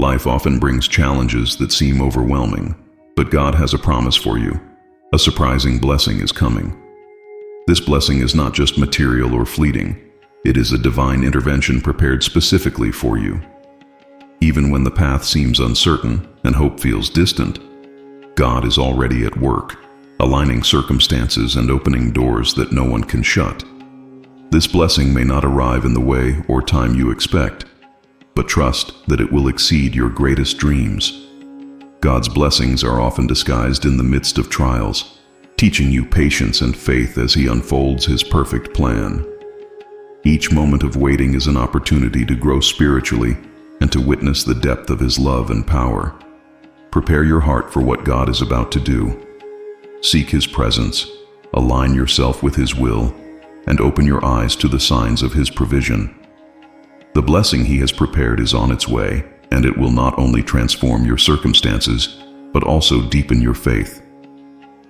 Life often brings challenges that seem overwhelming, but God has a promise for you. A surprising blessing is coming. This blessing is not just material or fleeting. It is a divine intervention prepared specifically for you. Even when the path seems uncertain and hope feels distant, God is already at work, aligning circumstances and opening doors that no one can shut. This blessing may not arrive in the way or time you expect, but trust that it will exceed your greatest dreams. God's blessings are often disguised in the midst of trials, teaching you patience and faith as He unfolds His perfect plan. Each moment of waiting is an opportunity to grow spiritually and to witness the depth of His love and power. Prepare your heart for what God is about to do. Seek His presence, align yourself with His will, and open your eyes to the signs of His provision. The blessing He has prepared is on its way, and it will not only transform your circumstances, but also deepen your faith.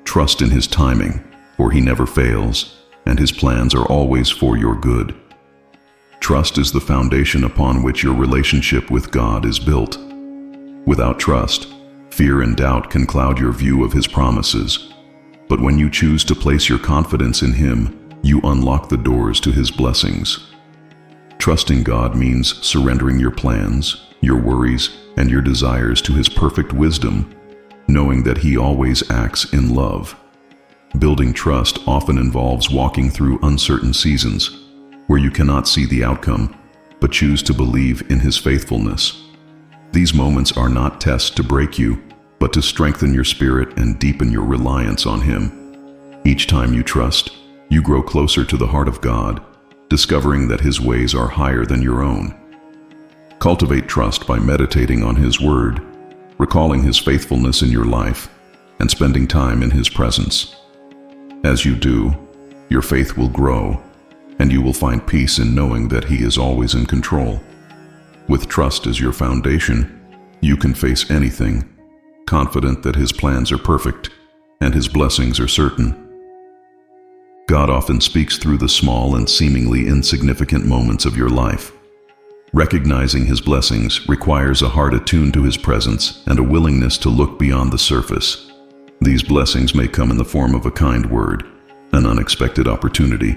Trust in His timing, for He never fails, and His plans are always for your good. Trust is the foundation upon which your relationship with God is built. Without trust, fear and doubt can cloud your view of His promises. But when you choose to place your confidence in Him, you unlock the doors to His blessings. Trusting God means surrendering your plans, your worries, and your desires to His perfect wisdom, knowing that He always acts in love. Building trust often involves walking through uncertain seasons, where you cannot see the outcome, but choose to believe in His faithfulness. These moments are not tests to break you, but to strengthen your spirit and deepen your reliance on Him. Each time you trust, you grow closer to the heart of God, discovering that His ways are higher than your own. Cultivate trust by meditating on His Word, recalling His faithfulness in your life, and spending time in His presence. As you do, your faith will grow, and you will find peace in knowing that He is always in control. With trust as your foundation, you can face anything, confident that His plans are perfect and His blessings are certain. God often speaks through the small and seemingly insignificant moments of your life. Recognizing His blessings requires a heart attuned to His presence and a willingness to look beyond the surface. These blessings may come in the form of a kind word, an unexpected opportunity,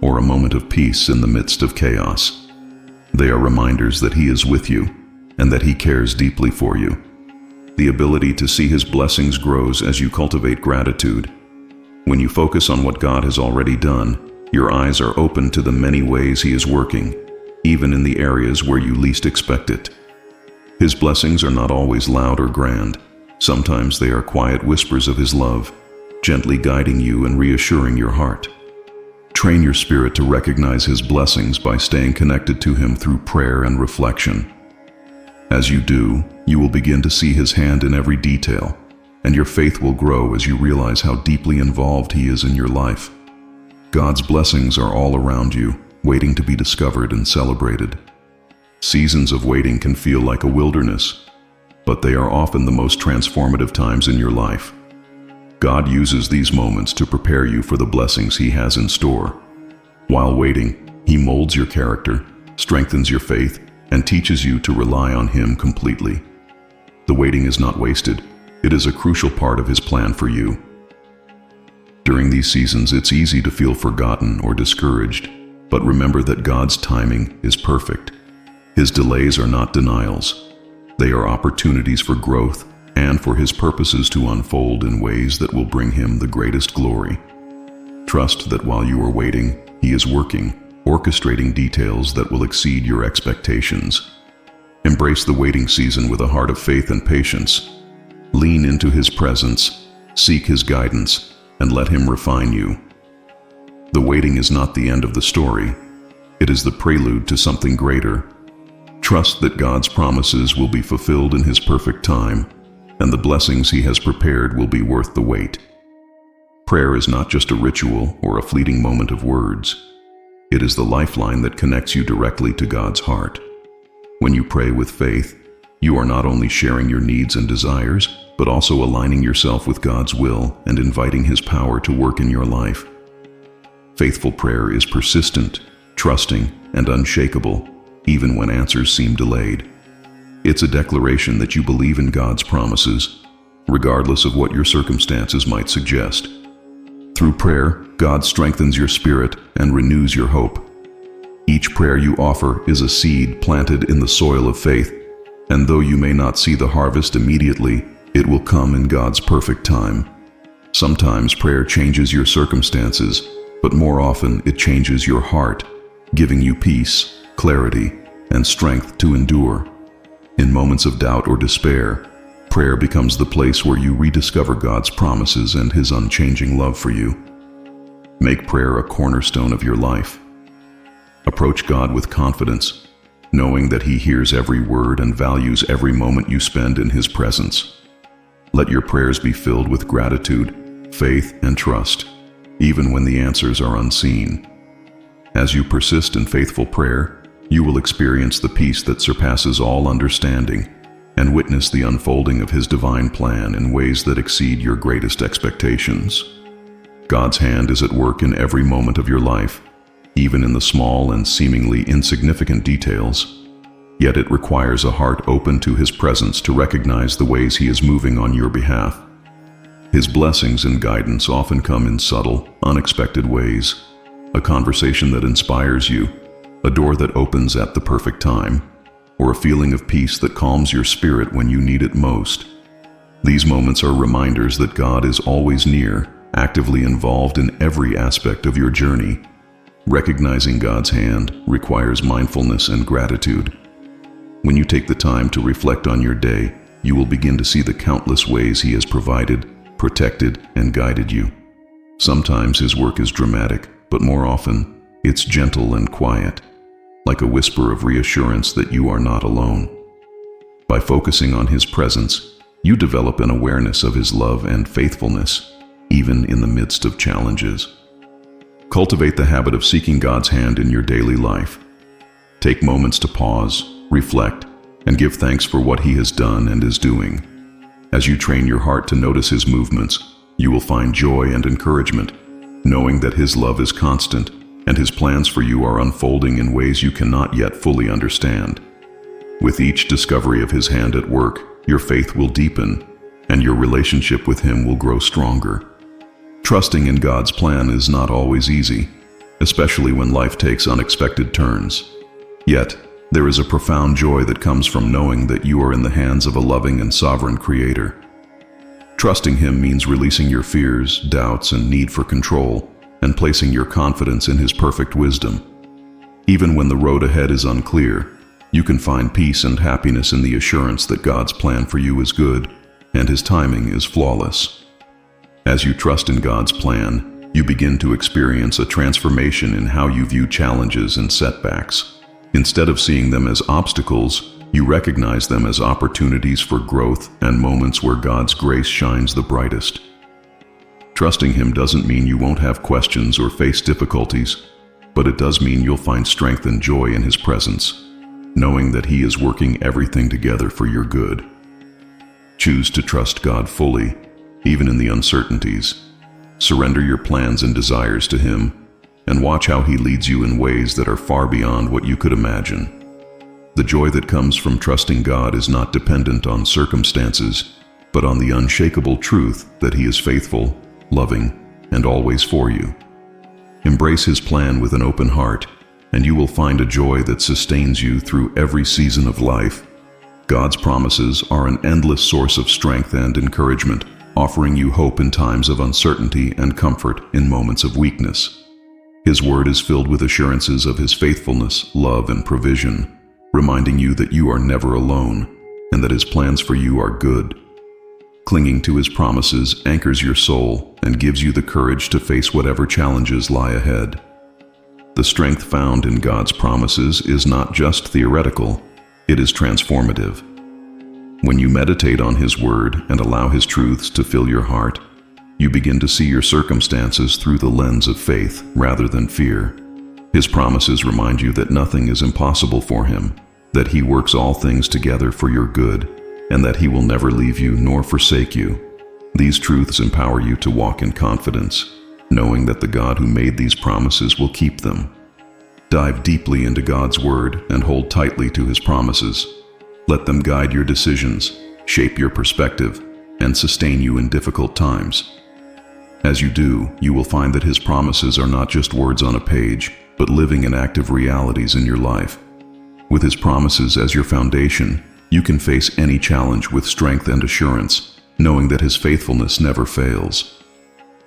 or a moment of peace in the midst of chaos. They are reminders that He is with you and that He cares deeply for you. The ability to see His blessings grows as you cultivate gratitude. When you focus on what God has already done, your eyes are open to the many ways He is working, even in the areas where you least expect it. His blessings are not always loud or grand. Sometimes they are quiet whispers of His love, gently guiding you and reassuring your heart. Train your spirit to recognize His blessings by staying connected to Him through prayer and reflection. As you do, you will begin to see His hand in every detail, and your faith will grow as you realize how deeply involved He is in your life. God's blessings are all around you, waiting to be discovered and celebrated. Seasons of waiting can feel like a wilderness, but they are often the most transformative times in your life. God uses these moments to prepare you for the blessings He has in store. While waiting, He molds your character, strengthens your faith, and teaches you to rely on Him completely. The waiting is not wasted. It is a crucial part of His plan for you. During these seasons, it's easy to feel forgotten or discouraged, but remember that God's timing is perfect. His delays are not denials. They are opportunities for growth and for His purposes to unfold in ways that will bring Him the greatest glory. Trust that while you are waiting, He is working, orchestrating details that will exceed your expectations. Embrace the waiting season with a heart of faith and patience. Lean into His presence, seek His guidance, and let Him refine you. The waiting is not the end of the story. It is the prelude to something greater. Trust that God's promises will be fulfilled in His perfect time, and the blessings He has prepared will be worth the wait. Prayer is not just a ritual or a fleeting moment of words. It is the lifeline that connects you directly to God's heart. When you pray with faith, you are not only sharing your needs and desires, but also aligning yourself with God's will and inviting His power to work in your life. Faithful prayer is persistent, trusting, and unshakable, even when answers seem delayed. It's a declaration that you believe in God's promises, regardless of what your circumstances might suggest. Through prayer, God strengthens your spirit and renews your hope. Each prayer you offer is a seed planted in the soil of faith, and though you may not see the harvest immediately, it will come in God's perfect time. Sometimes prayer changes your circumstances, but more often it changes your heart, giving you peace, clarity, and strength to endure. In moments of doubt or despair, prayer becomes the place where you rediscover God's promises and His unchanging love for you. Make prayer a cornerstone of your life. Approach God with confidence, knowing that He hears every word and values every moment you spend in His presence. Let your prayers be filled with gratitude, faith, and trust, even when the answers are unseen. As you persist in faithful prayer, you will experience the peace that surpasses all understanding and witness the unfolding of His divine plan in ways that exceed your greatest expectations. God's hand is at work in every moment of your life, even in the small and seemingly insignificant details. Yet it requires a heart open to His presence to recognize the ways He is moving on your behalf. His blessings and guidance often come in subtle, unexpected ways. A conversation that inspires you, a door that opens at the perfect time, or a feeling of peace that calms your spirit when you need it most. These moments are reminders that God is always near, actively involved in every aspect of your journey. Recognizing God's hand requires mindfulness and gratitude. When you take the time to reflect on your day, you will begin to see the countless ways He has provided, protected, and guided you. Sometimes His work is dramatic, but more often, it's gentle and quiet, like a whisper of reassurance that you are not alone. By focusing on His presence, you develop an awareness of His love and faithfulness, even in the midst of challenges. Cultivate the habit of seeking God's hand in your daily life. Take moments to pause, reflect, and give thanks for what He has done and is doing. As you train your heart to notice His movements, you will find joy and encouragement, knowing that His love is constant and His plans for you are unfolding in ways you cannot yet fully understand. With each discovery of His hand at work, your faith will deepen, and your relationship with Him will grow stronger. Trusting in God's plan is not always easy, especially when life takes unexpected turns. Yet, there is a profound joy that comes from knowing that you are in the hands of a loving and sovereign Creator. Trusting Him means releasing your fears, doubts, and need for control, and placing your confidence in His perfect wisdom. Even when the road ahead is unclear, you can find peace and happiness in the assurance that God's plan for you is good, and His timing is flawless. As you trust in God's plan, you begin to experience a transformation in how you view challenges and setbacks. Instead of seeing them as obstacles, you recognize them as opportunities for growth and moments where God's grace shines the brightest. Trusting Him doesn't mean you won't have questions or face difficulties, but it does mean you'll find strength and joy in His presence, knowing that He is working everything together for your good. Choose to trust God fully, even in the uncertainties. Surrender your plans and desires to Him, and watch how He leads you in ways that are far beyond what you could imagine. The joy that comes from trusting God is not dependent on circumstances, but on the unshakable truth that He is faithful, loving, and always for you. Embrace His plan with an open heart, and you will find a joy that sustains you through every season of life. God's promises are an endless source of strength and encouragement, offering you hope in times of uncertainty and comfort in moments of weakness. His word is filled with assurances of His faithfulness, love, and provision, reminding you that you are never alone and that His plans for you are good. Clinging to His promises anchors your soul and gives you the courage to face whatever challenges lie ahead. The strength found in God's promises is not just theoretical, it is transformative. When you meditate on His word and allow His truths to fill your heart, you begin to see your circumstances through the lens of faith rather than fear. His promises remind you that nothing is impossible for Him, that He works all things together for your good, and that He will never leave you nor forsake you. These truths empower you to walk in confidence, knowing that the God who made these promises will keep them. Dive deeply into God's word and hold tightly to His promises. Let them guide your decisions, shape your perspective, and sustain you in difficult times. As you do, you will find that His promises are not just words on a page, but living and active realities in your life. With His promises as your foundation, you can face any challenge with strength and assurance, knowing that His faithfulness never fails.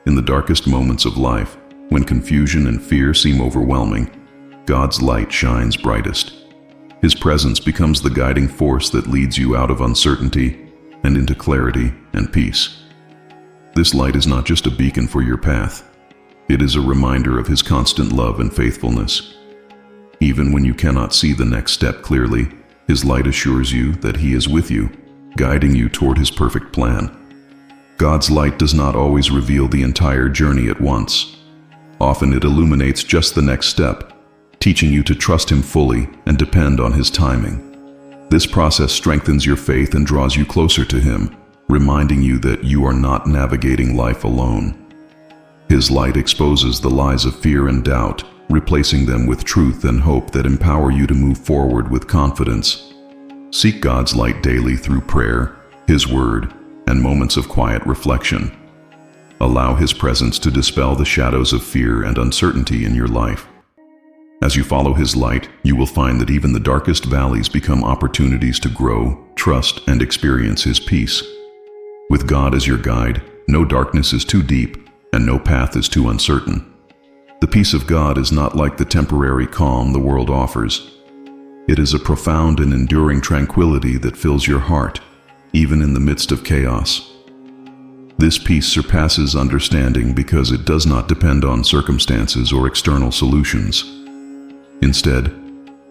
In the darkest moments of life, when confusion and fear seem overwhelming, God's light shines brightest. His presence becomes the guiding force that leads you out of uncertainty and into clarity and peace. This light is not just a beacon for your path. It is a reminder of His constant love and faithfulness. Even when you cannot see the next step clearly, His light assures you that He is with you, guiding you toward His perfect plan. God's light does not always reveal the entire journey at once. Often it illuminates just the next step, teaching you to trust Him fully and depend on His timing. This process strengthens your faith and draws you closer to Him, reminding you that you are not navigating life alone. His light exposes the lies of fear and doubt, replacing them with truth and hope that empower you to move forward with confidence. Seek God's light daily through prayer, His Word, and moments of quiet reflection. Allow His presence to dispel the shadows of fear and uncertainty in your life. As you follow His light, you will find that even the darkest valleys become opportunities to grow, trust, and experience His peace. With God as your guide, no darkness is too deep, and no path is too uncertain. The peace of God is not like the temporary calm the world offers. It is a profound and enduring tranquility that fills your heart, even in the midst of chaos. This peace surpasses understanding because it does not depend on circumstances or external solutions. Instead,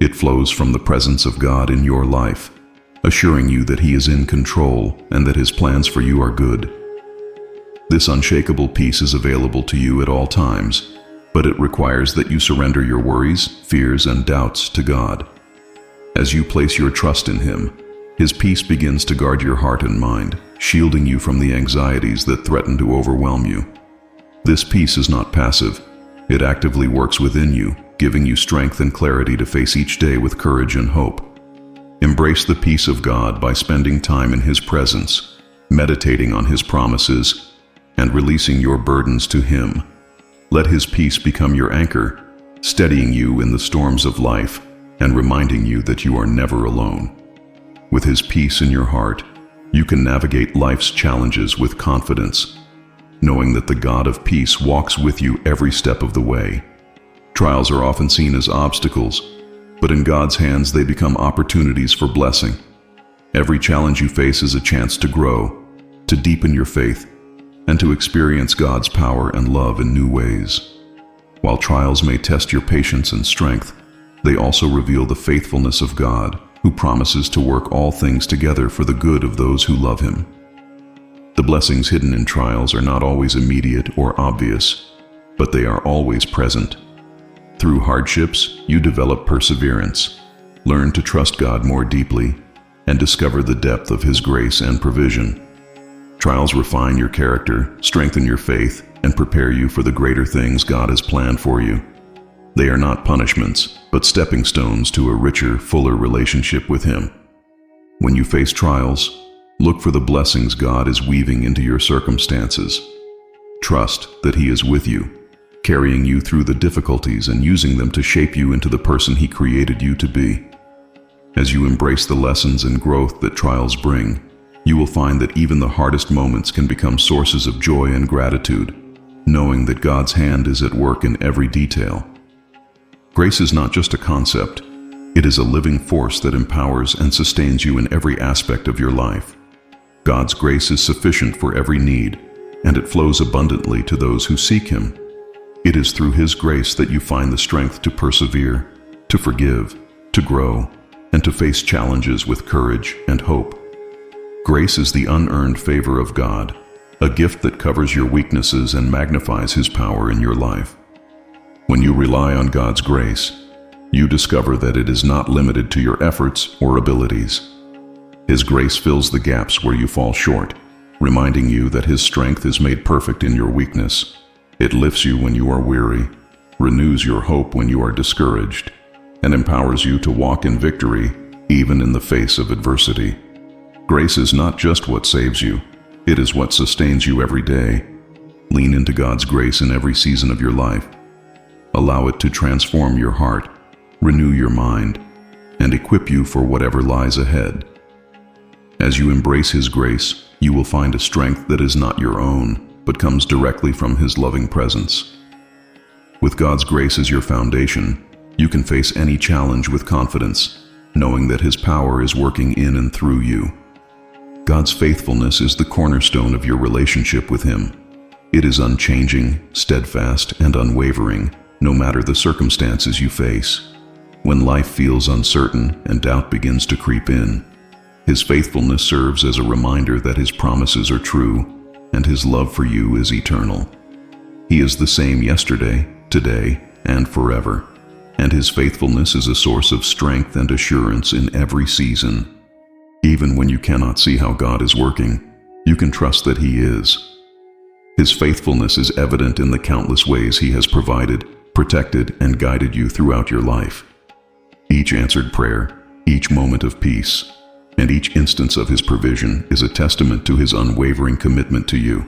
it flows from the presence of God in your life, assuring you that He is in control and that His plans for you are good. This unshakable peace is available to you at all times, but it requires that you surrender your worries, fears, and doubts to God. As you place your trust in Him, His peace begins to guard your heart and mind, shielding you from the anxieties that threaten to overwhelm you. This peace is not passive. It actively works within you, giving you strength and clarity to face each day with courage and hope. Embrace the peace of God by spending time in His presence, meditating on His promises, and releasing your burdens to Him. Let His peace become your anchor, steadying you in the storms of life and reminding you that you are never alone. With His peace in your heart, you can navigate life's challenges with confidence, knowing that the God of peace walks with you every step of the way. Trials are often seen as obstacles, but in God's hands they become opportunities for blessing. Every challenge you face is a chance to grow, to deepen your faith, and to experience God's power and love in new ways. While trials may test your patience and strength, they also reveal the faithfulness of God, who promises to work all things together for the good of those who love Him. The blessings hidden in trials are not always immediate or obvious, but they are always present. Through hardships, you develop perseverance, learn to trust God more deeply, and discover the depth of His grace and provision. Trials refine your character, strengthen your faith, and prepare you for the greater things God has planned for you. They are not punishments, but stepping stones to a richer, fuller relationship with Him. When you face trials, look for the blessings God is weaving into your circumstances. Trust that He is with you, carrying you through the difficulties and using them to shape you into the person He created you to be. As you embrace the lessons and growth that trials bring, you will find that even the hardest moments can become sources of joy and gratitude, knowing that God's hand is at work in every detail. Grace is not just a concept, it is a living force that empowers and sustains you in every aspect of your life. God's grace is sufficient for every need, and it flows abundantly to those who seek Him. It is through His grace that you find the strength to persevere, to forgive, to grow, and to face challenges with courage and hope. Grace is the unearned favor of God, a gift that covers your weaknesses and magnifies His power in your life. When you rely on God's grace, you discover that it is not limited to your efforts or abilities. His grace fills the gaps where you fall short, reminding you that His strength is made perfect in your weakness. It lifts you when you are weary, renews your hope when you are discouraged, and empowers you to walk in victory even in the face of adversity. Grace is not just what saves you, it is what sustains you every day. Lean into God's grace in every season of your life. Allow it to transform your heart, renew your mind, and equip you for whatever lies ahead. As you embrace His grace, you will find a strength that is not your own, but comes directly from His loving presence. With God's grace as your foundation, you can face any challenge with confidence, knowing that His power is working in and through you. God's faithfulness is the cornerstone of your relationship with Him. It is unchanging, steadfast, and unwavering, no matter the circumstances you face. When life feels uncertain and doubt begins to creep in, His faithfulness serves as a reminder that His promises are true and His love for you is eternal. He is the same yesterday, today, and forever, and His faithfulness is a source of strength and assurance in every season. Even when you cannot see how God is working, you can trust that He is. His faithfulness is evident in the countless ways He has provided, protected, and guided you throughout your life. Each answered prayer, each moment of peace, and each instance of His provision is a testament to His unwavering commitment to you.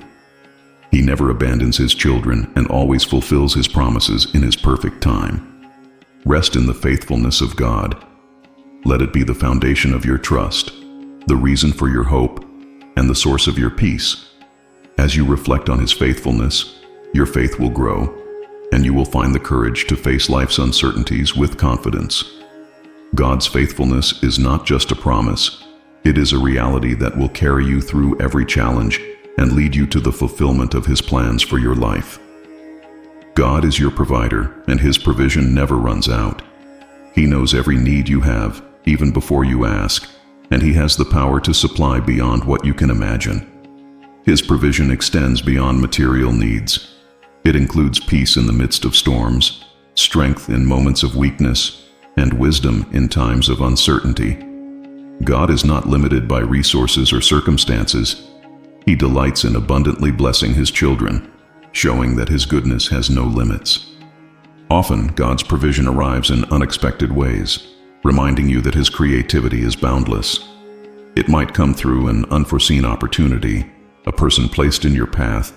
He never abandons His children and always fulfills His promises in His perfect time. Rest in the faithfulness of God. Let it be the foundation of your trust, the reason for your hope, and the source of your peace. As you reflect on His faithfulness, your faith will grow, and you will find the courage to face life's uncertainties with confidence. God's faithfulness is not just a promise, it is a reality that will carry you through every challenge and lead you to the fulfillment of His plans for your life. God is your provider, and His provision never runs out. He knows every need you have, even before you ask, and He has the power to supply beyond what you can imagine. His provision extends beyond material needs. It includes peace in the midst of storms, strength in moments of weakness, and wisdom in times of uncertainty. God is not limited by resources or circumstances. He delights in abundantly blessing His children, showing that His goodness has no limits. Often, God's provision arrives in unexpected ways, reminding you that His creativity is boundless. It might come through an unforeseen opportunity, a person placed in your path,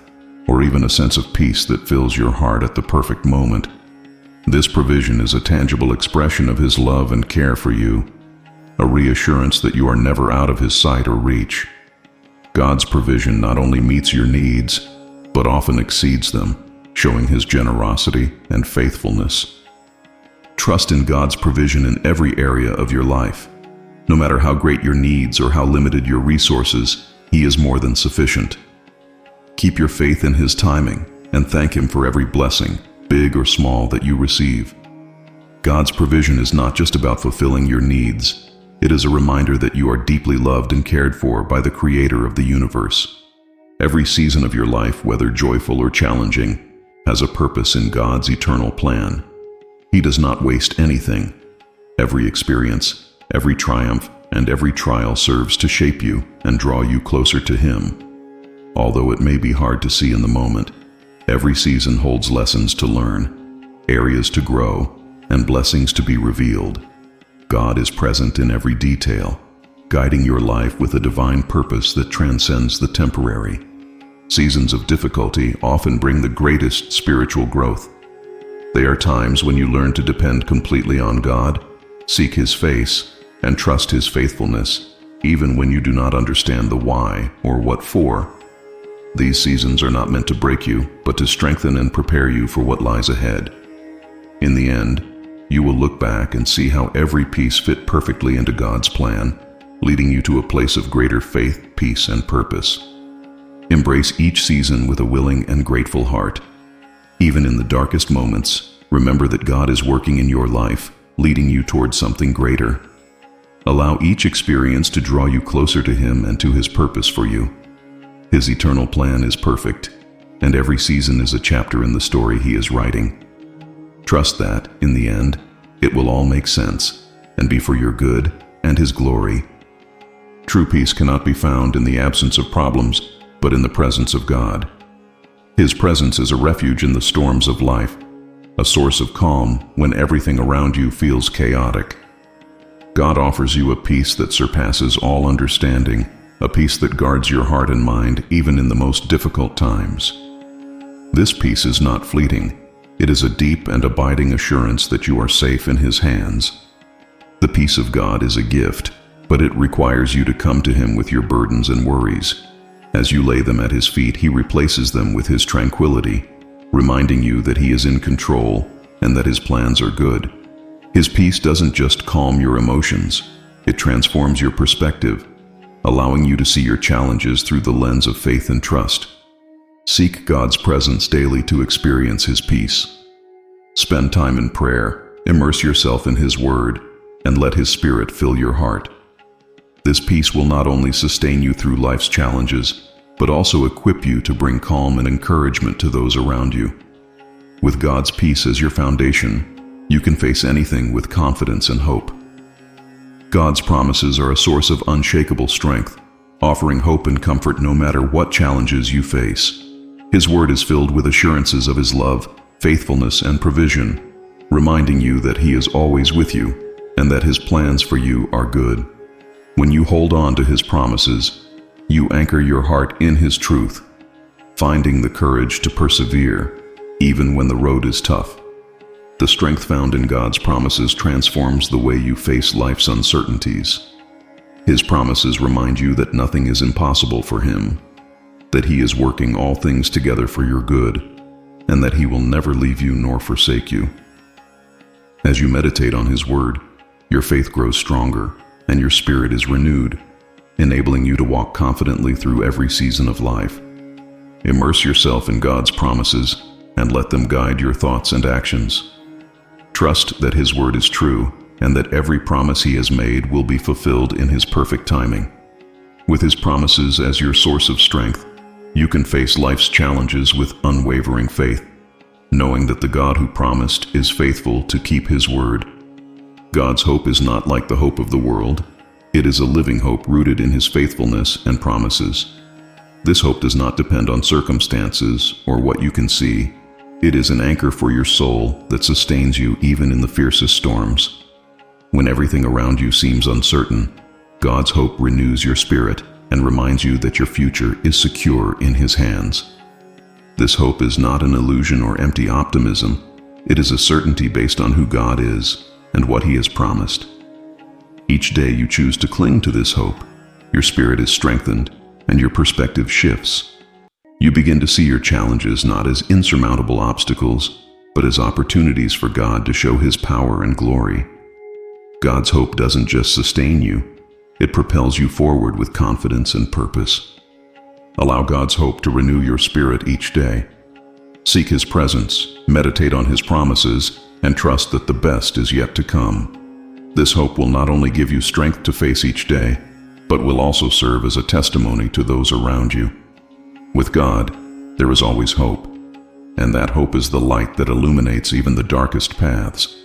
or even a sense of peace that fills your heart at the perfect moment. This provision is a tangible expression of His love and care for you, a reassurance that you are never out of His sight or reach. God's provision not only meets your needs, but often exceeds them, showing His generosity and faithfulness. Trust in God's provision in every area of your life. No matter how great your needs or how limited your resources, He is more than sufficient. Keep your faith in His timing and thank Him for every blessing, big or small, that you receive. God's provision is not just about fulfilling your needs. It is a reminder that you are deeply loved and cared for by the Creator of the universe. Every season of your life, whether joyful or challenging, has a purpose in God's eternal plan. He does not waste anything. Every experience, every triumph, and every trial serves to shape you and draw you closer to Him. Although it may be hard to see in the moment, every season holds lessons to learn, areas to grow, and blessings to be revealed. God is present in every detail, guiding your life with a divine purpose that transcends the temporary. Seasons of difficulty often bring the greatest spiritual growth. They are times when you learn to depend completely on God, seek His face, and trust His faithfulness, even when you do not understand the why or what for. These seasons are not meant to break you, but to strengthen and prepare you for what lies ahead. In the end, you will look back and see how every piece fit perfectly into God's plan, leading you to a place of greater faith, peace, and purpose. Embrace each season with a willing and grateful heart. Even in the darkest moments, remember that God is working in your life, leading you towards something greater. Allow each experience to draw you closer to Him and to His purpose for you. His eternal plan is perfect, and every season is a chapter in the story He is writing. Trust that, in the end, it will all make sense and be for your good and His glory. True peace cannot be found in the absence of problems, but in the presence of God. His presence is a refuge in the storms of life, a source of calm when everything around you feels chaotic. God offers you a peace that surpasses all understanding, a peace that guards your heart and mind even in the most difficult times. This peace is not fleeting. It is a deep and abiding assurance that you are safe in His hands. The peace of God is a gift, but it requires you to come to Him with your burdens and worries. As you lay them at His feet, He replaces them with His tranquility, reminding you that He is in control and that His plans are good. His peace doesn't just calm your emotions, it transforms your perspective, allowing you to see your challenges through the lens of faith and trust. Seek God's presence daily to experience His peace. Spend time in prayer, immerse yourself in His Word, and let His Spirit fill your heart. This peace will not only sustain you through life's challenges, but also equip you to bring calm and encouragement to those around you. With God's peace as your foundation, you can face anything with confidence and hope. God's promises are a source of unshakable strength, offering hope and comfort no matter what challenges you face. His Word is filled with assurances of His love, faithfulness, and provision, reminding you that He is always with you and that His plans for you are good. When you hold on to His promises, you anchor your heart in His truth, finding the courage to persevere even when the road is tough. The strength found in God's promises transforms the way you face life's uncertainties. His promises remind you that nothing is impossible for Him, that He is working all things together for your good, and that He will never leave you nor forsake you. As you meditate on His Word, your faith grows stronger and your spirit is renewed, enabling you to walk confidently through every season of life. Immerse yourself in God's promises and let them guide your thoughts and actions. Trust that His Word is true and that every promise He has made will be fulfilled in His perfect timing. With His promises as your source of strength, you can face life's challenges with unwavering faith, knowing that the God who promised is faithful to keep His word. God's hope is not like the hope of the world. It is a living hope rooted in His faithfulness and promises. This hope does not depend on circumstances or what you can see. It is an anchor for your soul that sustains you even in the fiercest storms. When everything around you seems uncertain, God's hope renews your spirit and reminds you that your future is secure in His hands. This hope is not an illusion or empty optimism. It is a certainty based on who God is and what He has promised. Each day you choose to cling to this hope, your spirit is strengthened and your perspective shifts. You begin to see your challenges not as insurmountable obstacles, but as opportunities for God to show His power and glory. God's hope doesn't just sustain you, it propels you forward with confidence and purpose. Allow God's hope to renew your spirit each day. Seek His presence, meditate on His promises, and trust that the best is yet to come. This hope will not only give you strength to face each day, but will also serve as a testimony to those around you. With God, there is always hope, and that hope is the light that illuminates even the darkest paths.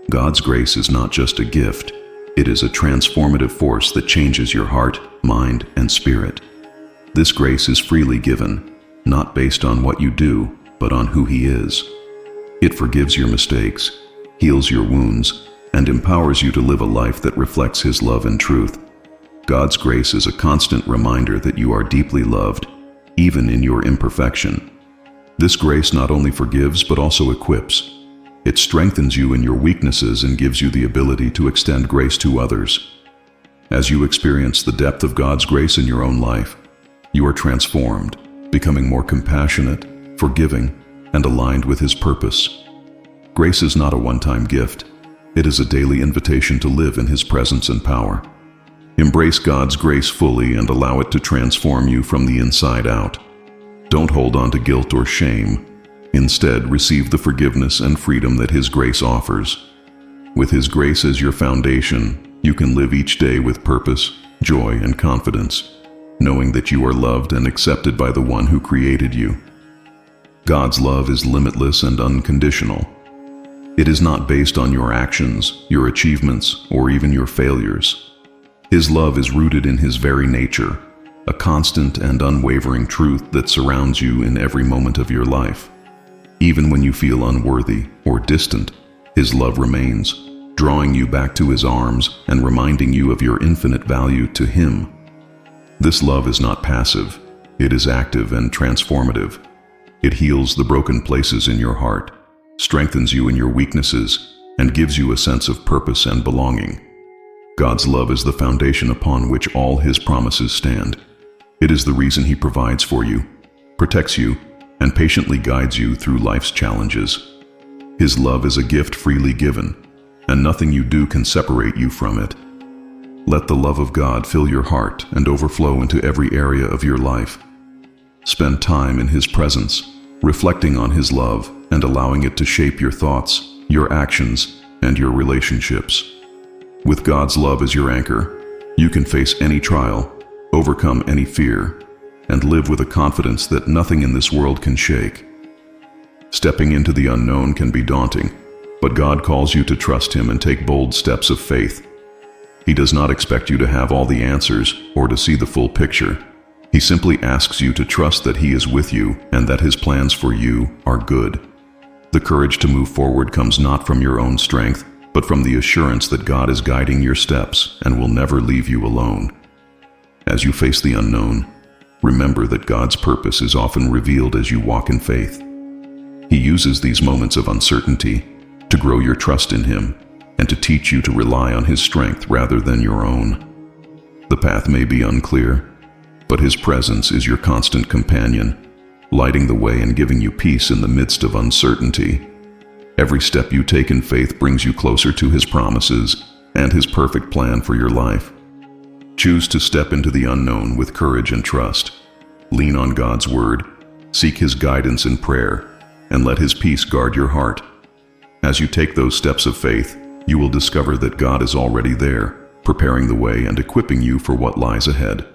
God's grace is not just a gift, it is a transformative force that changes your heart, mind, and spirit. This grace is freely given, not based on what you do, but on who He is. It forgives your mistakes, heals your wounds, and empowers you to live a life that reflects His love and truth. God's grace is a constant reminder that you are deeply loved, even in your imperfection. This grace not only forgives but also equips. It strengthens you in your weaknesses and gives you the ability to extend grace to others. As you experience the depth of God's grace in your own life, you are transformed, becoming more compassionate, forgiving, and aligned with His purpose. Grace is not a one-time gift. It is a daily invitation to live in His presence and power. Embrace God's grace fully and allow it to transform you from the inside out. Don't hold on to guilt or shame. Instead, receive the forgiveness and freedom that His grace offers. With His grace as your foundation, you can live each day with purpose, joy, and confidence, knowing that you are loved and accepted by the One who created you. God's love is limitless and unconditional. It is not based on your actions, your achievements, or even your failures. His love is rooted in His very nature, a constant and unwavering truth that surrounds you in every moment of your life. Even when you feel unworthy or distant, His love remains, drawing you back to His arms and reminding you of your infinite value to Him. This love is not passive, it is active and transformative. It heals the broken places in your heart, strengthens you in your weaknesses, and gives you a sense of purpose and belonging. God's love is the foundation upon which all His promises stand. It is the reason He provides for you, protects you, and patiently guides you through life's challenges. His love is a gift freely given, and nothing you do can separate you from it. Let the love of God fill your heart and overflow into every area of your life. Spend time in His presence, reflecting on His love and allowing it to shape your thoughts, your actions, and your relationships. With God's love as your anchor, you can face any trial, overcome any fear, and live with a confidence that nothing in this world can shake. Stepping into the unknown can be daunting, but God calls you to trust Him and take bold steps of faith. He does not expect you to have all the answers or to see the full picture. He simply asks you to trust that He is with you and that His plans for you are good. The courage to move forward comes not from your own strength, but from the assurance that God is guiding your steps and will never leave you alone. As you face the unknown, remember that God's purpose is often revealed as you walk in faith. He uses these moments of uncertainty to grow your trust in Him and to teach you to rely on His strength rather than your own. The path may be unclear, but His presence is your constant companion, lighting the way and giving you peace in the midst of uncertainty. Every step you take in faith brings you closer to His promises and His perfect plan for your life. Choose to step into the unknown with courage and trust. Lean on God's word, seek His guidance in prayer, and let His peace guard your heart. As you take those steps of faith, you will discover that God is already there, preparing the way and equipping you for what lies ahead.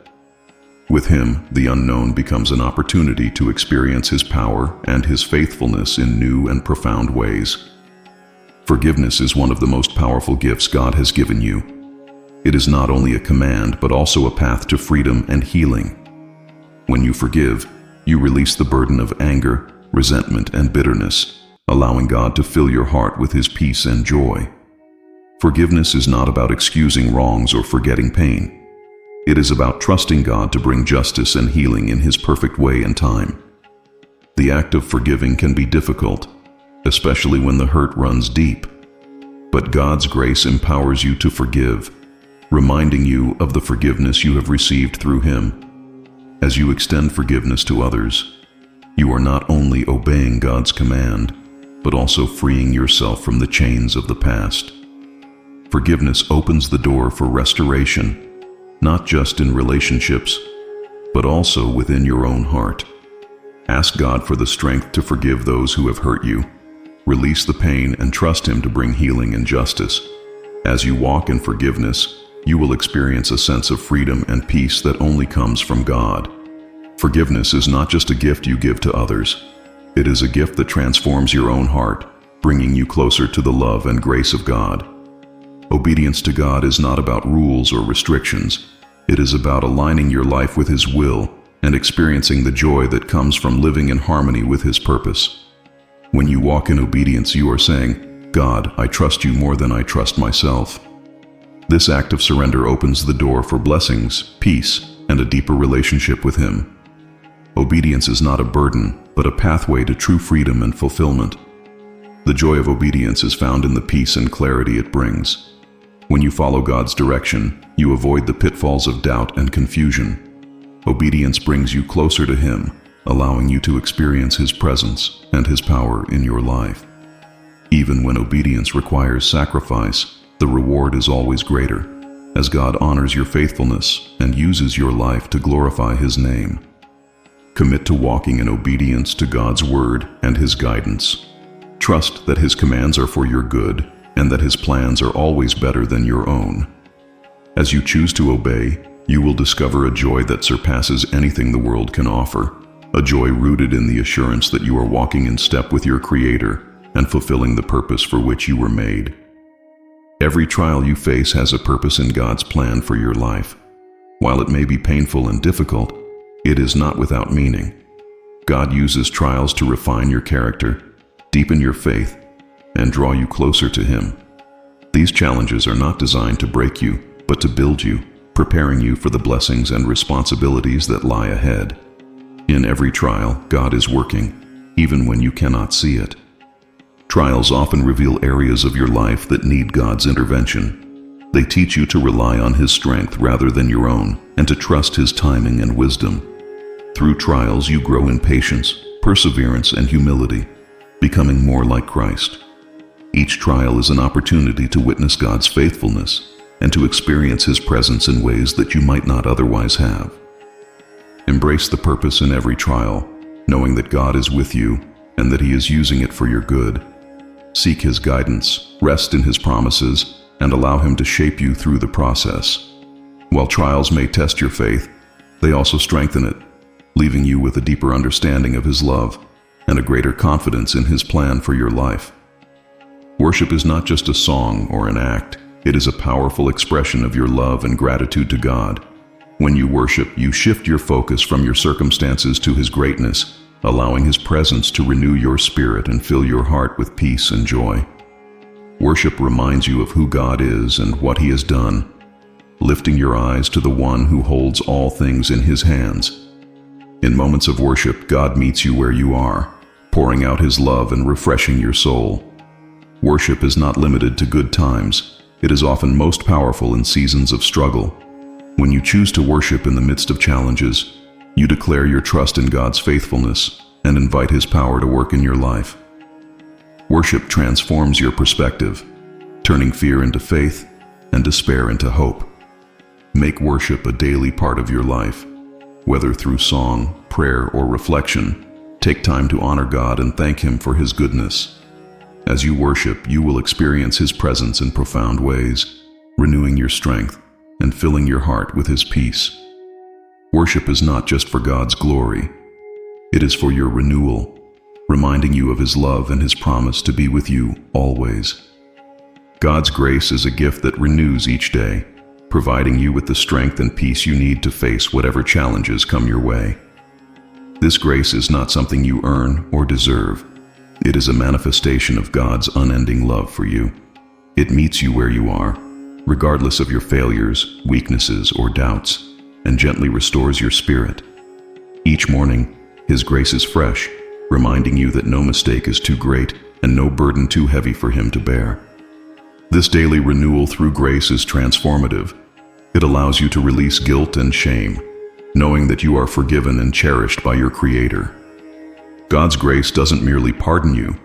With Him, the unknown becomes an opportunity to experience His power and His faithfulness in new and profound ways. Forgiveness is one of the most powerful gifts God has given you. It is not only a command, but also a path to freedom and healing. When you forgive, you release the burden of anger, resentment, and bitterness, allowing God to fill your heart with His peace and joy. Forgiveness is not about excusing wrongs or forgetting pain. It is about trusting God to bring justice and healing in His perfect way and time. The act of forgiving can be difficult, especially when the hurt runs deep. But God's grace empowers you to forgive, reminding you of the forgiveness you have received through Him. As you extend forgiveness to others, you are not only obeying God's command, but also freeing yourself from the chains of the past. Forgiveness opens the door for restoration, not just in relationships, but also within your own heart. Ask God for the strength to forgive those who have hurt you. Release the pain and trust Him to bring healing and justice. As you walk in forgiveness, you will experience a sense of freedom and peace that only comes from God. Forgiveness is not just a gift you give to others. It is a gift that transforms your own heart, bringing you closer to the love and grace of God. Obedience to God is not about rules or restrictions. It is about aligning your life with His will and experiencing the joy that comes from living in harmony with His purpose. When you walk in obedience, you are saying, "God, I trust you more than I trust myself." This act of surrender opens the door for blessings, peace, and a deeper relationship with Him. Obedience is not a burden, but a pathway to true freedom and fulfillment. The joy of obedience is found in the peace and clarity it brings. When you follow God's direction, you avoid the pitfalls of doubt and confusion. Obedience brings you closer to Him, allowing you to experience His presence and His power in your life. Even when obedience requires sacrifice, the reward is always greater, as God honors your faithfulness and uses your life to glorify His name. Commit to walking in obedience to God's word and His guidance. Trust that His commands are for your good and that His plans are always better than your own. As you choose to obey, you will discover a joy that surpasses anything the world can offer, a joy rooted in the assurance that you are walking in step with your Creator and fulfilling the purpose for which you were made. Every trial you face has a purpose in God's plan for your life. While it may be painful and difficult, it is not without meaning. God uses trials to refine your character, deepen your faith, and draw you closer to Him. These challenges are not designed to break you, but to build you, preparing you for the blessings and responsibilities that lie ahead. In every trial, God is working, even when you cannot see it. Trials often reveal areas of your life that need God's intervention. They teach you to rely on His strength rather than your own, and to trust His timing and wisdom. Through trials, you grow in patience, perseverance, and humility, becoming more like Christ. Each trial is an opportunity to witness God's faithfulness and to experience His presence in ways that you might not otherwise have. Embrace the purpose in every trial, knowing that God is with you and that He is using it for your good. Seek His guidance, rest in His promises, and allow Him to shape you through the process. While trials may test your faith, they also strengthen it, leaving you with a deeper understanding of His love and a greater confidence in His plan for your life. Worship is not just a song or an act. It is a powerful expression of your love and gratitude to God. When you worship, you shift your focus from your circumstances to His greatness, allowing His presence to renew your spirit and fill your heart with peace and joy. Worship reminds you of who God is and what He has done, lifting your eyes to the One who holds all things in His hands. In moments of worship, God meets you where you are, pouring out His love and refreshing your soul. Worship is not limited to good times. It is often most powerful in seasons of struggle. When you choose to worship in the midst of challenges, you declare your trust in God's faithfulness and invite His power to work in your life. Worship transforms your perspective, turning fear into faith and despair into hope. Make worship a daily part of your life. Whether through song, prayer, or reflection, take time to honor God and thank Him for His goodness. As you worship, you will experience His presence in profound ways, renewing your strength and filling your heart with His peace. Worship is not just for God's glory. It is for your renewal, reminding you of His love and His promise to be with you always. God's grace is a gift that renews each day, providing you with the strength and peace you need to face whatever challenges come your way. This grace is not something you earn or deserve. It is a manifestation of God's unending love for you. It meets you where you are, regardless of your failures, weaknesses, or doubts, and gently restores your spirit. Each morning, His grace is fresh, reminding you that no mistake is too great and no burden too heavy for Him to bear. This daily renewal through grace is transformative. It allows you to release guilt and shame, knowing that you are forgiven and cherished by your Creator. God's grace doesn't merely pardon you,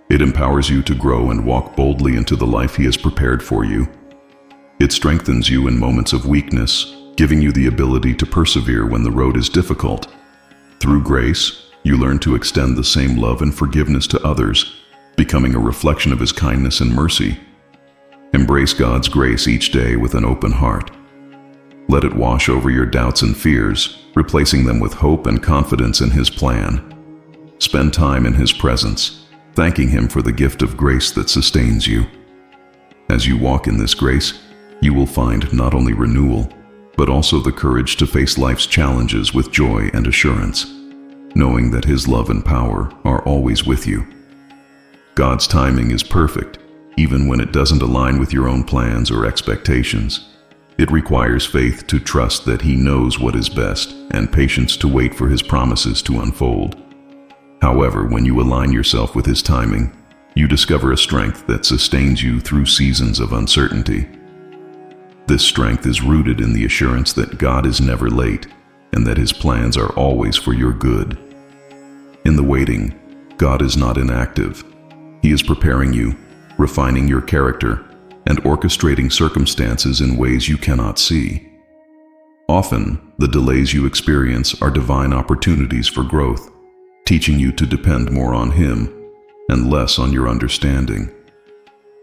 it empowers you to grow and walk boldly into the life He has prepared for you. It strengthens you in moments of weakness, giving you the ability to persevere when the road is difficult. Through grace, you learn to extend the same love and forgiveness to others, becoming a reflection of His kindness and mercy. Embrace God's grace each day with an open heart. Let it wash over your doubts and fears, replacing them with hope and confidence in His plan. Spend time in His presence, thanking Him for the gift of grace that sustains you. As you walk in this grace, you will find not only renewal, but also the courage to face life's challenges with joy and assurance, knowing that His love and power are always with you. God's timing is perfect, even when it doesn't align with your own plans or expectations. It requires faith to trust that He knows what is best and patience to wait for His promises to unfold. However, when you align yourself with His timing, you discover a strength that sustains you through seasons of uncertainty. This strength is rooted in the assurance that God is never late and that His plans are always for your good. In the waiting, God is not inactive. He is preparing you, refining your character, and orchestrating circumstances in ways you cannot see. Often, the delays you experience are divine opportunities for growth, teaching you to depend more on Him and less on your understanding.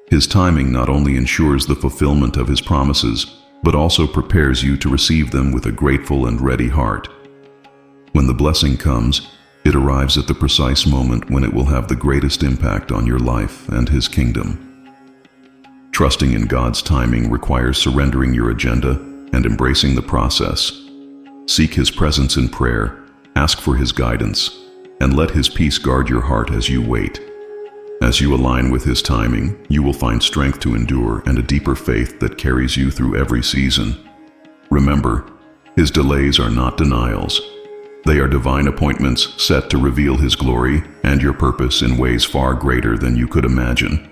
His timing not only ensures the fulfillment of His promises, but also prepares you to receive them with a grateful and ready heart. When the blessing comes, it arrives at the precise moment when it will have the greatest impact on your life and His kingdom. Trusting in God's timing requires surrendering your agenda and embracing the process. Seek His presence in prayer, ask for His guidance, and let His peace guard your heart as you wait. As you align with His timing, you will find strength to endure and a deeper faith that carries you through every season. Remember, His delays are not denials. They are divine appointments set to reveal His glory and your purpose in ways far greater than you could imagine.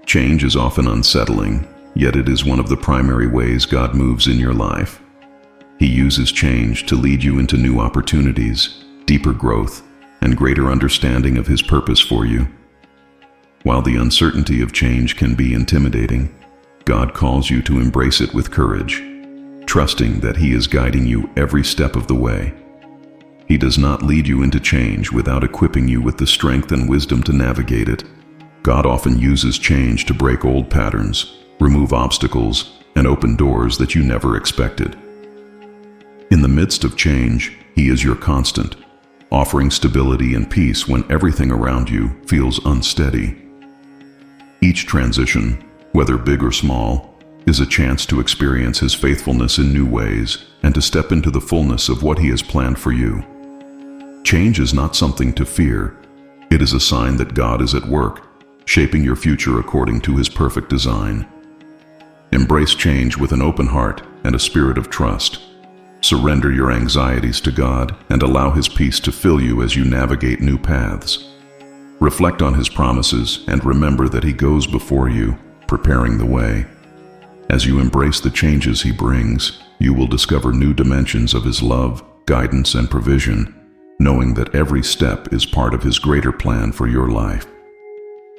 Change is often unsettling, yet it is one of the primary ways God moves in your life. He uses change to lead you into new opportunities, deeper growth, and greater understanding of His purpose for you. While the uncertainty of change can be intimidating, God calls you to embrace it with courage, trusting that He is guiding you every step of the way. He does not lead you into change without equipping you with the strength and wisdom to navigate it. God often uses change to break old patterns, remove obstacles, and open doors that you never expected. In the midst of change, He is your constant, offering stability and peace when everything around you feels unsteady. Each transition, whether big or small, is a chance to experience His faithfulness in new ways and to step into the fullness of what He has planned for you. Change is not something to fear. It is a sign that God is at work, shaping your future according to His perfect design. Embrace change with an open heart and a spirit of trust. Surrender your anxieties to God and allow His peace to fill you as you navigate new paths. Reflect on His promises and remember that He goes before you, preparing the way. As you embrace the changes He brings, you will discover new dimensions of His love, guidance, and provision, knowing that every step is part of His greater plan for your life.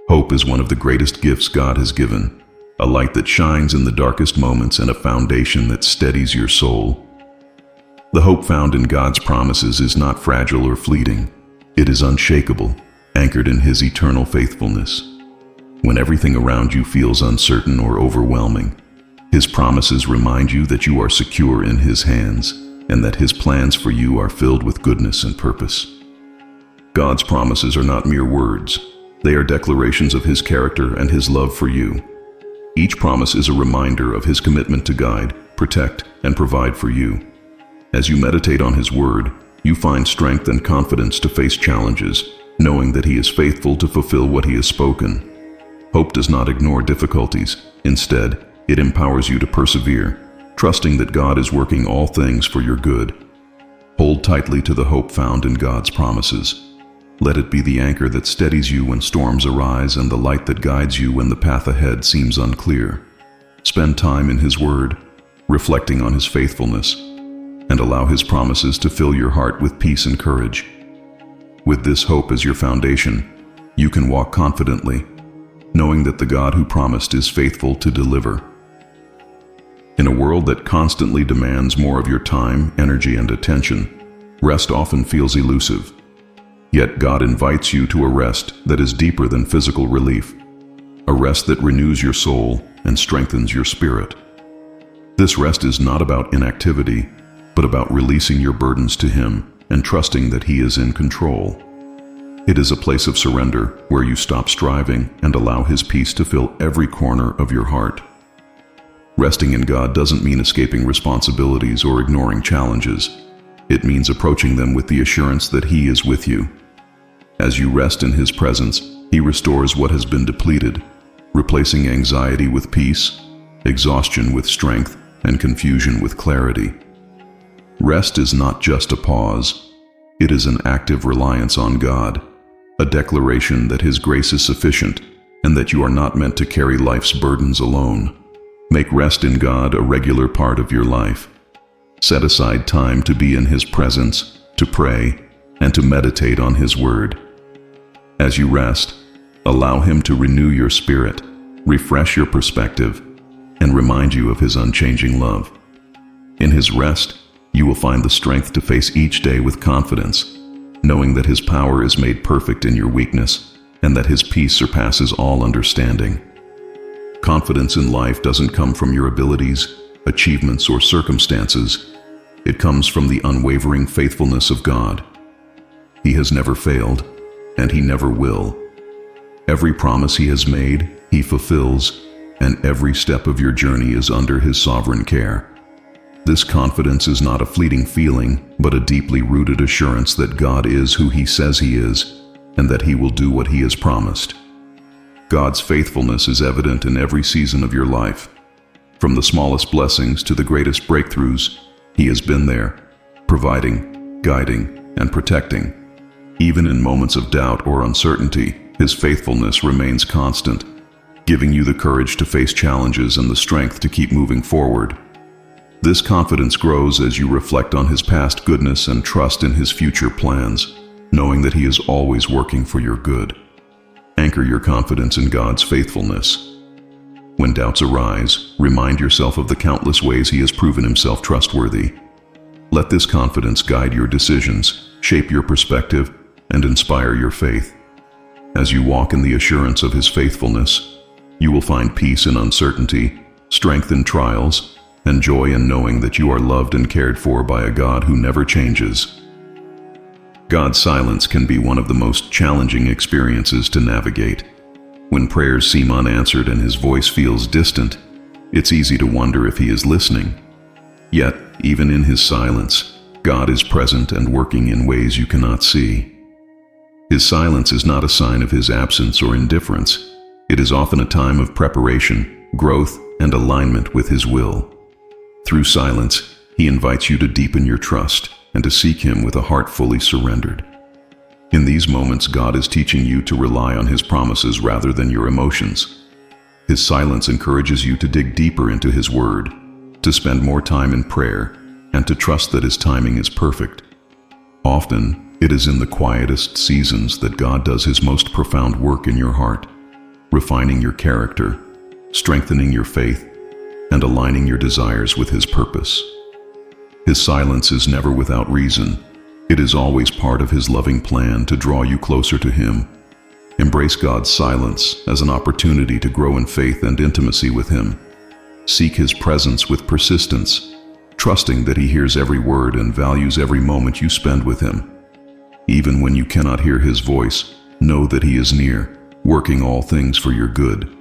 Hope is one of the greatest gifts God has given, a light that shines in the darkest moments and a foundation that steadies your soul. The hope found in God's promises is not fragile or fleeting. It is unshakable, anchored in His eternal faithfulness. When everything around you feels uncertain or overwhelming, His promises remind you that you are secure in His hands and that His plans for you are filled with goodness and purpose. God's promises are not mere words. They are declarations of His character and His love for you. Each promise is a reminder of His commitment to guide, protect, and provide for you. As you meditate on His word, you find strength and confidence to face challenges, knowing that He is faithful to fulfill what He has spoken. Hope does not ignore difficulties. Instead, it empowers you to persevere, trusting that God is working all things for your good. Hold tightly to the hope found in God's promises. Let it be the anchor that steadies you when storms arise and the light that guides you when the path ahead seems unclear. Spend time in His word, reflecting on His faithfulness, and allow His promises to fill your heart with peace and courage. With this hope as your foundation, you can walk confidently, knowing that the God who promised is faithful to deliver. In a world that constantly demands more of your time, energy, and attention, rest often feels elusive. Yet God invites you to a rest that is deeper than physical relief, a rest that renews your soul and strengthens your spirit. This rest is not about inactivity, but about releasing your burdens to Him and trusting that He is in control. It is a place of surrender where you stop striving and allow His peace to fill every corner of your heart. Resting in God doesn't mean escaping responsibilities or ignoring challenges. It means approaching them with the assurance that He is with you. As you rest in His presence, He restores what has been depleted, replacing anxiety with peace, exhaustion with strength, and confusion with clarity. Rest is not just a pause. It is an active reliance on God, a declaration that His grace is sufficient and that you are not meant to carry life's burdens alone. Make rest in God a regular part of your life. Set aside time to be in His presence, to pray, and to meditate on His word. As you rest, allow Him to renew your spirit, refresh your perspective, and remind you of His unchanging love. In His rest, you will find the strength to face each day with confidence, knowing that His power is made perfect in your weakness and that His peace surpasses all understanding. Confidence in life doesn't come from your abilities, achievements, or circumstances. It comes from the unwavering faithfulness of God. He has never failed, and He never will. Every promise He has made, He fulfills, and every step of your journey is under His sovereign care. This confidence is not a fleeting feeling, but a deeply rooted assurance that God is who He says He is, and that He will do what He has promised. God's faithfulness is evident in every season of your life. From the smallest blessings to the greatest breakthroughs, He has been there, providing, guiding, and protecting. Even in moments of doubt or uncertainty, His faithfulness remains constant, giving you the courage to face challenges and the strength to keep moving forward. This confidence grows as you reflect on His past goodness and trust in His future plans, knowing that He is always working for your good. Anchor your confidence in God's faithfulness. When doubts arise, remind yourself of the countless ways He has proven Himself trustworthy. Let this confidence guide your decisions, shape your perspective, and inspire your faith. As you walk in the assurance of His faithfulness, you will find peace in uncertainty, strength in trials, and joy in knowing that you are loved and cared for by a God who never changes. God's silence can be one of the most challenging experiences to navigate. When prayers seem unanswered and His voice feels distant, it's easy to wonder if He is listening. Yet, even in His silence, God is present and working in ways you cannot see. His silence is not a sign of His absence or indifference. It is often a time of preparation, growth, and alignment with His will. Through silence, He invites you to deepen your trust and to seek Him with a heart fully surrendered. In these moments, God is teaching you to rely on His promises rather than your emotions. His silence encourages you to dig deeper into His Word, to spend more time in prayer, and to trust that His timing is perfect. Often, it is in the quietest seasons that God does His most profound work in your heart, refining your character, strengthening your faith, and aligning your desires with His purpose. His silence is never without reason. It is always part of His loving plan to draw you closer to Him. Embrace God's silence as an opportunity to grow in faith and intimacy with Him. Seek His presence with persistence, trusting that He hears every word and values every moment you spend with Him. Even when you cannot hear His voice, know that He is near, working all things for your good.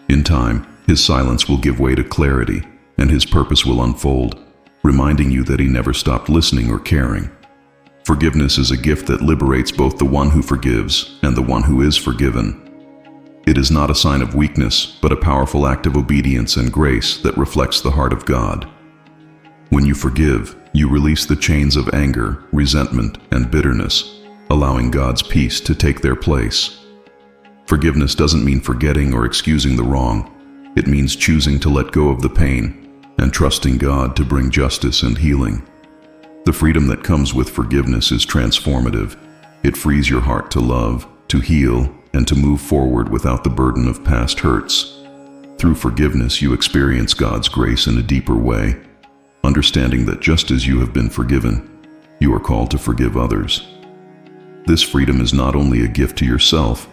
In time, His silence will give way to clarity, and His purpose will unfold, reminding you that He never stopped listening or caring. Forgiveness is a gift that liberates both the one who forgives and the one who is forgiven. It is not a sign of weakness, but a powerful act of obedience and grace that reflects the heart of God. When you forgive, you release the chains of anger, resentment, and bitterness, allowing God's peace to take their place. Forgiveness doesn't mean forgetting or excusing the wrong. It means choosing to let go of the pain and trusting God to bring justice and healing. The freedom that comes with forgiveness is transformative. It frees your heart to love, to heal, and to move forward without the burden of past hurts. Through forgiveness, you experience God's grace in a deeper way, understanding that just as you have been forgiven, you are called to forgive others. This freedom is not only a gift to yourself,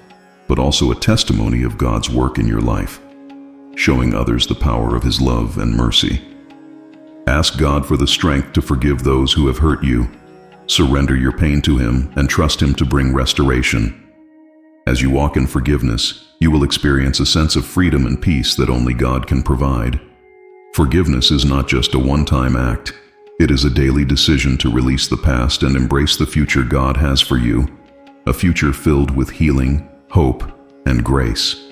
but also a testimony of God's work in your life, showing others the power of His love and mercy. Ask God for the strength to forgive those who have hurt you. Surrender your pain to Him and trust Him to bring restoration. As you walk in forgiveness, you will experience a sense of freedom and peace that only God can provide. Forgiveness is not just a one-time act. It is a daily decision to release the past and embrace the future God has for you, a future filled with healing, hope, and grace.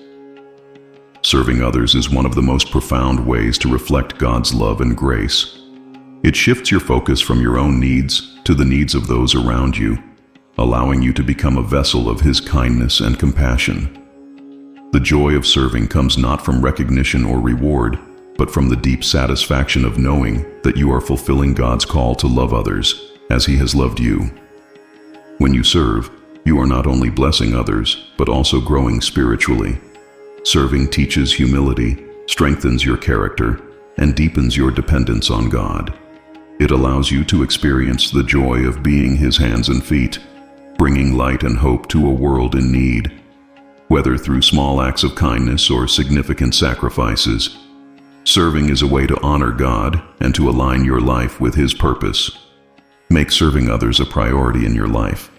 Serving others is one of the most profound ways to reflect God's love and grace. It shifts your focus from your own needs to the needs of those around you, allowing you to become a vessel of His kindness and compassion. The joy of serving comes not from recognition or reward, but from the deep satisfaction of knowing that you are fulfilling God's call to love others as He has loved you. When you serve, you are not only blessing others, but also growing spiritually. Serving teaches humility, strengthens your character, and deepens your dependence on God. It allows you to experience the joy of being His hands and feet, bringing light and hope to a world in need. Whether through small acts of kindness or significant sacrifices, serving is a way to honor God and to align your life with His purpose. Make serving others a priority in your life.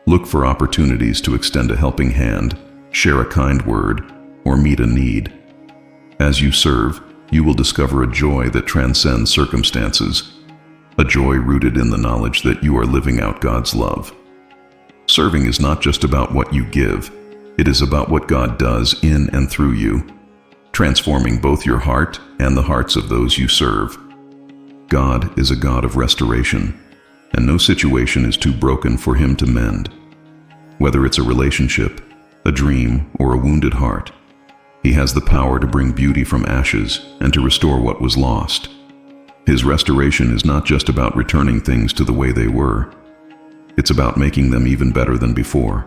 Look for opportunities to extend a helping hand, share a kind word, or meet a need. As you serve, you will discover a joy that transcends circumstances, a joy rooted in the knowledge that you are living out God's love. Serving is not just about what you give, It is about what God does in and through you, transforming both your heart and the hearts of those you serve. God is a God of restoration, and no situation is too broken for Him to mend. Whether it's a relationship, a dream, or a wounded heart, He has the power to bring beauty from ashes and to restore what was lost. His restoration is not just about returning things to the way they were. It's about making them even better than before,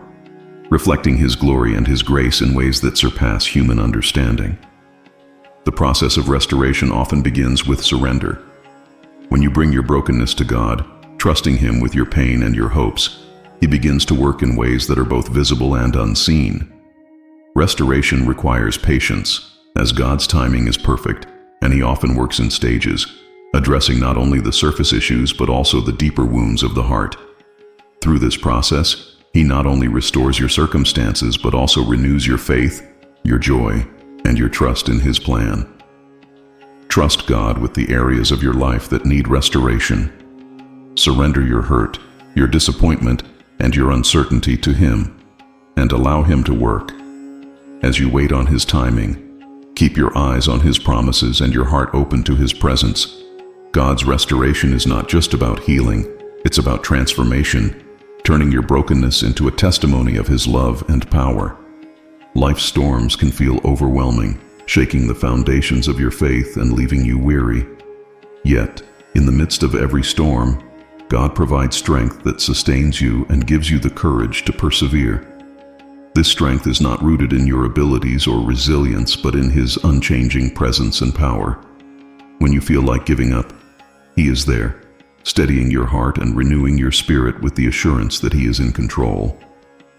reflecting His glory and His grace in ways that surpass human understanding. The process of restoration often begins with surrender. When you bring your brokenness to God, trusting Him with your pain and your hopes, He begins to work in ways that are both visible and unseen. Restoration requires patience, as God's timing is perfect, and He often works in stages, addressing not only the surface issues but also the deeper wounds of the heart. Through this process, He not only restores your circumstances but also renews your faith, your joy, and your trust in His plan. Trust God with the areas of your life that need restoration. Surrender your hurt, your disappointment, and your uncertainty to Him, and allow Him to work. As you wait on His timing, keep your eyes on His promises and your heart open to His presence. God's restoration is not just about healing, it's about transformation, turning your brokenness into a testimony of His love and power. Life's storms can feel overwhelming, shaking the foundations of your faith and leaving you weary. Yet, in the midst of every storm, God provides strength that sustains you and gives you the courage to persevere. This strength is not rooted in your abilities or resilience, but in His unchanging presence and power. When you feel like giving up, He is there, steadying your heart and renewing your spirit with the assurance that He is in control.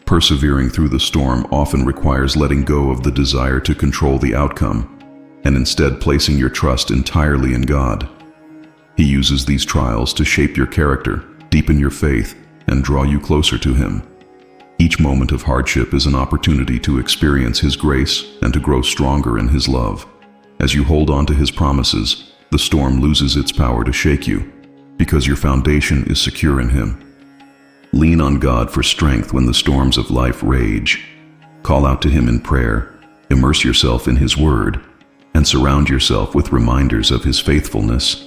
Persevering through the storm often requires letting go of the desire to control the outcome, and instead placing your trust entirely in God. He uses these trials to shape your character, deepen your faith, and draw you closer to Him. Each moment of hardship is an opportunity to experience His grace and to grow stronger in His love. As you hold on to His promises, the storm loses its power to shake you, because your foundation is secure in Him. Lean on God for strength when the storms of life rage. Call out to Him in prayer, immerse yourself in His Word, and surround yourself with reminders of His faithfulness.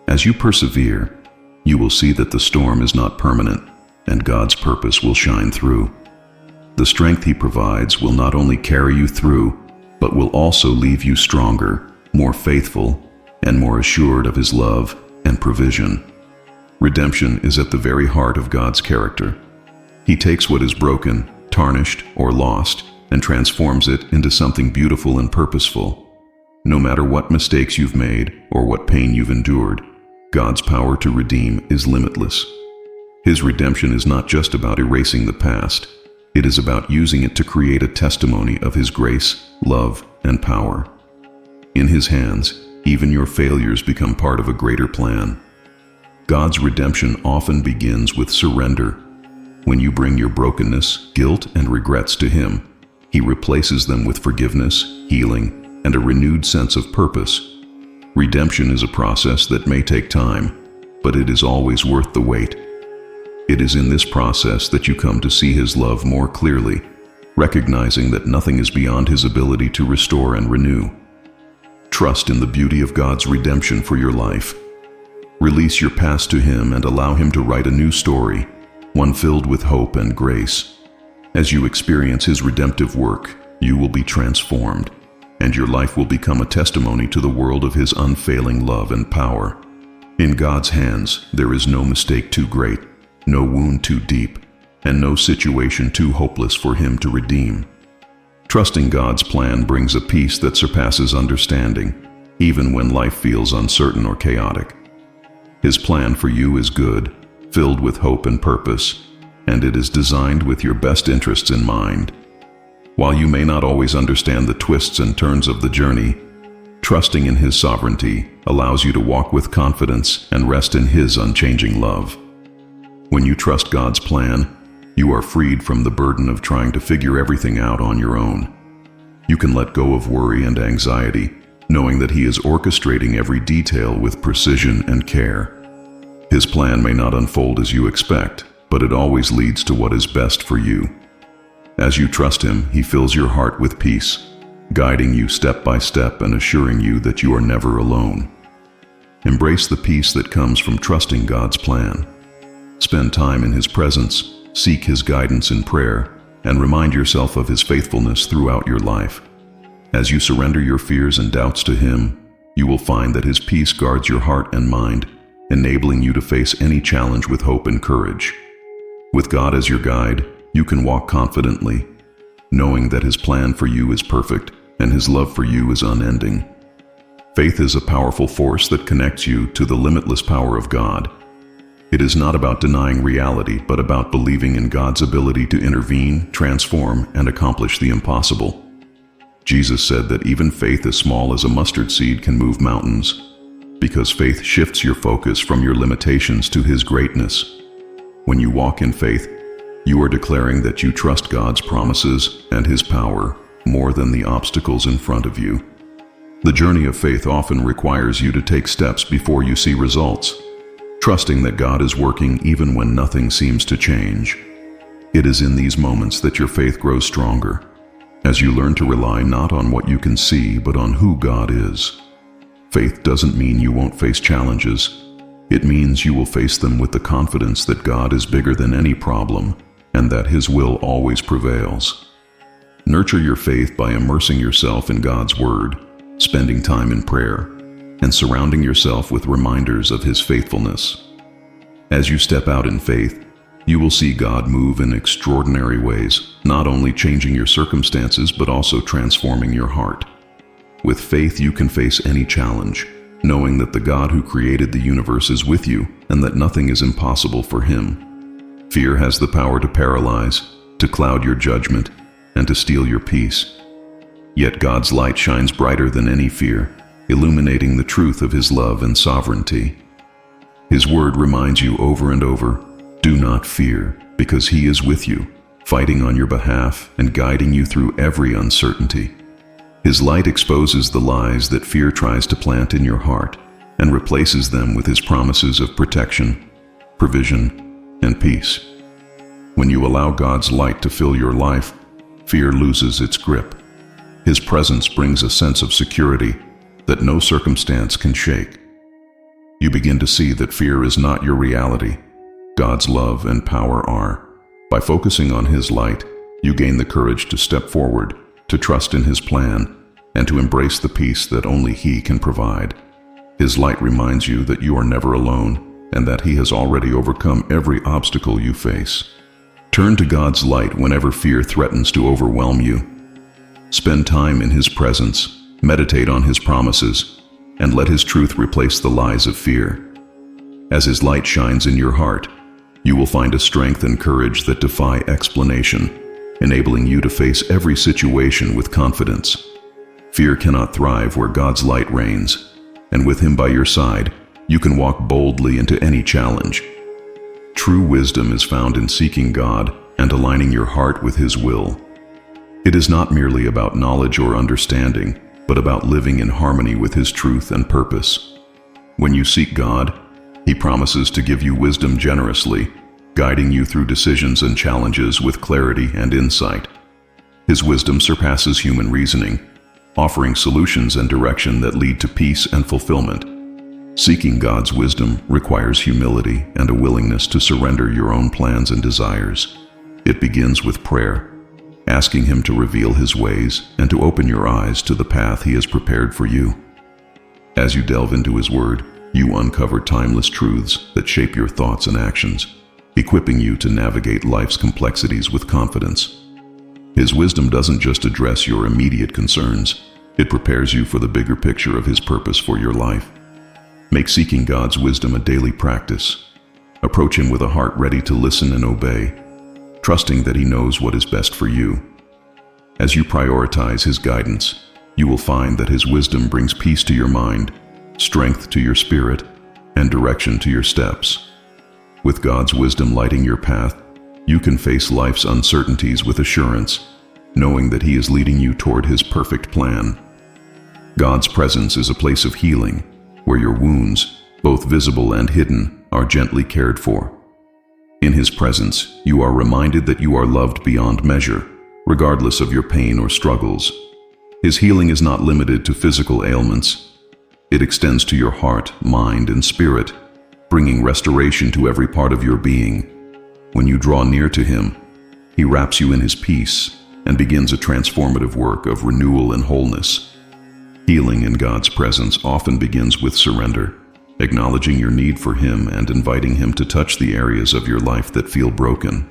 As you persevere, you will see that the storm is not permanent, and God's purpose will shine through. The strength He provides will not only carry you through, but will also leave you stronger, more faithful, and more assured of His love and provision. Redemption is at the very heart of God's character. He takes what is broken, tarnished, or lost, and transforms it into something beautiful and purposeful. No matter what mistakes you've made or what pain you've endured, God's power to redeem is limitless. His redemption is not just about erasing the past. It is about using it to create a testimony of His grace, love, and power. In His hands, even your failures become part of a greater plan. God's redemption often begins with surrender. When you bring your brokenness, guilt, and regrets to Him, He replaces them with forgiveness, healing, and a renewed sense of purpose. Redemption is a process that may take time, but it is always worth the wait. It is in this process that you come to see His love more clearly, recognizing that nothing is beyond His ability to restore and renew. Trust in the beauty of God's redemption for your life. Release your past to Him and allow Him to write a new story, one filled with hope and grace. As you experience His redemptive work, you will be transformed, and your life will become a testimony to the world of His unfailing love and power. In God's hands, there is no mistake too great, no wound too deep, and no situation too hopeless for Him to redeem. Trusting God's plan brings a peace that surpasses understanding, even when life feels uncertain or chaotic. His plan for you is good, filled with hope and purpose, and it is designed with your best interests in mind. While you may not always understand the twists and turns of the journey, trusting in His sovereignty allows you to walk with confidence and rest in His unchanging love. When you trust God's plan, you are freed from the burden of trying to figure everything out on your own. You can let go of worry and anxiety, knowing that He is orchestrating every detail with precision and care. His plan may not unfold as you expect, but it always leads to what is best for you. As you trust Him, He fills your heart with peace, guiding you step by step and assuring you that you are never alone. Embrace the peace that comes from trusting God's plan. Spend time in His presence, seek His guidance in prayer, and remind yourself of His faithfulness throughout your life. As you surrender your fears and doubts to Him, you will find that His peace guards your heart and mind, enabling you to face any challenge with hope and courage. With God as your guide, you can walk confidently, knowing that His plan for you is perfect and His love for you is unending. Faith is a powerful force that connects you to the limitless power of God. It is not about denying reality, but about believing in God's ability to intervene, transform, and accomplish the impossible. Jesus said that even faith as small as a mustard seed can move mountains, because faith shifts your focus from your limitations to His greatness. When you walk in faith, you are declaring that you trust God's promises and His power more than the obstacles in front of you. The journey of faith often requires you to take steps before you see results, trusting that God is working even when nothing seems to change. It is in these moments that your faith grows stronger, as you learn to rely not on what you can see, but on who God is. Faith doesn't mean you won't face challenges. It means you will face them with the confidence that God is bigger than any problem and that His will always prevails. Nurture your faith by immersing yourself in God's Word, spending time in prayer, and surrounding yourself with reminders of His faithfulness. As you step out in faith, you will see God move in extraordinary ways, not only changing your circumstances but also transforming your heart. With faith, you can face any challenge, knowing that the God who created the universe is with you and that nothing is impossible for Him. Fear has the power to paralyze, to cloud your judgment, and to steal your peace. Yet God's light shines brighter than any fear, illuminating the truth of His love and sovereignty. His word reminds you over and over, do not fear, because He is with you, fighting on your behalf and guiding you through every uncertainty. His light exposes the lies that fear tries to plant in your heart and replaces them with His promises of protection, provision, and peace. When you allow God's light to fill your life, fear loses its grip. His presence brings a sense of security that no circumstance can shake. You begin to see that fear is not your reality. God's love and power are. By focusing on His light, you gain the courage to step forward, to trust in His plan, and to embrace the peace that only He can provide. His light reminds you that you are never alone and that He has already overcome every obstacle you face. Turn to God's light whenever fear threatens to overwhelm you. Spend time in His presence, meditate on His promises, and let His truth replace the lies of fear. As His light shines in your heart, you will find a strength and courage that defy explanation, enabling you to face every situation with confidence. Fear cannot thrive where God's light reigns, and with Him by your side, you can walk boldly into any challenge. True wisdom is found in seeking God and aligning your heart with His will. It is not merely about knowledge or understanding, but about living in harmony with His truth and purpose. When you seek God, He promises to give you wisdom generously, guiding you through decisions and challenges with clarity and insight. His wisdom surpasses human reasoning, offering solutions and direction that lead to peace and fulfillment. Seeking God's wisdom requires humility and a willingness to surrender your own plans and desires. It begins with prayer, asking Him to reveal His ways and to open your eyes to the path He has prepared for you. As you delve into His Word, you uncover timeless truths that shape your thoughts and actions, equipping you to navigate life's complexities with confidence. His wisdom doesn't just address your immediate concerns, it prepares you for the bigger picture of His purpose for your life. Make seeking God's wisdom a daily practice. Approach Him with a heart ready to listen and obey, trusting that He knows what is best for you. As you prioritize His guidance, you will find that His wisdom brings peace to your mind, strength to your spirit, and direction to your steps. With God's wisdom lighting your path, you can face life's uncertainties with assurance, knowing that He is leading you toward His perfect plan. God's presence is a place of healing, where your wounds, both visible and hidden, are gently cared for. In His presence, you are reminded that you are loved beyond measure, regardless of your pain or struggles. His healing is not limited to physical ailments. It extends to your heart, mind, and spirit, bringing restoration to every part of your being. When you draw near to Him, He wraps you in His peace and begins a transformative work of renewal and wholeness. Healing in God's presence often begins with surrender, acknowledging your need for Him and inviting Him to touch the areas of your life that feel broken.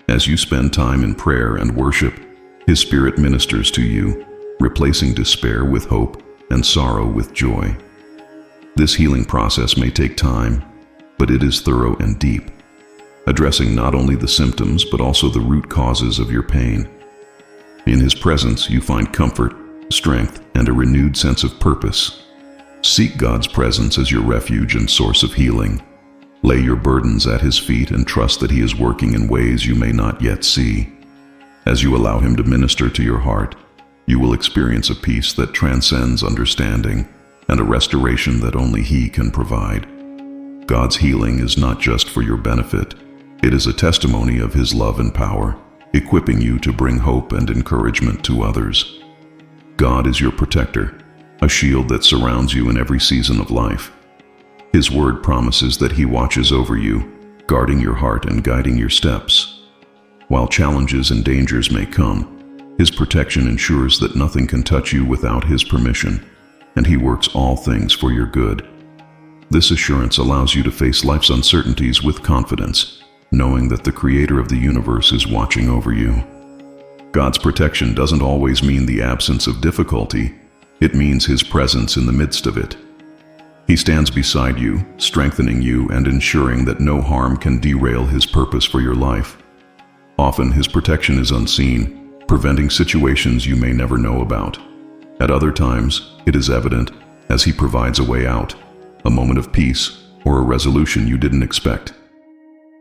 As you spend time in prayer and worship, His Spirit ministers to you, replacing despair with hope and sorrow with joy. This healing process may take time, but it is thorough and deep, addressing not only the symptoms but also the root causes of your pain. In His presence, you find comfort, strength, and a renewed sense of purpose. Seek God's presence as your refuge and source of healing. Lay your burdens at His feet and trust that He is working in ways you may not yet see. As you allow Him to minister to your heart, you will experience a peace that transcends understanding and a restoration that only He can provide. God's healing is not just for your benefit. It is a testimony of His love and power, equipping you to bring hope and encouragement to others. God is your protector, a shield that surrounds you in every season of life. His word promises that He watches over you, guarding your heart and guiding your steps. While challenges and dangers may come, His protection ensures that nothing can touch you without His permission, and He works all things for your good. This assurance allows you to face life's uncertainties with confidence, knowing that the Creator of the universe is watching over you. God's protection doesn't always mean the absence of difficulty. It means His presence in the midst of it. He stands beside you, strengthening you and ensuring that no harm can derail His purpose for your life. Often His protection is unseen, preventing situations you may never know about. At other times, it is evident as He provides a way out, a moment of peace, or a resolution you didn't expect.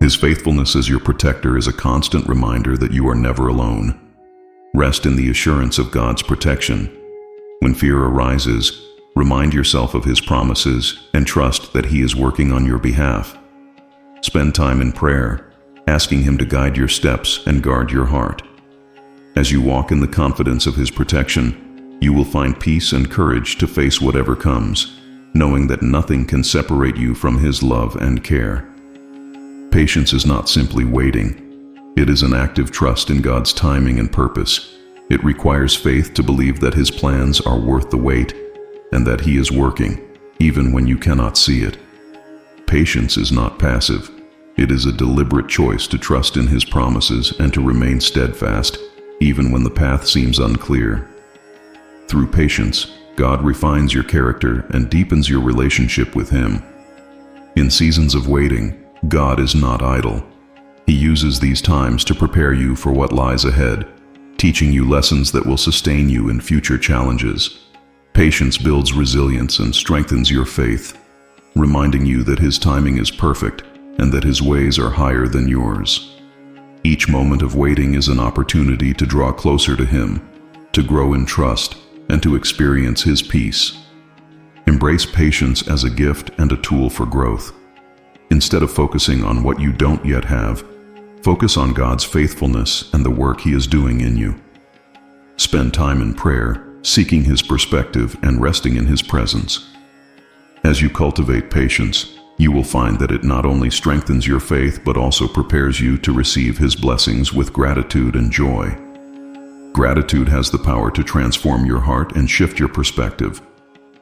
His faithfulness as your protector is a constant reminder that you are never alone. Rest in the assurance of God's protection. When fear arises, remind yourself of His promises and trust that He is working on your behalf. Spend time in prayer, asking Him to guide your steps and guard your heart. As you walk in the confidence of His protection, you will find peace and courage to face whatever comes, knowing that nothing can separate you from His love and care. Patience is not simply waiting. It is an active trust in God's timing and purpose. It requires faith to believe that His plans are worth the wait and that He is working, even when you cannot see it. Patience is not passive. It is a deliberate choice to trust in His promises and to remain steadfast, even when the path seems unclear. Through patience, God refines your character and deepens your relationship with Him. In seasons of waiting, God is not idle. He uses these times to prepare you for what lies ahead, teaching you lessons that will sustain you in future challenges. Patience builds resilience and strengthens your faith, reminding you that His timing is perfect and that His ways are higher than yours. Each moment of waiting is an opportunity to draw closer to Him, to grow in trust, and to experience His peace. Embrace patience as a gift and a tool for growth. Instead of focusing on what you don't yet have, focus on God's faithfulness and the work He is doing in you. Spend time in prayer, seeking His perspective and resting in His presence. As you cultivate patience, you will find that it not only strengthens your faith but also prepares you to receive His blessings with gratitude and joy. Gratitude has the power to transform your heart and shift your perspective.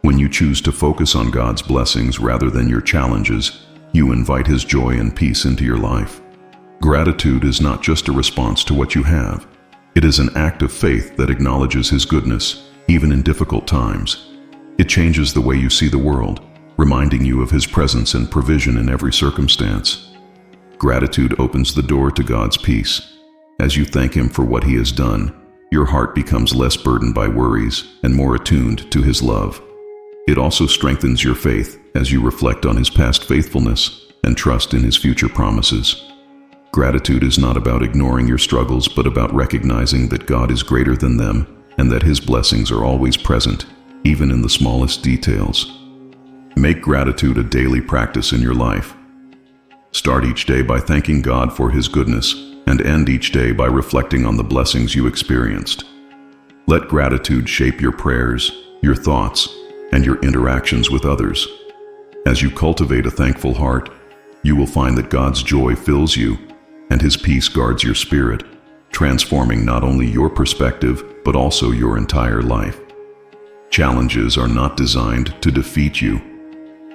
When you choose to focus on God's blessings rather than your challenges, you invite His joy and peace into your life. Gratitude is not just a response to what you have. It is an act of faith that acknowledges His goodness, even in difficult times. It changes the way you see the world, reminding you of His presence and provision in every circumstance. Gratitude opens the door to God's peace. As you thank Him for what He has done, your heart becomes less burdened by worries and more attuned to His love. It also strengthens your faith as you reflect on His past faithfulness and trust in His future promises. Gratitude is not about ignoring your struggles, but about recognizing that God is greater than them and that His blessings are always present, even in the smallest details. Make gratitude a daily practice in your life. Start each day by thanking God for His goodness, and end each day by reflecting on the blessings you experienced. Let gratitude shape your prayers, your thoughts, and your interactions with others. As you cultivate a thankful heart, you will find that God's joy fills you, and His peace guards your spirit, transforming not only your perspective, but also your entire life. Challenges are not designed to defeat you.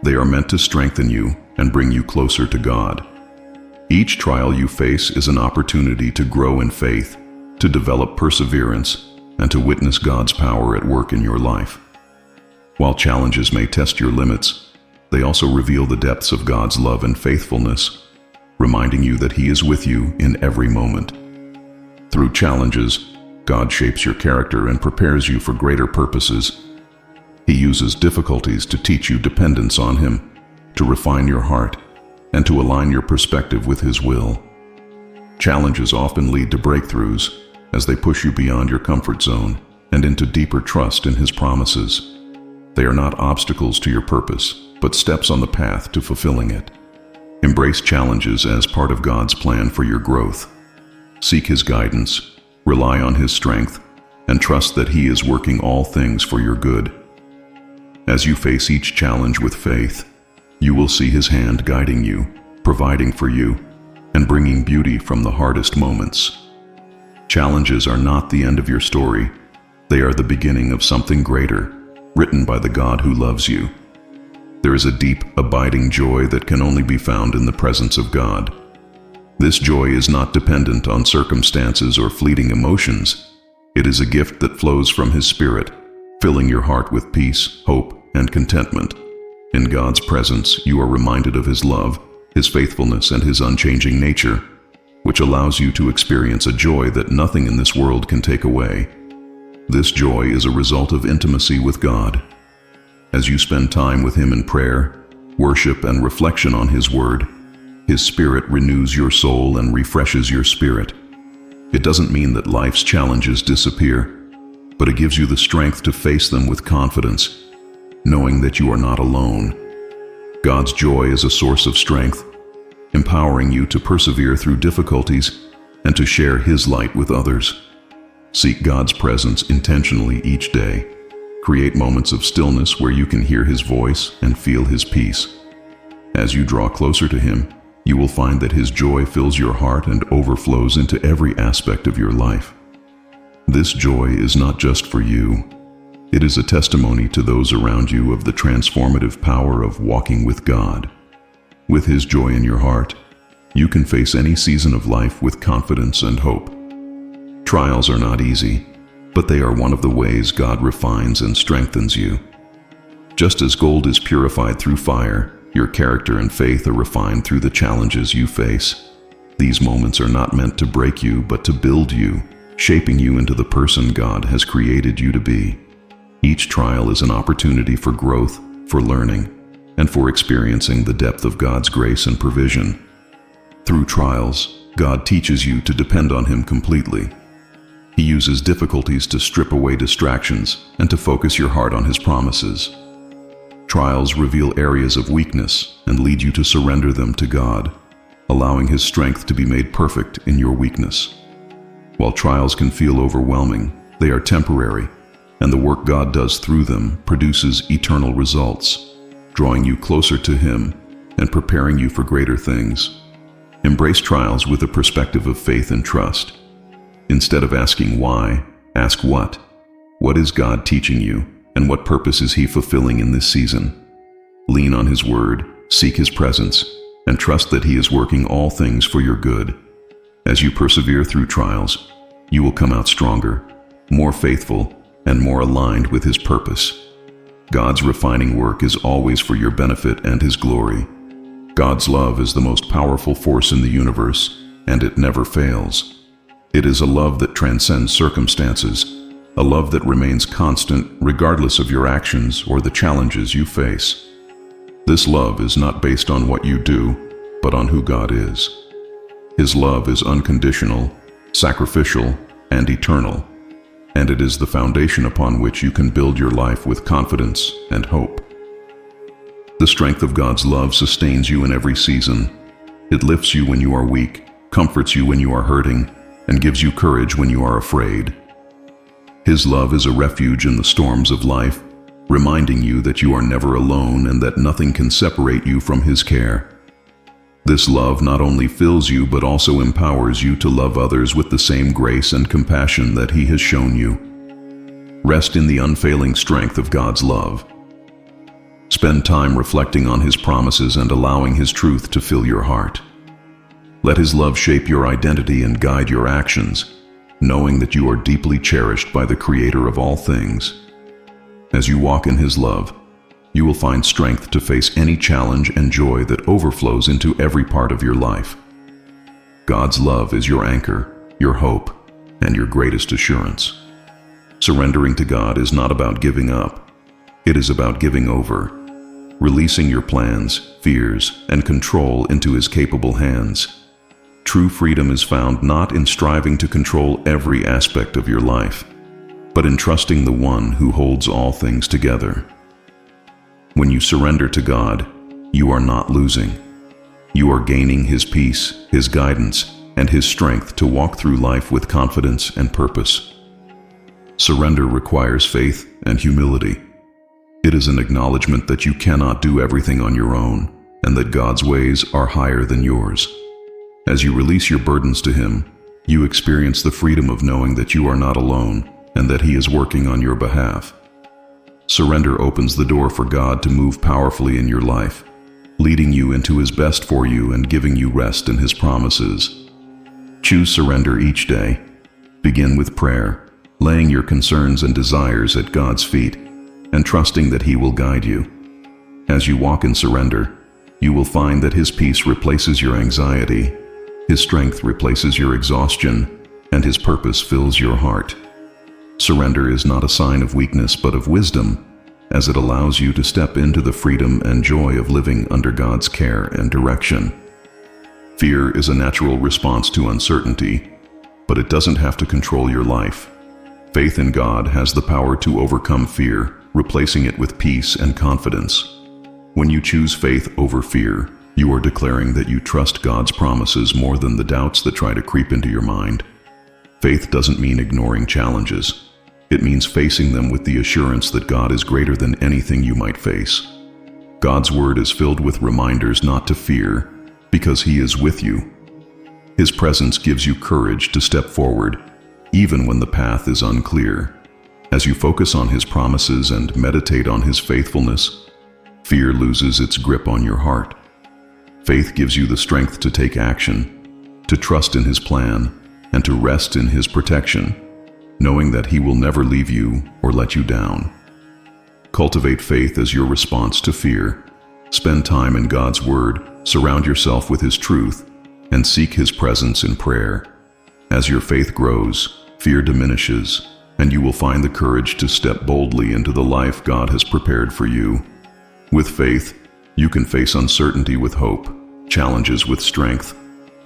They are meant to strengthen you and bring you closer to God. Each trial you face is an opportunity to grow in faith, to develop perseverance, and to witness God's power at work in your life. While challenges may test your limits, they also reveal the depths of God's love and faithfulness, reminding you that He is with you in every moment. Through challenges, God shapes your character and prepares you for greater purposes. He uses difficulties to teach you dependence on Him, to refine your heart, and to align your perspective with His will. Challenges often lead to breakthroughs as they push you beyond your comfort zone and into deeper trust in His promises. They are not obstacles to your purpose, but steps on the path to fulfilling it. Embrace challenges as part of God's plan for your growth. Seek His guidance, rely on His strength, and trust that He is working all things for your good. As you face each challenge with faith, you will see His hand guiding you, providing for you, and bringing beauty from the hardest moments. Challenges are not the end of your story. They are the beginning of something greater, written by the God who loves you. There is a deep, abiding joy that can only be found in the presence of God. This joy is not dependent on circumstances or fleeting emotions. It is a gift that flows from His Spirit, filling your heart with peace, hope, and contentment. In God's presence, you are reminded of His love, His faithfulness, and His unchanging nature, which allows you to experience a joy that nothing in this world can take away. This joy is a result of intimacy with God. As you spend time with Him in prayer, worship, and reflection on His Word, His Spirit renews your soul and refreshes your spirit. It doesn't mean that life's challenges disappear, but it gives you the strength to face them with confidence, knowing that you are not alone. God's joy is a source of strength, empowering you to persevere through difficulties and to share His light with others. Seek God's presence intentionally each day. Create moments of stillness where you can hear His voice and feel His peace. As you draw closer to Him, you will find that His joy fills your heart and overflows into every aspect of your life. This joy is not just for you. It is a testimony to those around you of the transformative power of walking with God. With His joy in your heart, you can face any season of life with confidence and hope. Trials are not easy, but they are one of the ways God refines and strengthens you. Just as gold is purified through fire, your character and faith are refined through the challenges you face. These moments are not meant to break you, but to build you, shaping you into the person God has created you to be. Each trial is an opportunity for growth, for learning, and for experiencing the depth of God's grace and provision. Through trials, God teaches you to depend on Him completely. He uses difficulties to strip away distractions and to focus your heart on His promises. Trials reveal areas of weakness and lead you to surrender them to God, allowing His strength to be made perfect in your weakness. While trials can feel overwhelming, they are temporary, and the work God does through them produces eternal results, drawing you closer to Him and preparing you for greater things. Embrace trials with a perspective of faith and trust. Instead of asking why, ask what. What is God teaching you, and what purpose is He fulfilling in this season? Lean on His Word, seek His presence, and trust that He is working all things for your good. As you persevere through trials, you will come out stronger, more faithful, and more aligned with His purpose. God's refining work is always for your benefit and His glory. God's love is the most powerful force in the universe, and it never fails. It is a love that transcends circumstances, a love that remains constant regardless of your actions or the challenges you face. This love is not based on what you do, but on who God is. His love is unconditional, sacrificial, and eternal, and it is the foundation upon which you can build your life with confidence and hope. The strength of God's love sustains you in every season. It lifts you when you are weak comforts you when you are hurting, and gives you courage when you are afraid. His love is a refuge in the storms of life, reminding you that you are never alone and that nothing can separate you from His care. This love not only fills you but also empowers you to love others with the same grace and compassion that He has shown you. Rest in the unfailing strength of God's love. Spend time reflecting on His promises and allowing His truth to fill your heart. Let His love shape your identity and guide your actions, knowing that you are deeply cherished by the Creator of all things. As you walk in His love, you will find strength to face any challenge and joy that overflows into every part of your life. God's love is your anchor, your hope, and your greatest assurance. Surrendering to God is not about giving up. It is about giving over, releasing your plans, fears, and control into His capable hands. True freedom is found not in striving to control every aspect of your life, but in trusting the One who holds all things together. When you surrender to God, you are not losing. You are gaining His peace, His guidance, and His strength to walk through life with confidence and purpose. Surrender requires faith and humility. It is an acknowledgement that you cannot do everything on your own, and that God's ways are higher than yours. As you release your burdens to Him, you experience the freedom of knowing that you are not alone and that He is working on your behalf. Surrender opens the door for God to move powerfully in your life, leading you into His best for you and giving you rest in His promises. Choose surrender each day. Begin with prayer, laying your concerns and desires at God's feet, and trusting that He will guide you. As you walk in surrender, you will find that His peace replaces your anxiety, His strength replaces your exhaustion, and His purpose fills your heart. Surrender is not a sign of weakness but of wisdom, as it allows you to step into the freedom and joy of living under God's care and direction. Fear is a natural response to uncertainty, but it doesn't have to control your life. Faith in God has the power to overcome fear, replacing it with peace and confidence. When you choose faith over fear, you are declaring that you trust God's promises more than the doubts that try to creep into your mind. Faith doesn't mean ignoring challenges. It means facing them with the assurance that God is greater than anything you might face. God's word is filled with reminders not to fear, because He is with you. His presence gives you courage to step forward, even when the path is unclear. As you focus on His promises and meditate on His faithfulness, fear loses its grip on your heart. Faith gives you the strength to take action, to trust in His plan, and to rest in His protection, knowing that He will never leave you or let you down. Cultivate faith as your response to fear. Spend time in God's Word, surround yourself with His truth, and seek His presence in prayer. As your faith grows, fear diminishes, and you will find the courage to step boldly into the life God has prepared for you. With faith, you can face uncertainty with hope, challenges with strength,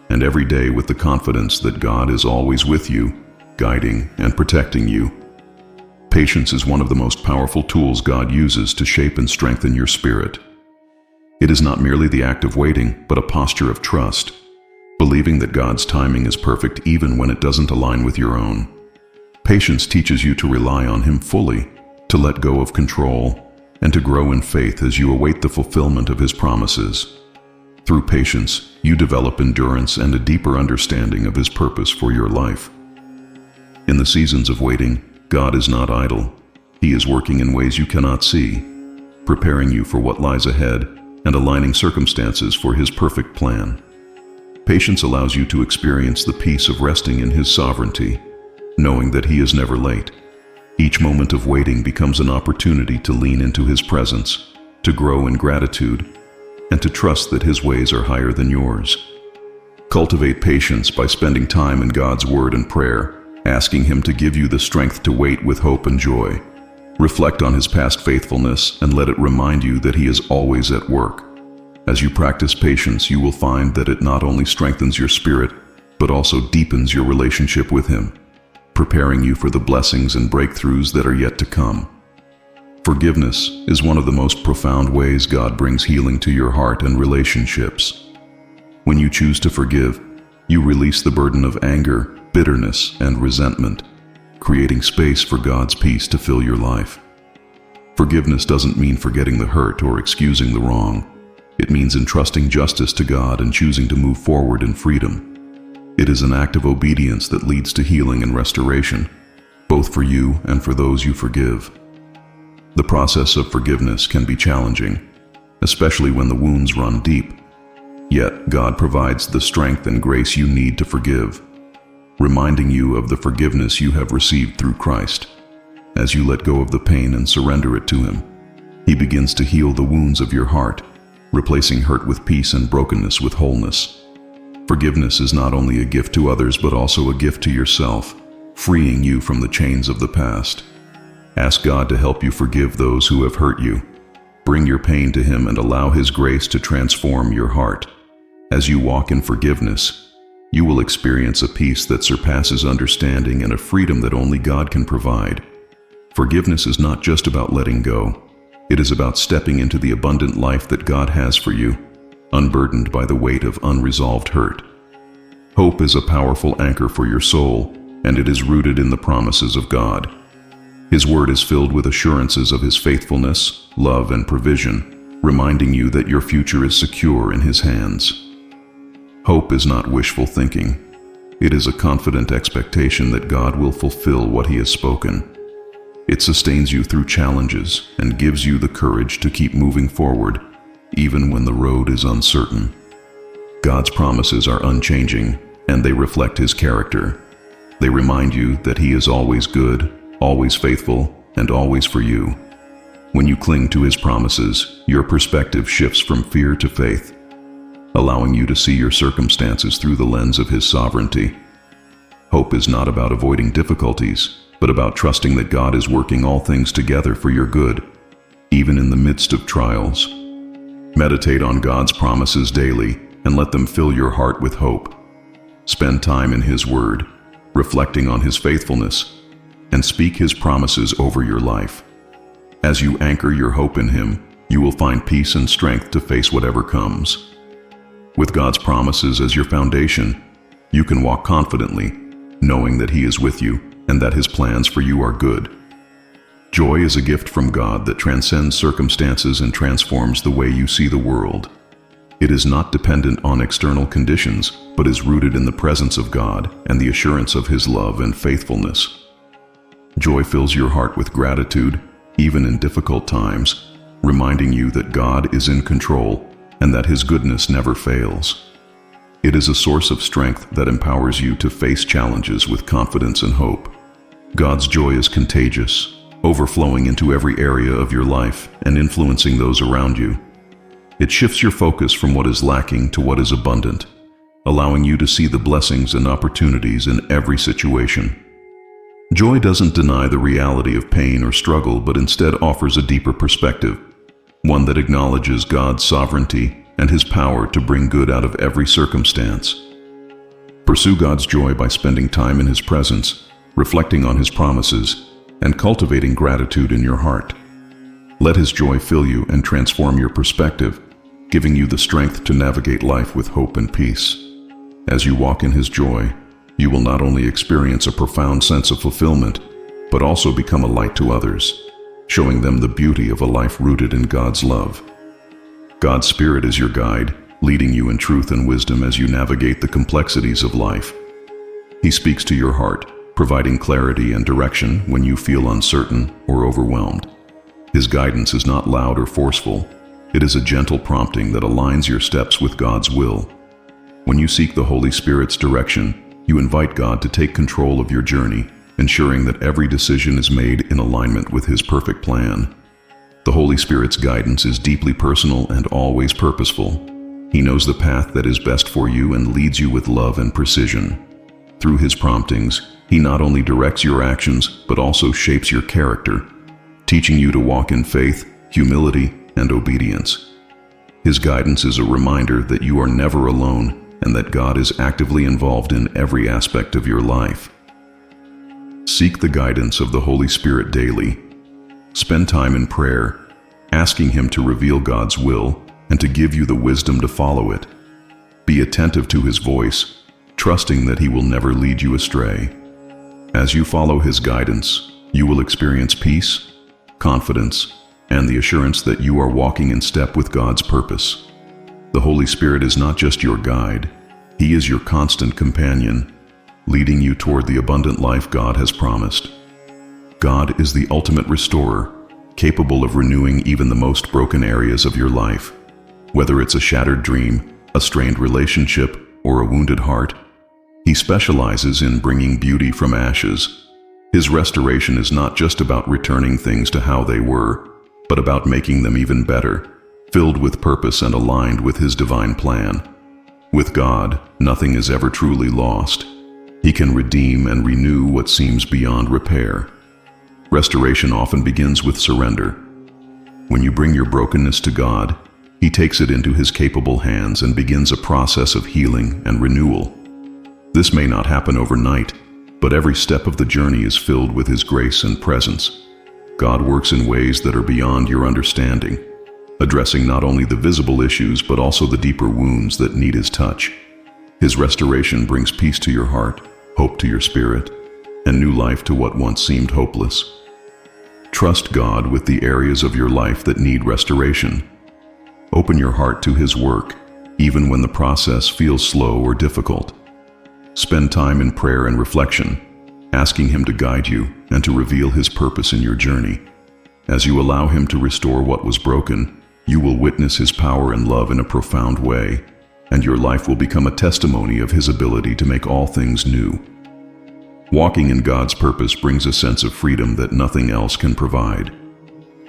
and every day with the confidence that God is always with you, guiding and protecting you. Patience is one of the most powerful tools God uses to shape and strengthen your spirit. It is not merely the act of waiting, but a posture of trust, believing that God's timing is perfect even when it doesn't align with your own. Patience teaches you to rely on Him fully, to let go of control, and to grow in faith as you await the fulfillment of His promises. Through patience, you develop endurance and a deeper understanding of His purpose for your life. In the seasons of waiting, God is not idle. He is working in ways you cannot see, preparing you for what lies ahead and aligning circumstances for His perfect plan. Patience allows you to experience the peace of resting in His sovereignty, knowing that He is never late. Each moment of waiting becomes an opportunity to lean into His presence, to grow in gratitude, and to trust that His ways are higher than yours. Cultivate patience by spending time in God's Word and prayer, asking Him to give you the strength to wait with hope and joy. Reflect on His past faithfulness and let it remind you that He is always at work. As you practice patience, you will find that it not only strengthens your spirit, but also deepens your relationship with Him, preparing you for the blessings and breakthroughs that are yet to come. Forgiveness is one of the most profound ways God brings healing to your heart and relationships. When you choose to forgive, You release the burden of anger, bitterness, and resentment, creating space for God's peace to fill your life. Forgiveness doesn't mean forgetting the hurt or excusing the wrong. It means entrusting justice to God and choosing to move forward in freedom. It is an act of obedience that leads to healing and restoration, both for you and for those you forgive. The process of forgiveness can be challenging, especially when the wounds run deep. Yet, God provides the strength and grace you need to forgive, reminding you of the forgiveness you have received through Christ. As you let go of the pain and surrender it to Him, He begins to heal the wounds of your heart, replacing hurt with peace and brokenness with wholeness. Forgiveness is not only a gift to others but also a gift to yourself, freeing you from the chains of the past. Ask God to help you forgive those who have hurt you. Bring your pain to Him and allow His grace to transform your heart. As you walk in forgiveness, you will experience a peace that surpasses understanding and a freedom that only God can provide. Forgiveness is not just about letting go. It is about stepping into the abundant life that God has for you, unburdened by the weight of unresolved hurt. Hope is a powerful anchor for your soul, and it is rooted in the promises of God. His word is filled with assurances of His faithfulness, love, and provision, reminding you that your future is secure in His hands. Hope is not wishful thinking. It is a confident expectation that God will fulfill what He has spoken. It sustains you through challenges and gives you the courage to keep moving forward, even when the road is uncertain. God's promises are unchanging, and they reflect His character. They remind you that He is always good, always faithful, and always for you. When you cling to His promises, your perspective shifts from fear to faith, allowing you to see your circumstances through the lens of His sovereignty. Hope is not about avoiding difficulties, but about trusting that God is working all things together for your good, even in the midst of trials. Meditate on God's promises daily and let them fill your heart with hope. Spend time in His Word, reflecting on His faithfulness, and speak His promises over your life. As you anchor your hope in Him, you will find peace and strength to face whatever comes. With God's promises as your foundation, you can walk confidently, knowing that He is with you and that His plans for you are good. Joy is a gift from God that transcends circumstances and transforms the way you see the world. It is not dependent on external conditions, but is rooted in the presence of God and the assurance of His love and faithfulness. Joy fills your heart with gratitude, even in difficult times, reminding you that God is in control and that His goodness never fails. It is a source of strength that empowers you to face challenges with confidence and hope. God's joy is contagious, overflowing into every area of your life and influencing those around you. It shifts your focus from what is lacking to what is abundant, allowing you to see the blessings and opportunities in every situation. Joy doesn't deny the reality of pain or struggle, but instead offers a deeper perspective, one that acknowledges God's sovereignty and His power to bring good out of every circumstance. Pursue God's joy by spending time in His presence, reflecting on His promises, and cultivating gratitude in your heart. Let His joy fill you and transform your perspective, giving you the strength to navigate life with hope and peace. As you walk in His joy, you will not only experience a profound sense of fulfillment, but also become a light to others, showing them the beauty of a life rooted in God's love. God's Spirit is your guide, leading you in truth and wisdom as you navigate the complexities of life. He speaks to your heart, providing clarity and direction when you feel uncertain or overwhelmed. His guidance is not loud or forceful. It is a gentle prompting that aligns your steps with God's will. When you seek the Holy Spirit's direction, you invite God to take control of your journey, ensuring that every decision is made in alignment with His perfect plan. The Holy Spirit's guidance is deeply personal and always purposeful. He knows the path that is best for you and leads you with love and precision. Through His promptings, He not only directs your actions, but also shapes your character, teaching you to walk in faith, humility, and obedience. His guidance is a reminder that you are never alone and that God is actively involved in every aspect of your life. Seek the guidance of the Holy Spirit daily. Spend time in prayer, asking Him to reveal God's will and to give you the wisdom to follow it. Be attentive to His voice, trusting that He will never lead you astray. As you follow His guidance, you will experience peace, confidence, and the assurance that you are walking in step with God's purpose. The Holy Spirit is not just your guide, He is your constant companion, leading you toward the abundant life God has promised. God is the ultimate restorer, capable of renewing even the most broken areas of your life. Whether it's a shattered dream, a strained relationship, or a wounded heart, He specializes in bringing beauty from ashes. His restoration is not just about returning things to how they were, but about making them even better, filled with purpose and aligned with His divine plan. With God, nothing is ever truly lost. He can redeem and renew what seems beyond repair. Restoration often begins with surrender. When you bring your brokenness to God, He takes it into His capable hands and begins a process of healing and renewal. This may not happen overnight, but every step of the journey is filled with His grace and presence. God works in ways that are beyond your understanding, addressing not only the visible issues but also the deeper wounds that need His touch. His restoration brings peace to your heart, hope to your spirit, and new life to what once seemed hopeless. Trust God with the areas of your life that need restoration. Open your heart to His work, even when the process feels slow or difficult. Spend time in prayer and reflection, asking Him to guide you and to reveal His purpose in your journey. As you allow Him to restore what was broken, you will witness His power and love in a profound way, and your life will become a testimony of His ability to make all things new. Walking in God's purpose brings a sense of freedom that nothing else can provide.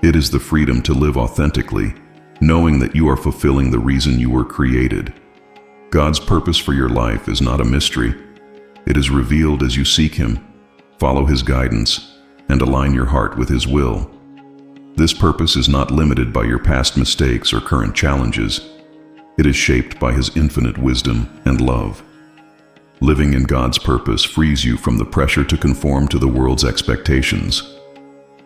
It is the freedom to live authentically, knowing that you are fulfilling the reason you were created. God's purpose for your life is not a mystery. It is revealed as you seek Him, follow His guidance, and align your heart with His will. This purpose is not limited by your past mistakes or current challenges. It is shaped by His infinite wisdom and love. Living in God's purpose frees you from the pressure to conform to the world's expectations.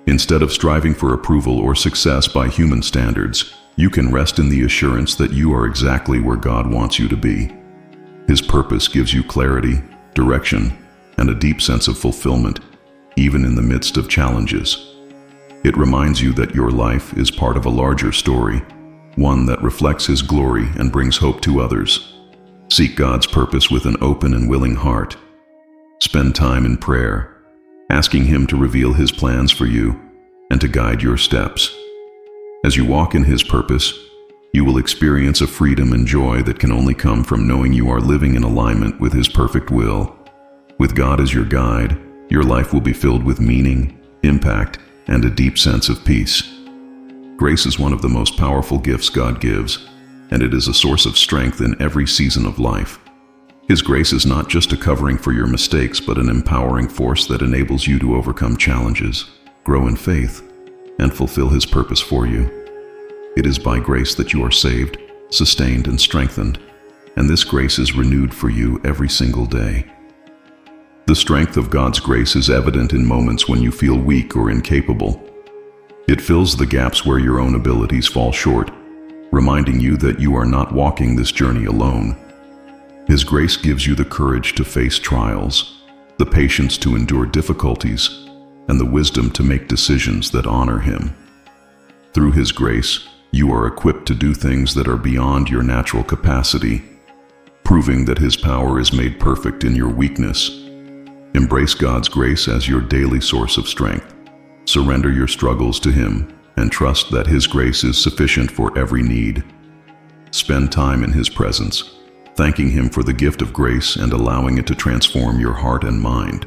Instead of striving for approval or success by human standards, you can rest in the assurance that you are exactly where God wants you to be. His purpose gives you clarity, direction, and a deep sense of fulfillment, even in the midst of challenges. It reminds you that your life is part of a larger story, one that reflects His glory and brings hope to others. Seek God's purpose with an open and willing heart. Spend time in prayer, asking Him to reveal His plans for you and to guide your steps. As you walk in His purpose, you will experience a freedom and joy that can only come from knowing you are living in alignment with His perfect will. With God as your guide, your life will be filled with meaning, impact, and a deep sense of peace. Grace is one of the most powerful gifts God gives, and it is a source of strength in every season of life. His grace is not just a covering for your mistakes, but an empowering force that enables you to overcome challenges, grow in faith, and fulfill His purpose for you. It is by grace that you are saved, sustained, and strengthened, and this grace is renewed for you every single day. The strength of God's grace is evident in moments when you feel weak or incapable. It fills the gaps where your own abilities fall short, reminding you that you are not walking this journey alone. His grace gives you the courage to face trials, the patience to endure difficulties, and the wisdom to make decisions that honor Him. Through His grace, you are equipped to do things that are beyond your natural capacity, proving that His power is made perfect in your weakness. Embrace God's grace as your daily source of strength. Surrender your struggles to Him and trust that His grace is sufficient for every need. Spend time in His presence, thanking Him for the gift of grace and allowing it to transform your heart and mind.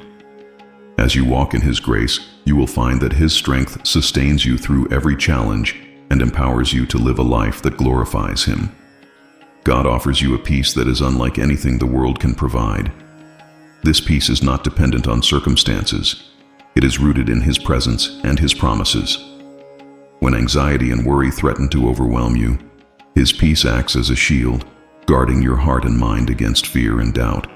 As you walk in His grace, you will find that His strength sustains you through every challenge and empowers you to live a life that glorifies Him. God offers you a peace that is unlike anything the world can provide. This peace is not dependent on circumstances. It is rooted in His presence and His promises. When anxiety and worry threaten to overwhelm you, His peace acts as a shield, guarding your heart and mind against fear and doubt.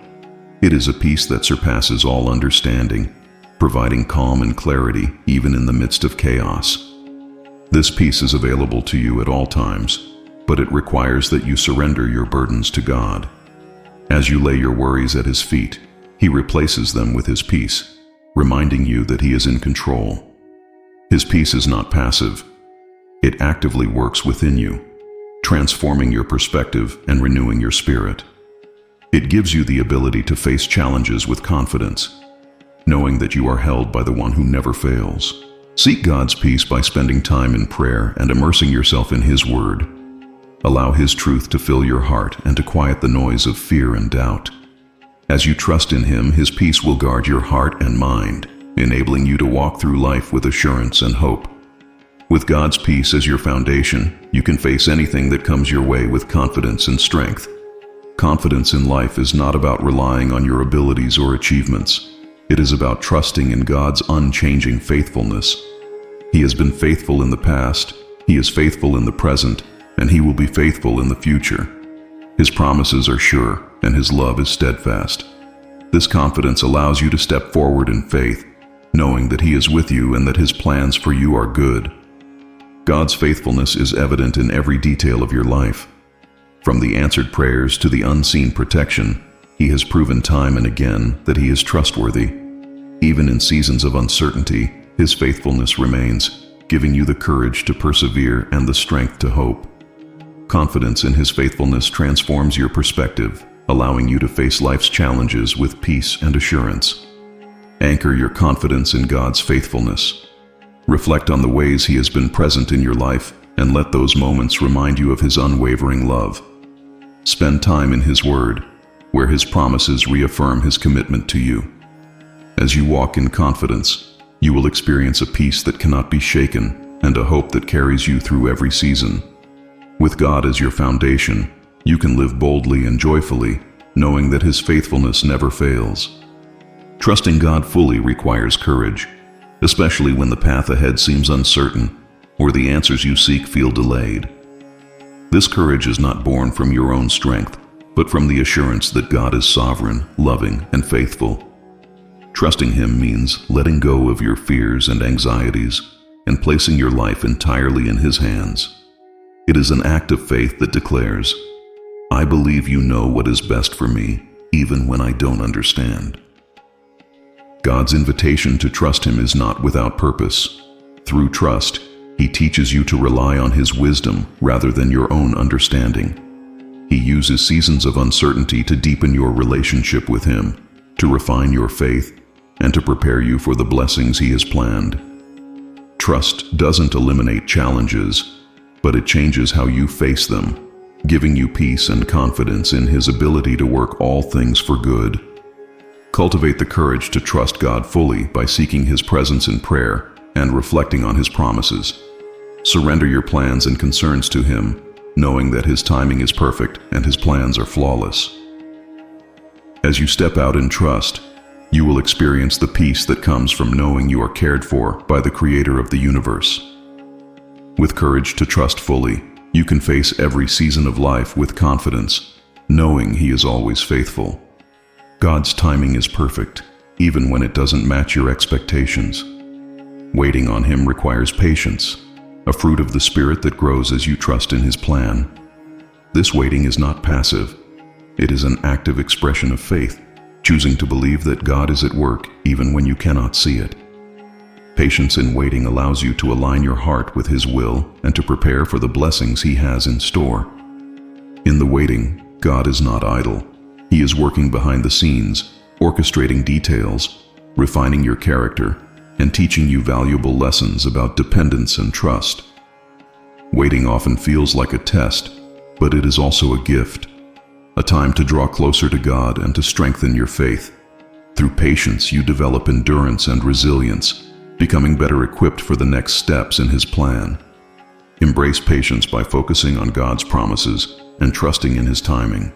It is a peace that surpasses all understanding, providing calm and clarity even in the midst of chaos. This peace is available to you at all times, but it requires that you surrender your burdens to God. As you lay your worries at His feet, He replaces them with His peace, reminding you that He is in control. His peace is not passive. It actively works within you, transforming your perspective and renewing your spirit. It gives you the ability to face challenges with confidence, knowing that you are held by the one who never fails. Seek God's peace by spending time in prayer and immersing yourself in His Word. Allow His truth to fill your heart and to quiet the noise of fear and doubt. As you trust in Him, His peace will guard your heart and mind, enabling you to walk through life with assurance and hope. With God's peace as your foundation, you can face anything that comes your way with confidence and strength. Confidence in life is not about relying on your abilities or achievements. It is about trusting in God's unchanging faithfulness. He has been faithful in the past, He is faithful in the present, and He will be faithful in the future. His promises are sure, and His love is steadfast. This confidence allows you to step forward in faith, knowing that He is with you and that His plans for you are good. God's faithfulness is evident in every detail of your life. From the answered prayers to the unseen protection, He has proven time and again that He is trustworthy. Even in seasons of uncertainty, His faithfulness remains, giving you the courage to persevere and the strength to hope. Confidence in His faithfulness transforms your perspective, allowing you to face life's challenges with peace and assurance. Anchor your confidence in God's faithfulness. Reflect on the ways He has been present in your life, and let those moments remind you of His unwavering love. Spend time in His Word, where His promises reaffirm His commitment to you. As you walk in confidence, you will experience a peace that cannot be shaken and a hope that carries you through every season. With God as your foundation, you can live boldly and joyfully, knowing that His faithfulness never fails. Trusting God fully requires courage, especially when the path ahead seems uncertain or the answers you seek feel delayed. This courage is not born from your own strength, but from the assurance that God is sovereign, loving, and faithful. Trusting Him means letting go of your fears and anxieties and placing your life entirely in His hands. It is an act of faith that declares, "I believe you know what is best for me, even when I don't understand." God's invitation to trust Him is not without purpose. Through trust, He teaches you to rely on His wisdom rather than your own understanding. He uses seasons of uncertainty to deepen your relationship with Him, to refine your faith, and to prepare you for the blessings He has planned. Trust doesn't eliminate challenges, but it changes how you face them, giving you peace and confidence in His ability to work all things for good. Cultivate the courage to trust God fully by seeking His presence in prayer and reflecting on His promises. Surrender your plans and concerns to Him, knowing that His timing is perfect and His plans are flawless. As you step out in trust, you will experience the peace that comes from knowing you are cared for by the Creator of the universe. With courage to trust fully, you can face every season of life with confidence, knowing He is always faithful. God's timing is perfect, even when it doesn't match your expectations. Waiting on Him requires patience, a fruit of the Spirit that grows as you trust in His plan. This waiting is not passive. It is an active expression of faith, choosing to believe that God is at work even when you cannot see it. Patience in waiting allows you to align your heart with His will and to prepare for the blessings He has in store. In the waiting, God is not idle. He is working behind the scenes, orchestrating details, refining your character, and teaching you valuable lessons about dependence and trust. Waiting often feels like a test, but it is also a gift, a time to draw closer to God and to strengthen your faith. Through patience, you develop endurance and resilience, becoming better equipped for the next steps in His plan. Embrace patience by focusing on God's promises and trusting in His timing.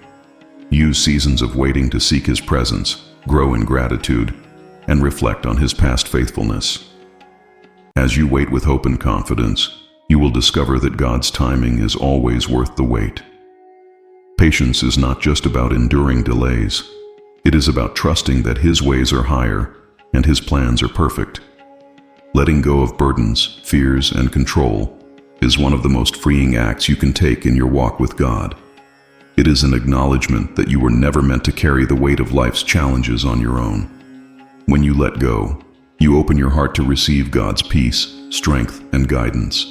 Use seasons of waiting to seek His presence, grow in gratitude, and reflect on His past faithfulness. As you wait with hope and confidence, you will discover that God's timing is always worth the wait. Patience is not just about enduring delays. It is about trusting that His ways are higher and His plans are perfect. Letting go of burdens, fears, and control is one of the most freeing acts you can take in your walk with God. It is an acknowledgement that you were never meant to carry the weight of life's challenges on your own. When you let go, you open your heart to receive God's peace, strength, and guidance.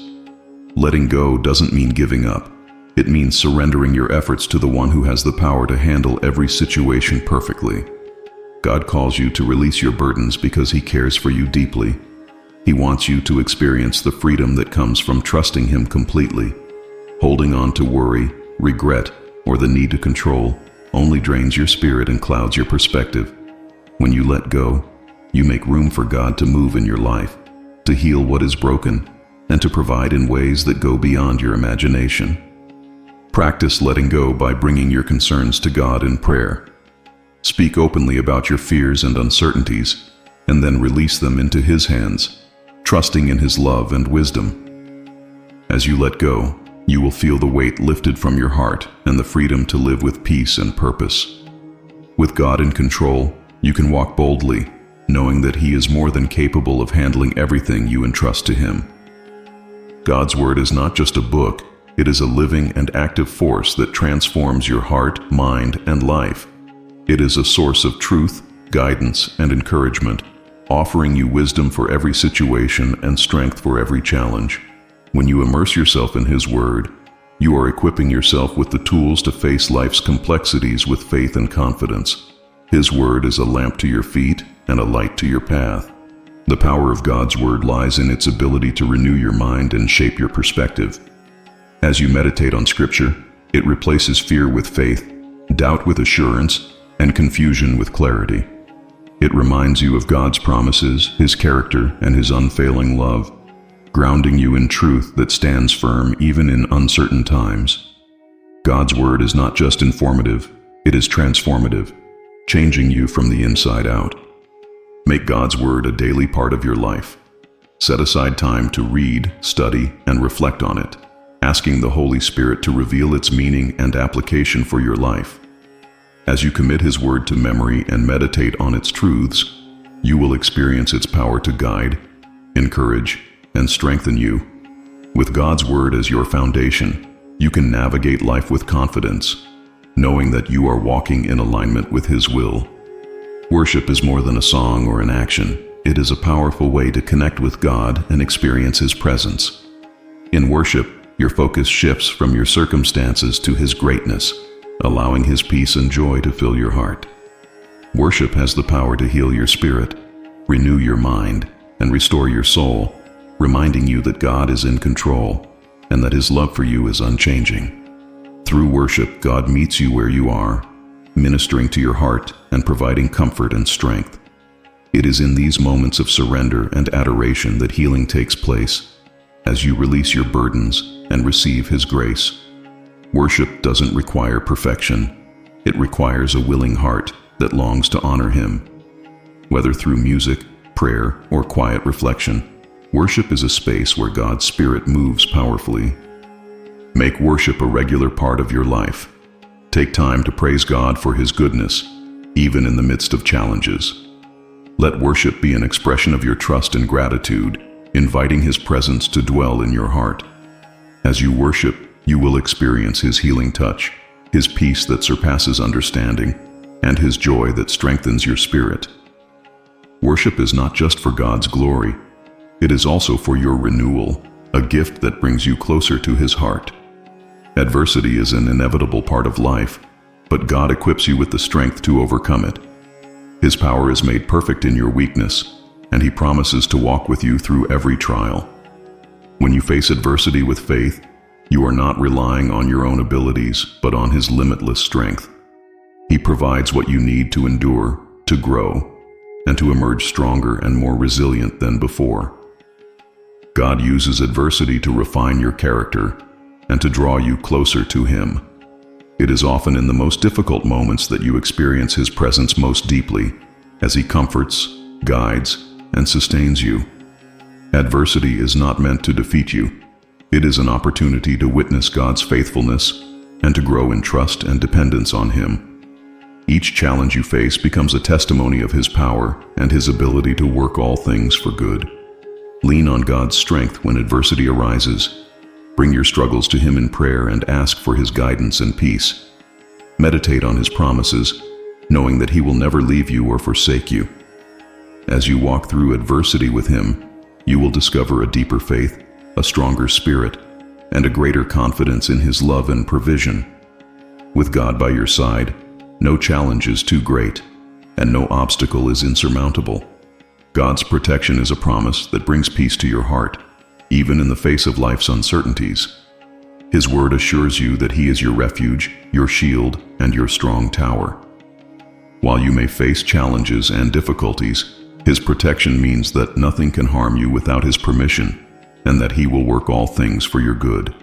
Letting go doesn't mean giving up. It means surrendering your efforts to the one who has the power to handle every situation perfectly. God calls you to release your burdens because He cares for you deeply. He wants you to experience the freedom that comes from trusting Him completely. Holding on to worry, regret, or the need to control only drains your spirit and clouds your perspective. When you let go, you make room for God to move in your life, to heal what is broken, and to provide in ways that go beyond your imagination. Practice letting go by bringing your concerns to God in prayer. Speak openly about your fears and uncertainties, and then release them into His hands, trusting in His love and wisdom. As you let go, you will feel the weight lifted from your heart and the freedom to live with peace and purpose. With God in control, you can walk boldly, knowing that He is more than capable of handling everything you entrust to Him. God's Word is not just a book, it is a living and active force that transforms your heart, mind, and life. It is a source of truth, guidance, and encouragement, offering you wisdom for every situation and strength for every challenge. When you immerse yourself in His Word, you are equipping yourself with the tools to face life's complexities with faith and confidence. His Word is a lamp to your feet and a light to your path. The power of God's Word lies in its ability to renew your mind and shape your perspective. As you meditate on Scripture, it replaces fear with faith, doubt with assurance, and confusion with clarity. It reminds you of God's promises, His character, and His unfailing love, grounding you in truth that stands firm even in uncertain times. God's Word is not just informative, it is transformative, changing you from the inside out. Make God's Word a daily part of your life. Set aside time to read, study, and reflect on it, asking the Holy Spirit to reveal its meaning and application for your life. As you commit His Word to memory and meditate on its truths, you will experience its power to guide, encourage, and strengthen you. With God's Word as your foundation, you can navigate life with confidence, knowing that you are walking in alignment with His will. Worship is more than a song or an action. It is a powerful way to connect with God and experience His presence. In worship, your focus shifts from your circumstances to His greatness, allowing His peace and joy to fill your heart. Worship has the power to heal your spirit, renew your mind, and restore your soul, reminding you that God is in control and that His love for you is unchanging. Through worship, God meets you where you are, ministering to your heart and providing comfort and strength. It is in these moments of surrender and adoration that healing takes place, as you release your burdens and receive His grace. Worship doesn't require perfection. It requires a willing heart that longs to honor Him. Whether through music, prayer, or quiet reflection, worship is a space where God's Spirit moves powerfully. Make worship a regular part of your life. Take time to praise God for His goodness, even in the midst of challenges. Let worship be an expression of your trust and gratitude, inviting His presence to dwell in your heart. As you worship, you will experience His healing touch, His peace that surpasses understanding, and His joy that strengthens your spirit. Worship is not just for God's glory, it is also for your renewal, a gift that brings you closer to His heart. Adversity is an inevitable part of life, but God equips you with the strength to overcome it. His power is made perfect in your weakness, and He promises to walk with you through every trial. When you face adversity with faith, you are not relying on your own abilities, but on His limitless strength. He provides what you need to endure, to grow, and to emerge stronger and more resilient than before. God uses adversity to refine your character and to draw you closer to Him. It is often in the most difficult moments that you experience His presence most deeply, as He comforts, guides, and sustains you. Adversity is not meant to defeat you. It is an opportunity to witness God's faithfulness and to grow in trust and dependence on Him. Each challenge you face becomes a testimony of His power and His ability to work all things for good. Lean on God's strength when adversity arises. Bring your struggles to Him in prayer and ask for His guidance and peace. Meditate on his promises, knowing that he will never leave you or forsake you. As you walk through adversity with him, you will discover a deeper faith, a stronger spirit, and a greater confidence in his love and provision. With God by your side, no challenge is too great, and no obstacle is insurmountable. God's protection is a promise that brings peace to your heart, even in the face of life's uncertainties. His word assures you that he is your refuge, your shield, and your strong tower. While you may face challenges and difficulties, his protection means that nothing can harm you without his permission, and that he will work all things for your good.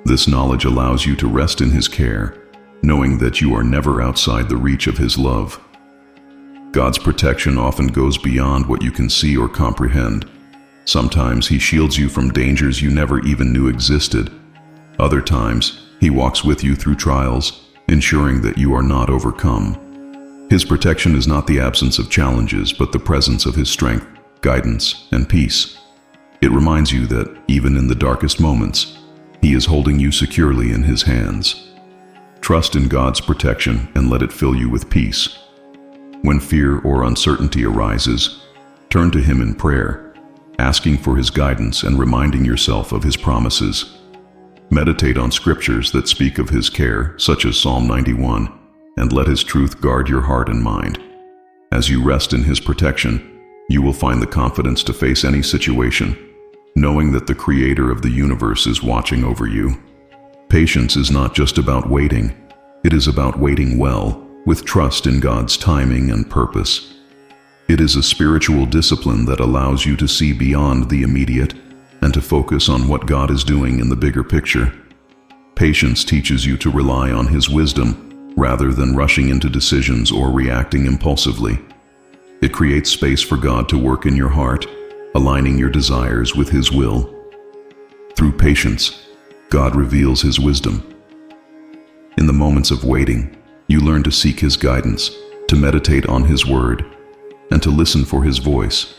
This knowledge allows you to rest in his care, knowing that you are never outside the reach of his love. God's protection often goes beyond what you can see or comprehend. Sometimes he shields you from dangers you never even knew existed. Other times, he walks with you through trials, ensuring that you are not overcome. His protection is not the absence of challenges, but the presence of his strength, guidance, and peace. It reminds you that, even in the darkest moments, he is holding you securely in his hands. Trust in God's protection and let it fill you with peace. When fear or uncertainty arises, turn to him in prayer, asking for his guidance and reminding yourself of his promises. Meditate on scriptures that speak of his care, such as Psalm 91, and let his truth guard your heart and mind. As you rest in his protection, you will find the confidence to face any situation, knowing that the Creator of the universe is watching over you. Patience is not just about waiting, it is about waiting well, with trust in God's timing and purpose. It is a spiritual discipline that allows you to see beyond the immediate and to focus on what God is doing in the bigger picture. Patience teaches you to rely on his wisdom rather than rushing into decisions or reacting impulsively. It creates space for God to work in your heart, aligning your desires with his will. Through patience, God reveals his wisdom. In the moments of waiting, you learn to seek his guidance, to meditate on his word, and to listen for his voice.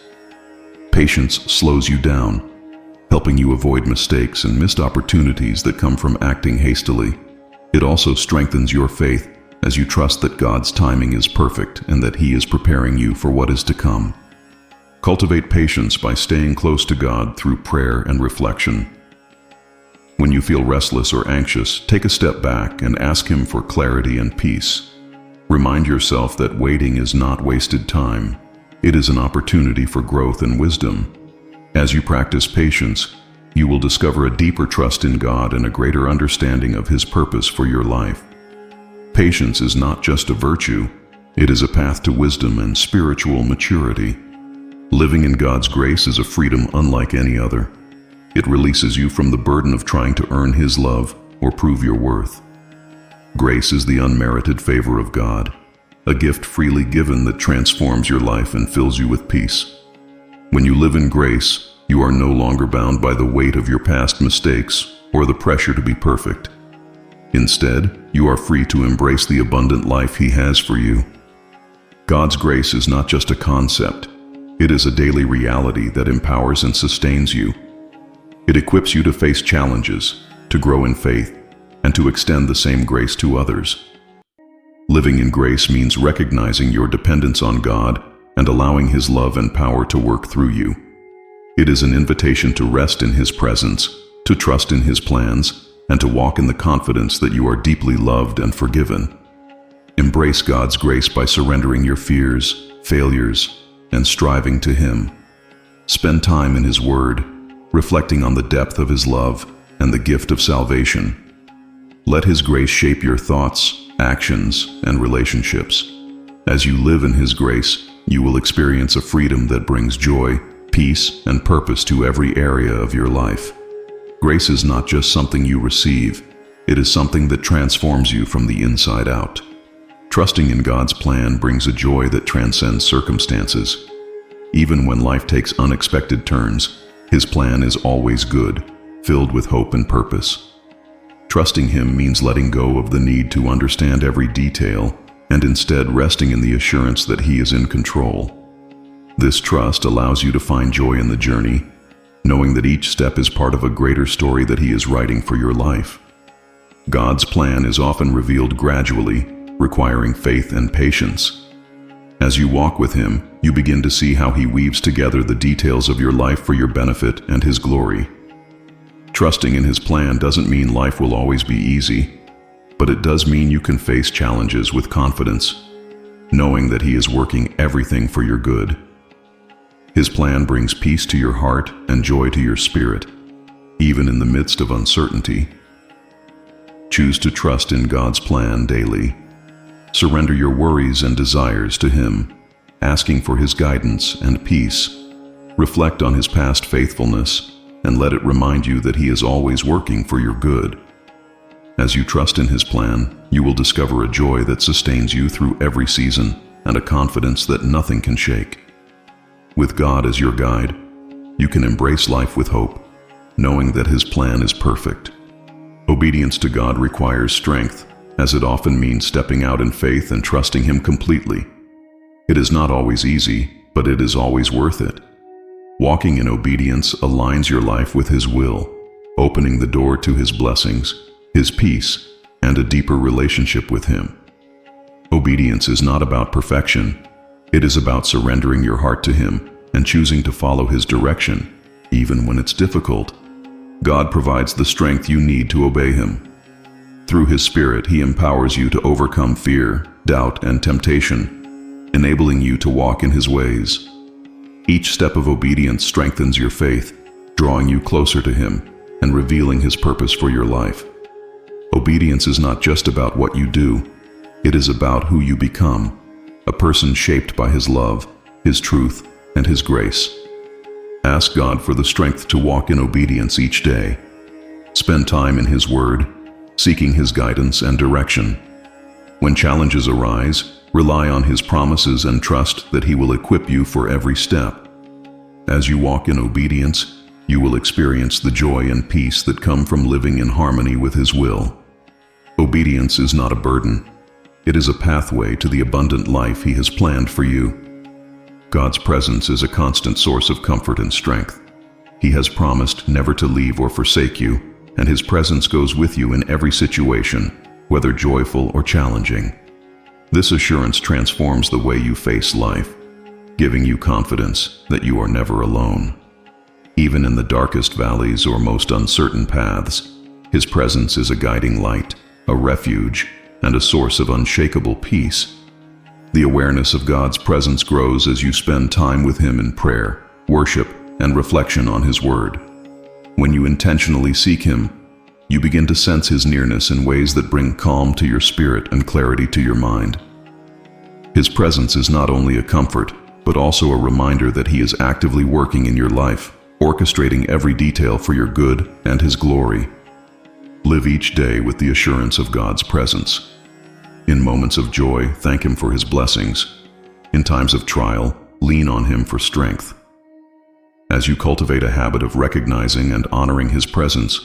Patience slows you down, helping you avoid mistakes and missed opportunities that come from acting hastily. It also strengthens your faith as you trust that God's timing is perfect and that he is preparing you for what is to come. Cultivate patience by staying close to God through prayer and reflection. When you feel restless or anxious, take a step back and ask him for clarity and peace. Remind yourself that waiting is not wasted time. It is an opportunity for growth and wisdom. As you practice patience, you will discover a deeper trust in God and a greater understanding of his purpose for your life. Patience is not just a virtue, it is a path to wisdom and spiritual maturity. Living in God's grace is a freedom unlike any other. It releases you from the burden of trying to earn his love or prove your worth. Grace is the unmerited favor of God, a gift freely given that transforms your life and fills you with peace. When you live in grace, you are no longer bound by the weight of your past mistakes or the pressure to be perfect. Instead, you are free to embrace the abundant life he has for you. God's grace is not just a concept, it is a daily reality that empowers and sustains you. It equips you to face challenges, to grow in faith, and to extend the same grace to others. Living in grace means recognizing your dependence on God and allowing his love and power to work through you. It is an invitation to rest in his presence, to trust in his plans, and to walk in the confidence that you are deeply loved and forgiven. Embrace God's grace by surrendering your fears, failures, and striving to him. Spend time in his word, reflecting on the depth of his love and the gift of salvation. Let his grace shape your thoughts, actions, and relationships. As you live in his grace, you will experience a freedom that brings joy, peace, and purpose to every area of your life. Grace is not just something you receive, it is something that transforms you from the inside out. Trusting in God's plan brings a joy that transcends circumstances. Even when life takes unexpected turns, his plan is always good, filled with hope and purpose. Trusting him means letting go of the need to understand every detail and instead resting in the assurance that he is in control. This trust allows you to find joy in the journey, knowing that each step is part of a greater story that he is writing for your life. God's plan is often revealed gradually, requiring faith and patience. As you walk with Him, you begin to see how He weaves together the details of your life for your benefit and His glory. Trusting in His plan doesn't mean life will always be easy, but it does mean you can face challenges with confidence, knowing that He is working everything for your good. His plan brings peace to your heart and joy to your spirit, even in the midst of uncertainty. Choose to trust in God's plan daily. Surrender your worries and desires to Him, asking for His guidance and peace. Reflect on His past faithfulness and let it remind you that He is always working for your good. As you trust in His plan, you will discover a joy that sustains you through every season and a confidence that nothing can shake. With God as your guide, you can embrace life with hope, knowing that His plan is perfect. Obedience to God requires strength, as it often means stepping out in faith and trusting Him completely. It is not always easy, but it is always worth it. Walking in obedience aligns your life with His will, opening the door to His blessings, His peace, and a deeper relationship with Him. Obedience is not about perfection. It is about surrendering your heart to Him and choosing to follow His direction, even when it's difficult. God provides the strength you need to obey Him. Through His Spirit, He empowers you to overcome fear, doubt, and temptation, enabling you to walk in His ways. Each step of obedience strengthens your faith, drawing you closer to Him and revealing His purpose for your life. Obedience is not just about what you do, it is about who you become, a person shaped by His love, His truth, and His grace. Ask God for the strength to walk in obedience each day. Spend time in His Word, seeking His guidance and direction. When challenges arise, rely on His promises and trust that He will equip you for every step. As you walk in obedience, you will experience the joy and peace that come from living in harmony with His will. Obedience is not a burden. It is a pathway to the abundant life He has planned for you. God's presence is a constant source of comfort and strength. He has promised never to leave or forsake you, and His presence goes with you in every situation, whether joyful or challenging. This assurance transforms the way you face life, giving you confidence that you are never alone. Even in the darkest valleys or most uncertain paths, His presence is a guiding light, a refuge, and a source of unshakable peace. The awareness of God's presence grows as you spend time with Him in prayer, worship, and reflection on His Word. When you intentionally seek Him, you begin to sense His nearness in ways that bring calm to your spirit and clarity to your mind. His presence is not only a comfort, but also a reminder that He is actively working in your life, orchestrating every detail for your good and His glory. Live each day with the assurance of God's presence. In moments of joy, thank Him for His blessings. In times of trial, lean on Him for strength. As you cultivate a habit of recognizing and honoring His presence,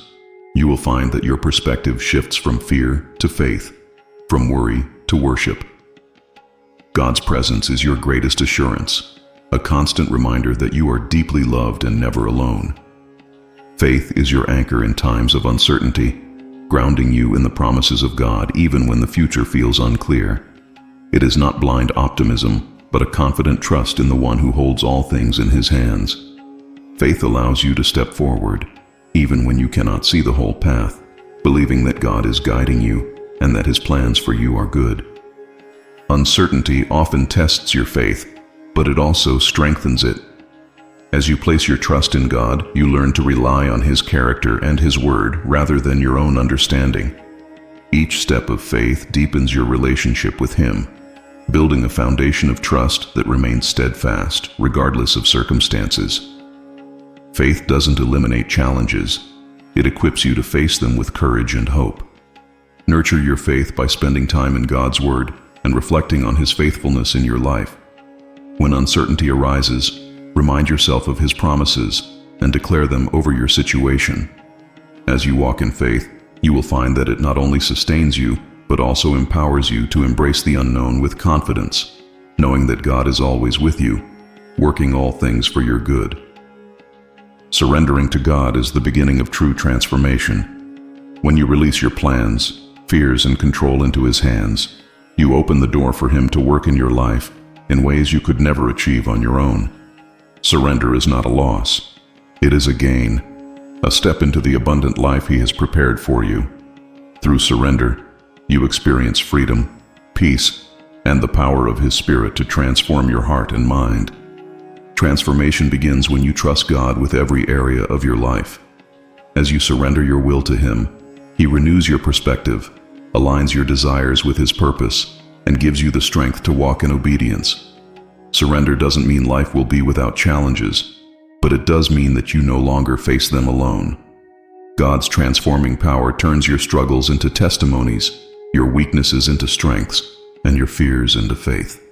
you will find that your perspective shifts from fear to faith, from worry to worship. God's presence is your greatest assurance, a constant reminder that you are deeply loved and never alone. Faith is your anchor in times of uncertainty, grounding you in the promises of God even when the future feels unclear. It is not blind optimism, but a confident trust in the One who holds all things in His hands. Faith allows you to step forward, even when you cannot see the whole path, believing that God is guiding you and that His plans for you are good. Uncertainty often tests your faith, but it also strengthens it. As you place your trust in God, you learn to rely on His character and His Word rather than your own understanding. Each step of faith deepens your relationship with Him, building a foundation of trust that remains steadfast regardless of circumstances. Faith doesn't eliminate challenges. It equips you to face them with courage and hope. Nurture your faith by spending time in God's Word and reflecting on His faithfulness in your life. When uncertainty arises, remind yourself of His promises and declare them over your situation. As you walk in faith, you will find that it not only sustains you, but also empowers you to embrace the unknown with confidence, knowing that God is always with you, working all things for your good. Surrendering to God is the beginning of true transformation. When you release your plans, fears, and control into His hands, you open the door for Him to work in your life in ways you could never achieve on your own. Surrender is not a loss. It is a gain, a step into the abundant life He has prepared for you. Through surrender, you experience freedom, peace, and the power of His Spirit to transform your heart and mind. Transformation begins when you trust God with every area of your life. As you surrender your will to Him, He renews your perspective, aligns your desires with His purpose, and gives you the strength to walk in obedience. Surrender doesn't mean life will be without challenges, but it does mean that you no longer face them alone. God's transforming power turns your struggles into testimonies, your weaknesses into strengths, and your fears into faith.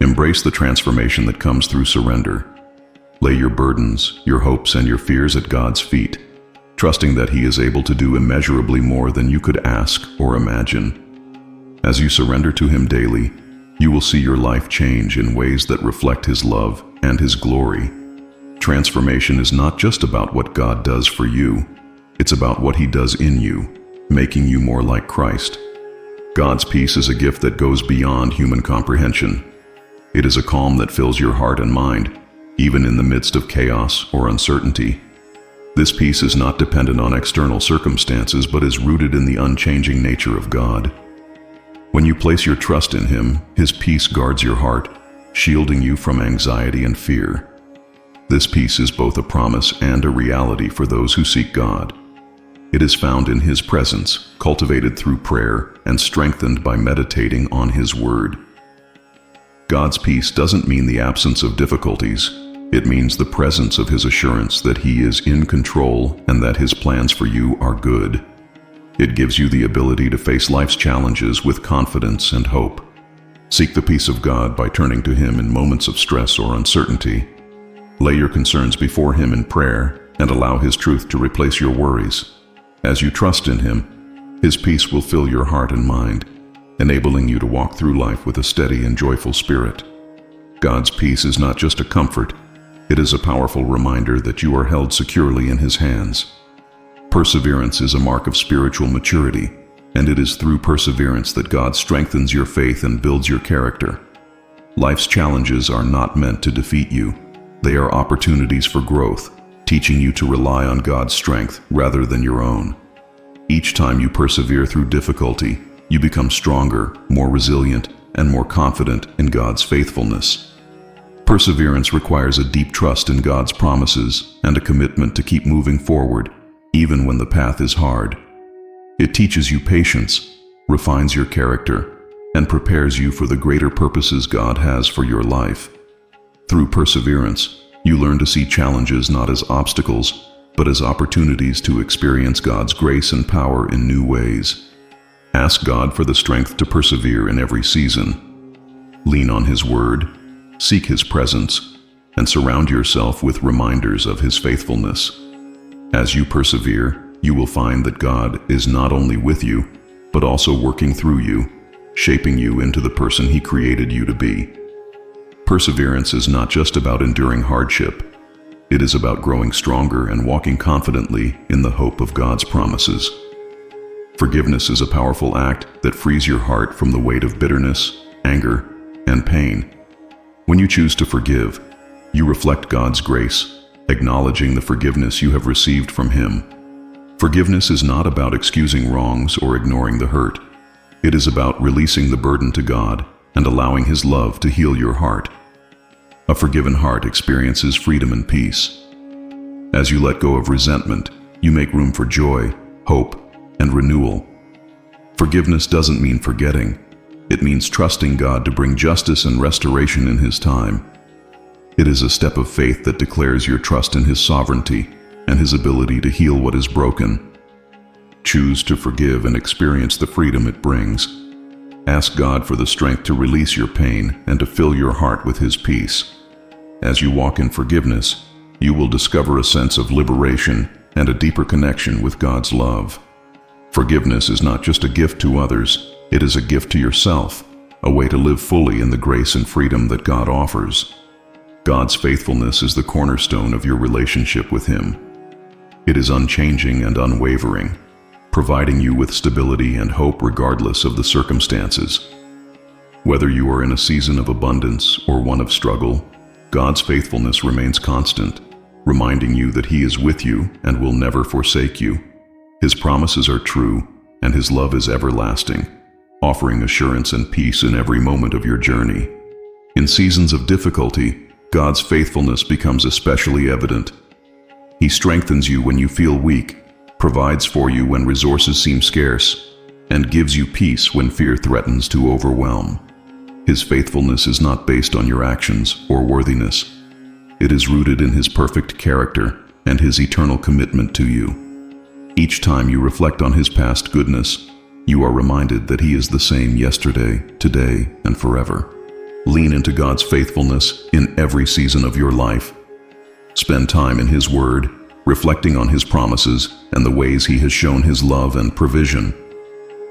Embrace the transformation that comes through surrender. Lay your burdens, your hopes, and your fears at God's feet, trusting that He is able to do immeasurably more than you could ask or imagine. As you surrender to Him daily, you will see your life change in ways that reflect His love and His glory. Transformation is not just about what God does for you, it's about what He does in you, making you more like Christ. God's peace is a gift that goes beyond human comprehension. It is a calm that fills your heart and mind, even in the midst of chaos or uncertainty. This peace is not dependent on external circumstances, but is rooted in the unchanging nature of God. When you place your trust in Him, His peace guards your heart, shielding you from anxiety and fear. This peace is both a promise and a reality for those who seek God. It is found in His presence, cultivated through prayer, and strengthened by meditating on His Word. God's peace doesn't mean the absence of difficulties. It means the presence of His assurance that He is in control and that His plans for you are good. It gives you the ability to face life's challenges with confidence and hope. Seek the peace of God by turning to Him in moments of stress or uncertainty. Lay your concerns before Him in prayer and allow His truth to replace your worries. As you trust in Him, His peace will fill your heart and mind, enabling you to walk through life with a steady and joyful spirit. God's peace is not just a comfort, it is a powerful reminder that you are held securely in His hands. Perseverance is a mark of spiritual maturity, and it is through perseverance that God strengthens your faith and builds your character. Life's challenges are not meant to defeat you. They are opportunities for growth, teaching you to rely on God's strength rather than your own. Each time you persevere through difficulty, you become stronger, more resilient, and more confident in God's faithfulness. Perseverance requires a deep trust in God's promises and a commitment to keep moving forward, even when the path is hard. It teaches you patience, refines your character, and prepares you for the greater purposes God has for your life. Through perseverance, you learn to see challenges not as obstacles, but as opportunities to experience God's grace and power in new ways. Ask God for the strength to persevere in every season. Lean on His Word, seek His presence, and surround yourself with reminders of His faithfulness. As you persevere, you will find that God is not only with you, but also working through you, shaping you into the person He created you to be. Perseverance is not just about enduring hardship. It is about growing stronger and walking confidently in the hope of God's promises. Forgiveness is a powerful act that frees your heart from the weight of bitterness, anger, and pain. When you choose to forgive, you reflect God's grace, acknowledging the forgiveness you have received from Him. Forgiveness is not about excusing wrongs or ignoring the hurt. It is about releasing the burden to God and allowing His love to heal your heart. A forgiven heart experiences freedom and peace. As you let go of resentment, you make room for joy, hope, and renewal. Forgiveness doesn't mean forgetting. It means trusting God to bring justice and restoration in His time. It is a step of faith that declares your trust in His sovereignty and His ability to heal what is broken. Choose to forgive and experience the freedom it brings. Ask God for the strength to release your pain and to fill your heart with His peace. As you walk in forgiveness, you will discover a sense of liberation and a deeper connection with God's love. Forgiveness is not just a gift to others, it is a gift to yourself, a way to live fully in the grace and freedom that God offers. God's faithfulness is the cornerstone of your relationship with Him. It is unchanging and unwavering. providing you with stability and hope regardless of the circumstances. Whether you are in a season of abundance or one of struggle, God's faithfulness remains constant, reminding you that He is with you and will never forsake you. His promises are true, and His love is everlasting, offering assurance and peace in every moment of your journey. In seasons of difficulty, God's faithfulness becomes especially evident. He strengthens you when you feel weak, provides for you when resources seem scarce, and gives you peace when fear threatens to overwhelm. His faithfulness is not based on your actions or worthiness. It is rooted in His perfect character and His eternal commitment to you. Each time you reflect on His past goodness, you are reminded that He is the same yesterday, today, and forever. Lean into God's faithfulness in every season of your life. Spend time in His Word, reflecting on His promises and the ways He has shown His love and provision.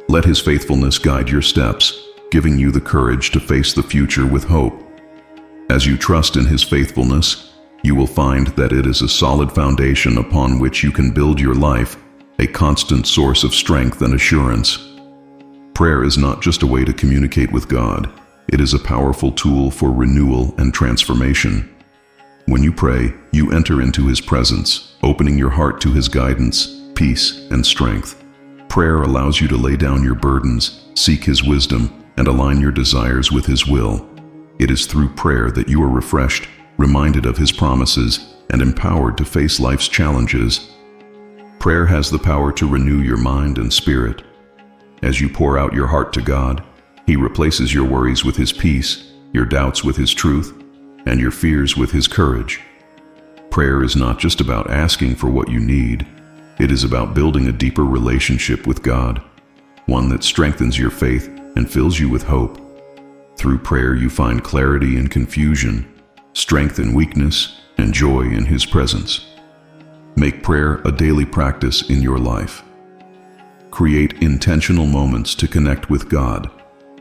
Let His faithfulness guide your steps, giving you the courage to face the future with hope. As you trust in His faithfulness, you will find that it is a solid foundation upon which you can build your life, a constant source of strength and assurance. Prayer is not just a way to communicate with God, it is a powerful tool for renewal and transformation. When you pray, you enter into His presence, opening your heart to His guidance, peace, and strength. Prayer allows you to lay down your burdens, seek His wisdom, and align your desires with His will. It is through prayer that you are refreshed, reminded of His promises, and empowered to face life's challenges. Prayer has the power to renew your mind and spirit. As you pour out your heart to God, He replaces your worries with His peace, your doubts with His truth, and your fears with His courage. Prayer is not just about asking for what you need. It is about building a deeper relationship with God, one that strengthens your faith and fills you with hope. Through prayer you find clarity in confusion, strength in weakness, and joy in His presence. Make prayer a daily practice in your life. Create intentional moments to connect with God,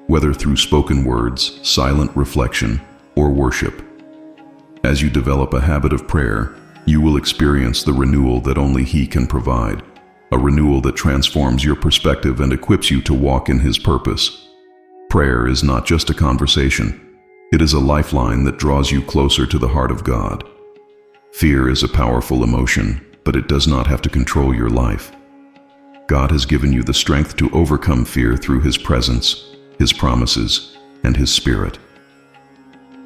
whether through spoken words, silent reflection, or worship. As you develop a habit of prayer, you will experience the renewal that only He can provide, a renewal that transforms your perspective and equips you to walk in His purpose. Prayer is not just a conversation. It is a lifeline that draws you closer to the heart of God. Fear is a powerful emotion, but it does not have to control your life. God has given you the strength to overcome fear through His presence, His promises, and His Spirit.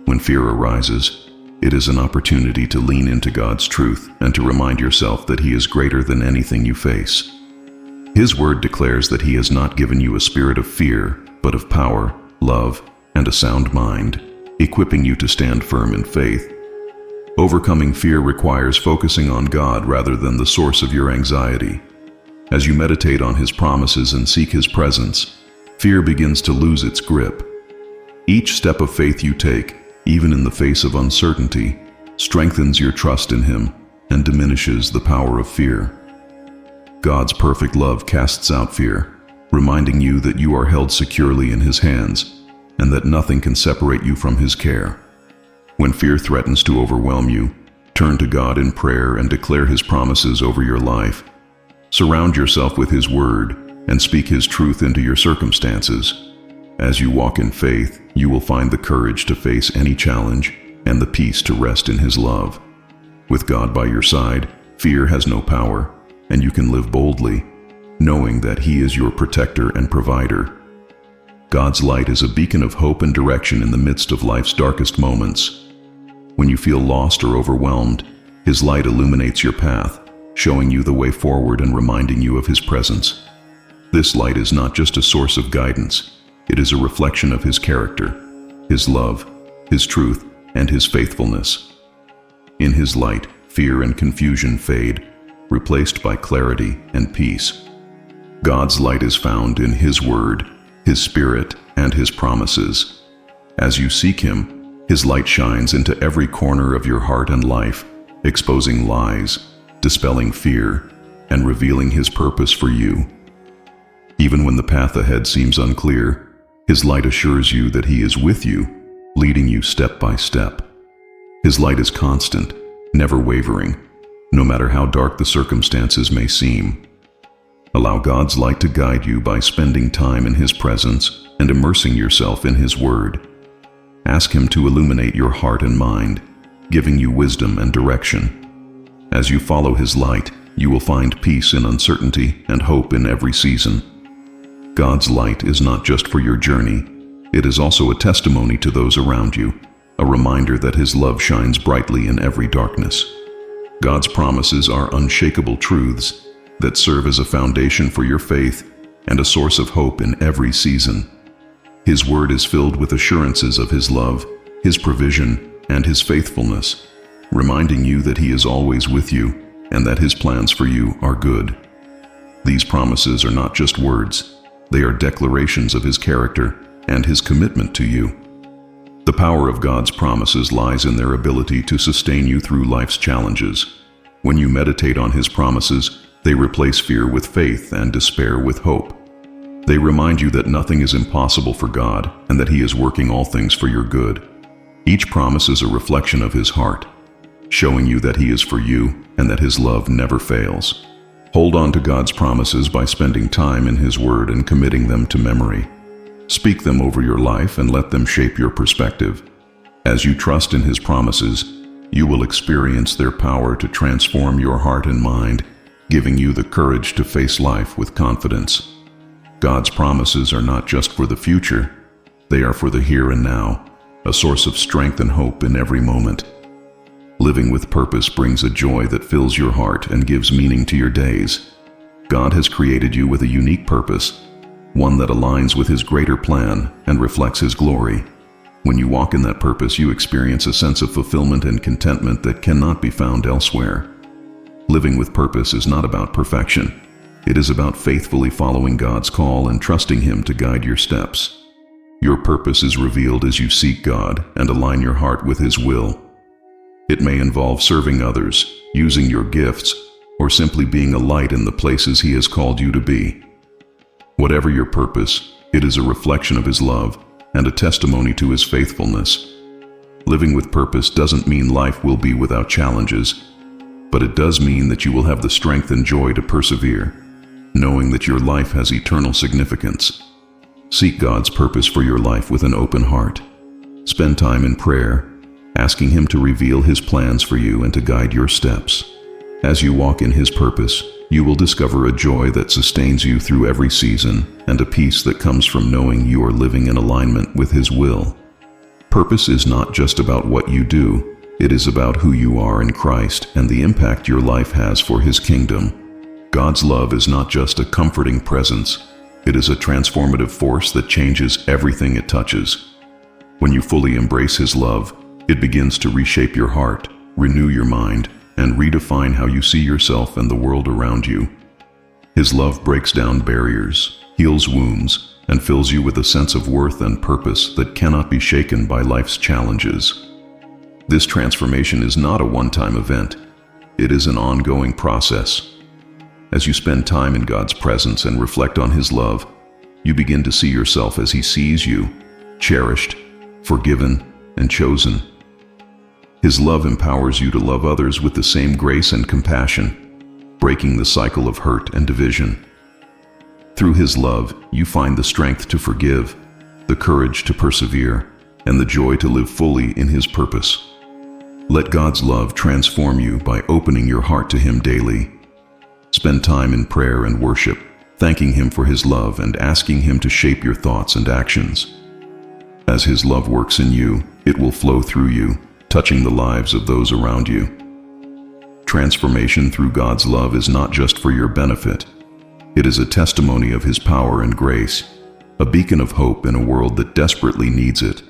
When fear arises, it is an opportunity to lean into God's truth and to remind yourself that He is greater than anything you face. His Word declares that He has not given you a spirit of fear, but of power, love, and a sound mind, equipping you to stand firm in faith. Overcoming fear requires focusing on God rather than the source of your anxiety. As you meditate on His promises and seek His presence, fear begins to lose its grip. Each step of faith you take, even in the face of uncertainty, strengthens your trust in Him and diminishes the power of fear. God's perfect love casts out fear, reminding you that you are held securely in His hands and that nothing can separate you from His care. When fear threatens to overwhelm you, turn to God in prayer and declare His promises over your life. Surround yourself with His Word and speak His truth into your circumstances. As you walk in faith, you will find the courage to face any challenge and the peace to rest in His love. With God by your side, fear has no power, and you can live boldly, knowing that He is your protector and provider. God's light is a beacon of hope and direction in the midst of life's darkest moments. When you feel lost or overwhelmed, His light illuminates your path, showing you the way forward and reminding you of His presence. This light is not just a source of guidance, it is a reflection of His character, His love, His truth, and His faithfulness. In His light, fear and confusion fade, replaced by clarity and peace. God's light is found in His Word, His Spirit, and His promises. As you seek Him, His light shines into every corner of your heart and life, exposing lies, dispelling fear, and revealing His purpose for you. Even when the path ahead seems unclear, His light assures you that He is with you, leading you step by step. His light is constant, never wavering, no matter how dark the circumstances may seem. Allow God's light to guide you by spending time in His presence and immersing yourself in His Word. Ask Him to illuminate your heart and mind, giving you wisdom and direction. As you follow His light, you will find peace in uncertainty and hope in every season. God's light is not just for your journey, it is also a testimony to those around you, a reminder that His love shines brightly in every darkness. God's promises are unshakable truths that serve as a foundation for your faith and a source of hope in every season. His Word is filled with assurances of His love, His provision, and His faithfulness, reminding you that He is always with you and that His plans for you are good. These promises are not just words, they are declarations of His character and His commitment to you. The power of God's promises lies in their ability to sustain you through life's challenges. When you meditate on His promises, they replace fear with faith and despair with hope. They remind you that nothing is impossible for God and that He is working all things for your good. Each promise is a reflection of His heart, showing you that He is for you and that His love never fails. Hold on to God's promises by spending time in His Word and committing them to memory. Speak them over your life and let them shape your perspective. As you trust in His promises, you will experience their power to transform your heart and mind, giving you the courage to face life with confidence. God's promises are not just for the future, they are for the here and now, a source of strength and hope in every moment. Living with purpose brings a joy that fills your heart and gives meaning to your days. God has created you with a unique purpose, one that aligns with His greater plan and reflects His glory. When you walk in that purpose, you experience a sense of fulfillment and contentment that cannot be found elsewhere. Living with purpose is not about perfection. It is about faithfully following God's call and trusting Him to guide your steps. Your purpose is revealed as you seek God and align your heart with His will. It may involve serving others, using your gifts, or simply being a light in the places He has called you to be. Whatever your purpose, it is a reflection of His love and a testimony to His faithfulness. Living with purpose doesn't mean life will be without challenges, but it does mean that you will have the strength and joy to persevere, knowing that your life has eternal significance. Seek God's purpose for your life with an open heart. Spend time in prayer, asking Him to reveal His plans for you and to guide your steps. As you walk in His purpose, you will discover a joy that sustains you through every season and a peace that comes from knowing you are living in alignment with His will. Purpose is not just about what you do, it is about who you are in Christ and the impact your life has for His kingdom. God's love is not just a comforting presence, it is a transformative force that changes everything it touches. When you fully embrace His love, it begins to reshape your heart, renew your mind, and redefine how you see yourself and the world around you. His love breaks down barriers, heals wounds, and fills you with a sense of worth and purpose that cannot be shaken by life's challenges. This transformation is not a one-time event. It is an ongoing process. As you spend time in God's presence and reflect on His love, you begin to see yourself as He sees you, cherished, forgiven, and chosen. His love empowers you to love others with the same grace and compassion, breaking the cycle of hurt and division. Through His love, you find the strength to forgive, the courage to persevere, and the joy to live fully in His purpose. Let God's love transform you by opening your heart to Him daily. Spend time in prayer and worship, thanking Him for His love and asking Him to shape your thoughts and actions. As His love works in you, it will flow through you, touching the lives of those around you. Transformation through God's love is not just for your benefit. It is a testimony of His power and grace, a beacon of hope in a world that desperately needs it.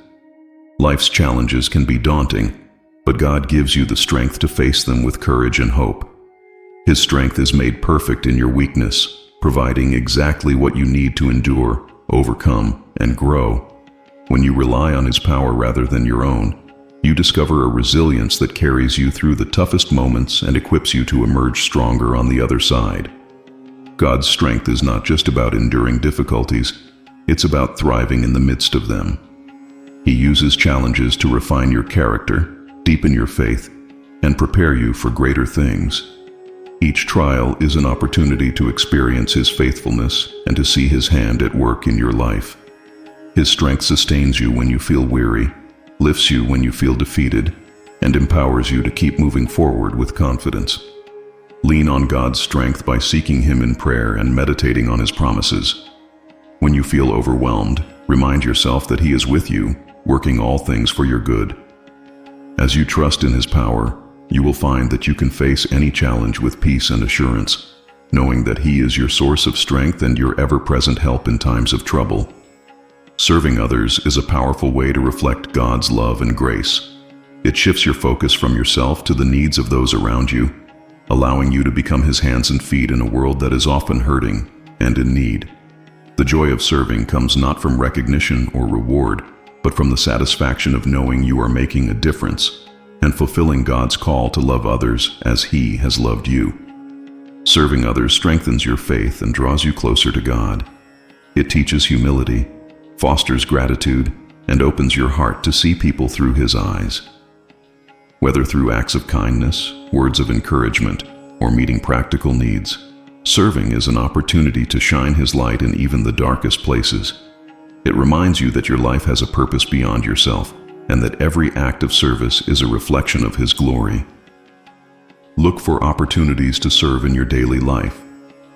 Life's challenges can be daunting, but God gives you the strength to face them with courage and hope. His strength is made perfect in your weakness, providing exactly what you need to endure, overcome, and grow. When you rely on His power rather than your own, you discover a resilience that carries you through the toughest moments and equips you to emerge stronger on the other side. God's strength is not just about enduring difficulties, it's about thriving in the midst of them. He uses challenges to refine your character, deepen your faith, and prepare you for greater things. Each trial is an opportunity to experience His faithfulness and to see His hand at work in your life. His strength sustains you when you feel weary, lifts you when you feel defeated, and empowers you to keep moving forward with confidence. Lean on God's strength by seeking Him in prayer and meditating on His promises. When you feel overwhelmed, remind yourself that He is with you, working all things for your good. As you trust in His power, you will find that you can face any challenge with peace and assurance, knowing that He is your source of strength and your ever-present help in times of trouble. Serving others is a powerful way to reflect God's love and grace. It shifts your focus from yourself to the needs of those around you, allowing you to become His hands and feet in a world that is often hurting and in need. The joy of serving comes not from recognition or reward, but from the satisfaction of knowing you are making a difference and fulfilling God's call to love others as He has loved you. Serving others strengthens your faith and draws you closer to God. It teaches humility, fosters gratitude, and opens your heart to see people through His eyes. Whether through acts of kindness, words of encouragement, or meeting practical needs, serving is an opportunity to shine His light in even the darkest places. It reminds you that your life has a purpose beyond yourself, and that every act of service is a reflection of His glory. Look for opportunities to serve in your daily life.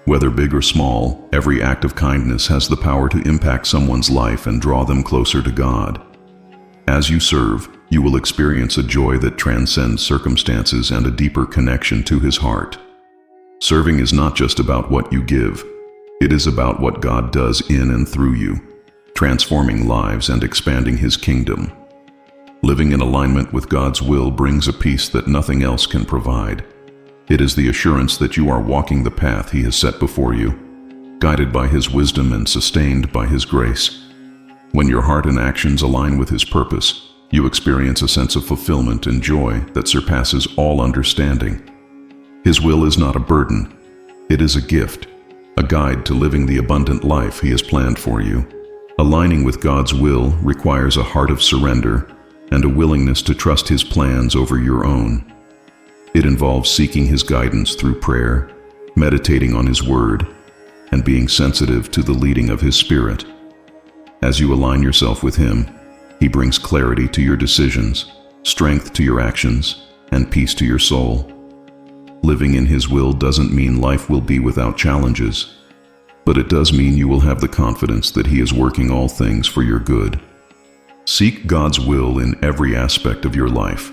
Whether big or small, every act of kindness has the power to impact someone's life and draw them closer to God. As you serve, you will experience a joy that transcends circumstances and a deeper connection to His heart. Serving is not just about what you give. It is about what God does in and through you, transforming lives and expanding His kingdom. Living in alignment with God's will brings a peace that nothing else can provide. It is the assurance that you are walking the path He has set before you, guided by His wisdom and sustained by His grace. When your heart and actions align with His purpose, you experience a sense of fulfillment and joy that surpasses all understanding. His will is not a burden. It is a gift, a guide to living the abundant life He has planned for you. Aligning with God's will requires a heart of surrender and a willingness to trust His plans over your own. It involves seeking His guidance through prayer, meditating on His word, and being sensitive to the leading of His Spirit. As you align yourself with Him, He brings clarity to your decisions, strength to your actions, and peace to your soul. Living in His will doesn't mean life will be without challenges, but it does mean you will have the confidence that He is working all things for your good. Seek God's will in every aspect of your life.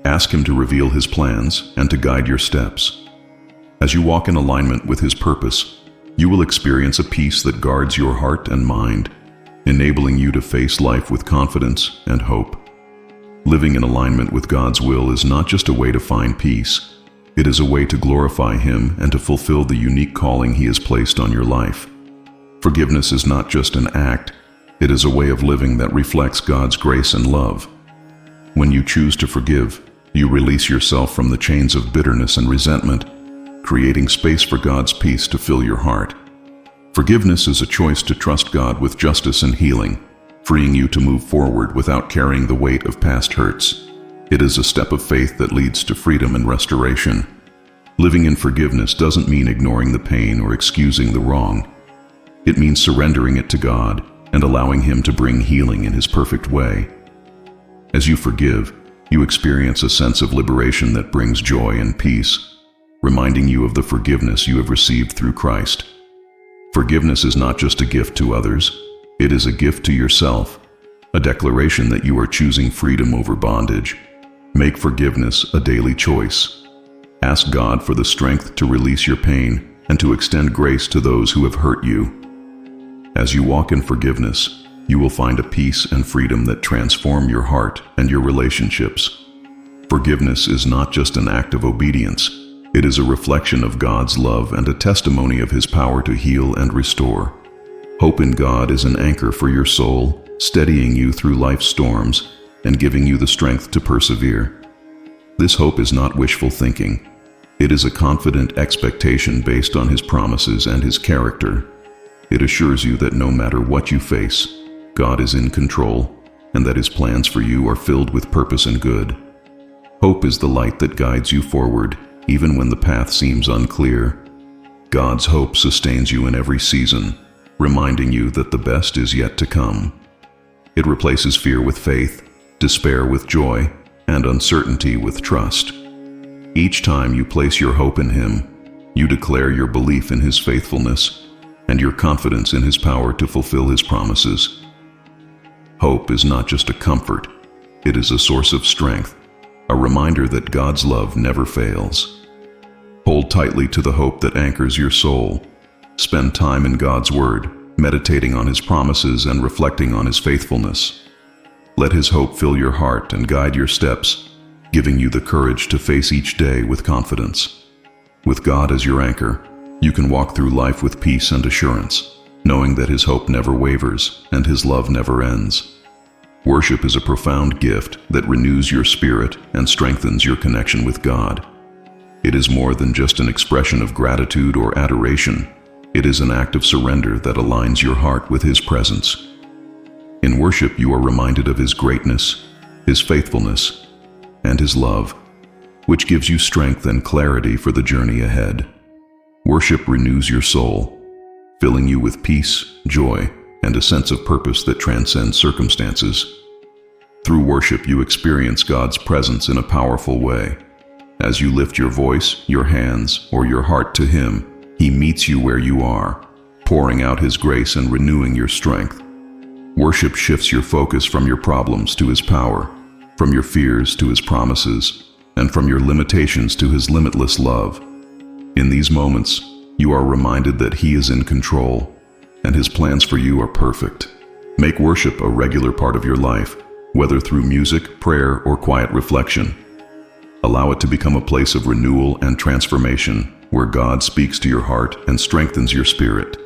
Ask Him to reveal His plans and to guide your steps. As you walk in alignment with His purpose, you will experience a peace that guards your heart and mind, enabling you to face life with confidence and hope. Living in alignment with God's will is not just a way to find peace. It is a way to glorify Him and to fulfill the unique calling He has placed on your life. Forgiveness is not just an act. It is a way of living that reflects God's grace and love. When you choose to forgive, you release yourself from the chains of bitterness and resentment, creating space for God's peace to fill your heart. Forgiveness is a choice to trust God with justice and healing, freeing you to move forward without carrying the weight of past hurts. It is a step of faith that leads to freedom and restoration. Living in forgiveness doesn't mean ignoring the pain or excusing the wrong. It means surrendering it to God and allowing Him to bring healing in His perfect way. As you forgive, you experience a sense of liberation that brings joy and peace, reminding you of the forgiveness you have received through Christ. Forgiveness is not just a gift to others, it is a gift to yourself, a declaration that you are choosing freedom over bondage. Make forgiveness a daily choice. Ask God for the strength to release your pain and to extend grace to those who have hurt you. As you walk in forgiveness, you will find a peace and freedom that transform your heart and your relationships. Forgiveness is not just an act of obedience. It is a reflection of God's love and a testimony of His power to heal and restore. Hope in God is an anchor for your soul, steadying you through life's storms and giving you the strength to persevere. This hope is not wishful thinking. It is a confident expectation based on His promises and His character. It assures you that no matter what you face, God is in control, and that His plans for you are filled with purpose and good. Hope is the light that guides you forward, even when the path seems unclear. God's hope sustains you in every season, reminding you that the best is yet to come. It replaces fear with faith, despair with joy, and uncertainty with trust. Each time you place your hope in Him, you declare your belief in His faithfulness and your confidence in His power to fulfill His promises. Hope is not just a comfort, it is a source of strength, a reminder that God's love never fails. Hold tightly to the hope that anchors your soul. Spend time in God's Word, meditating on His promises and reflecting on His faithfulness. Let His hope fill your heart and guide your steps, giving you the courage to face each day with confidence. With God as your anchor, you can walk through life with peace and assurance, knowing that His hope never wavers and His love never ends. Worship is a profound gift that renews your spirit and strengthens your connection with God. It is more than just an expression of gratitude or adoration. It is an act of surrender that aligns your heart with His presence. In worship, you are reminded of His greatness, His faithfulness, and His love, which gives you strength and clarity for the journey ahead. Worship renews your soul, filling you with peace, joy, and a sense of purpose that transcends circumstances. Through worship, you experience God's presence in a powerful way. As you lift your voice, your hands, or your heart to Him, He meets you where you are, pouring out His grace and renewing your strength. Worship shifts your focus from your problems to His power, from your fears to His promises, and from your limitations to His limitless love. In these moments, you are reminded that He is in control, and His plans for you are perfect. Make worship a regular part of your life, whether through music, prayer, or quiet reflection. Allow it to become a place of renewal and transformation, where God speaks to your heart and strengthens your spirit.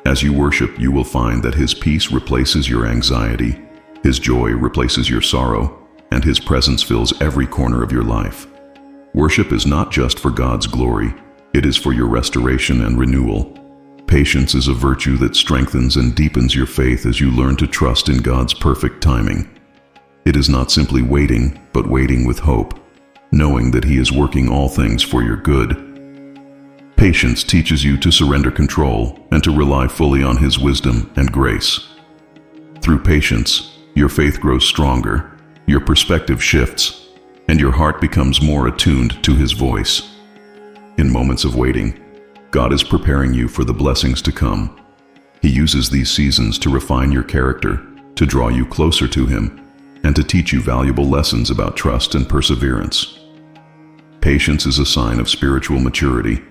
As you worship, you will find that His peace replaces your anxiety, His joy replaces your sorrow, and His presence fills every corner of your life. Worship is not just for God's glory, it is for your restoration and renewal. Patience is a virtue that strengthens and deepens your faith as you learn to trust in God's perfect timing. It is not simply waiting, but waiting with hope, knowing that He is working all things for your good. Patience teaches you to surrender control and to rely fully on His wisdom and grace. Through patience, your faith grows stronger, your perspective shifts, and your heart becomes more attuned to His voice. In moments of waiting, God is preparing you for the blessings to come. He uses these seasons to refine your character, to draw you closer to Him, and to teach you valuable lessons about trust and perseverance. Patience is a sign of spiritual maturity,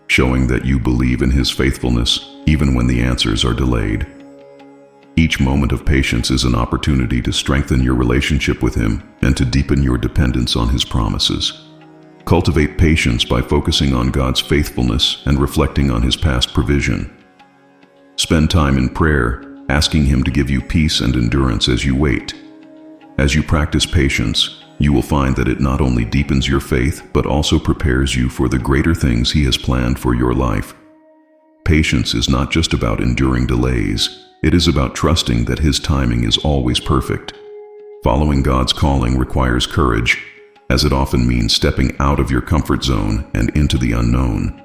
showing that you believe in His faithfulness even when the answers are delayed. Each moment of patience is an opportunity to strengthen your relationship with Him and to deepen your dependence on His promises. Cultivate patience by focusing on God's faithfulness and reflecting on His past provision. Spend time in prayer, asking Him to give you peace and endurance as you wait. As you practice patience, you will find that it not only deepens your faith, but also prepares you for the greater things He has planned for your life. Patience is not just about enduring delays, it is about trusting that His timing is always perfect. Following God's calling requires courage, as it often means stepping out of your comfort zone and into the unknown.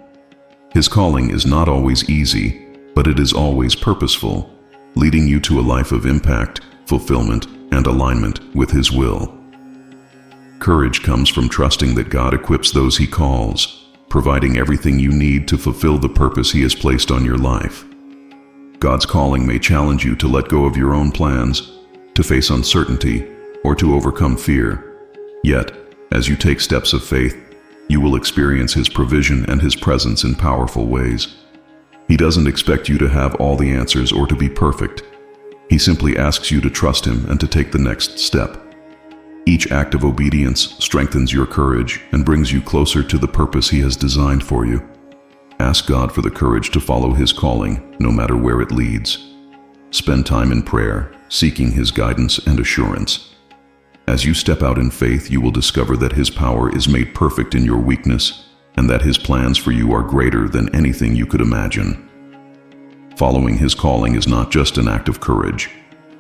His calling is not always easy, but it is always purposeful, leading you to a life of impact, fulfillment, and alignment with His will. Courage comes from trusting that God equips those He calls, providing everything you need to fulfill the purpose He has placed on your life. God's calling may challenge you to let go of your own plans, to face uncertainty, or to overcome fear. Yet, as you take steps of faith, you will experience His provision and His presence in powerful ways. He doesn't expect you to have all the answers or to be perfect. He simply asks you to trust Him and to take the next step. Each act of obedience strengthens your courage and brings you closer to the purpose He has designed for you. Ask God for the courage to follow His calling, no matter where it leads. Spend time in prayer, seeking His guidance and assurance. As you step out in faith, you will discover that His power is made perfect in your weakness, and that His plans for you are greater than anything you could imagine. Following His calling is not just an act of courage.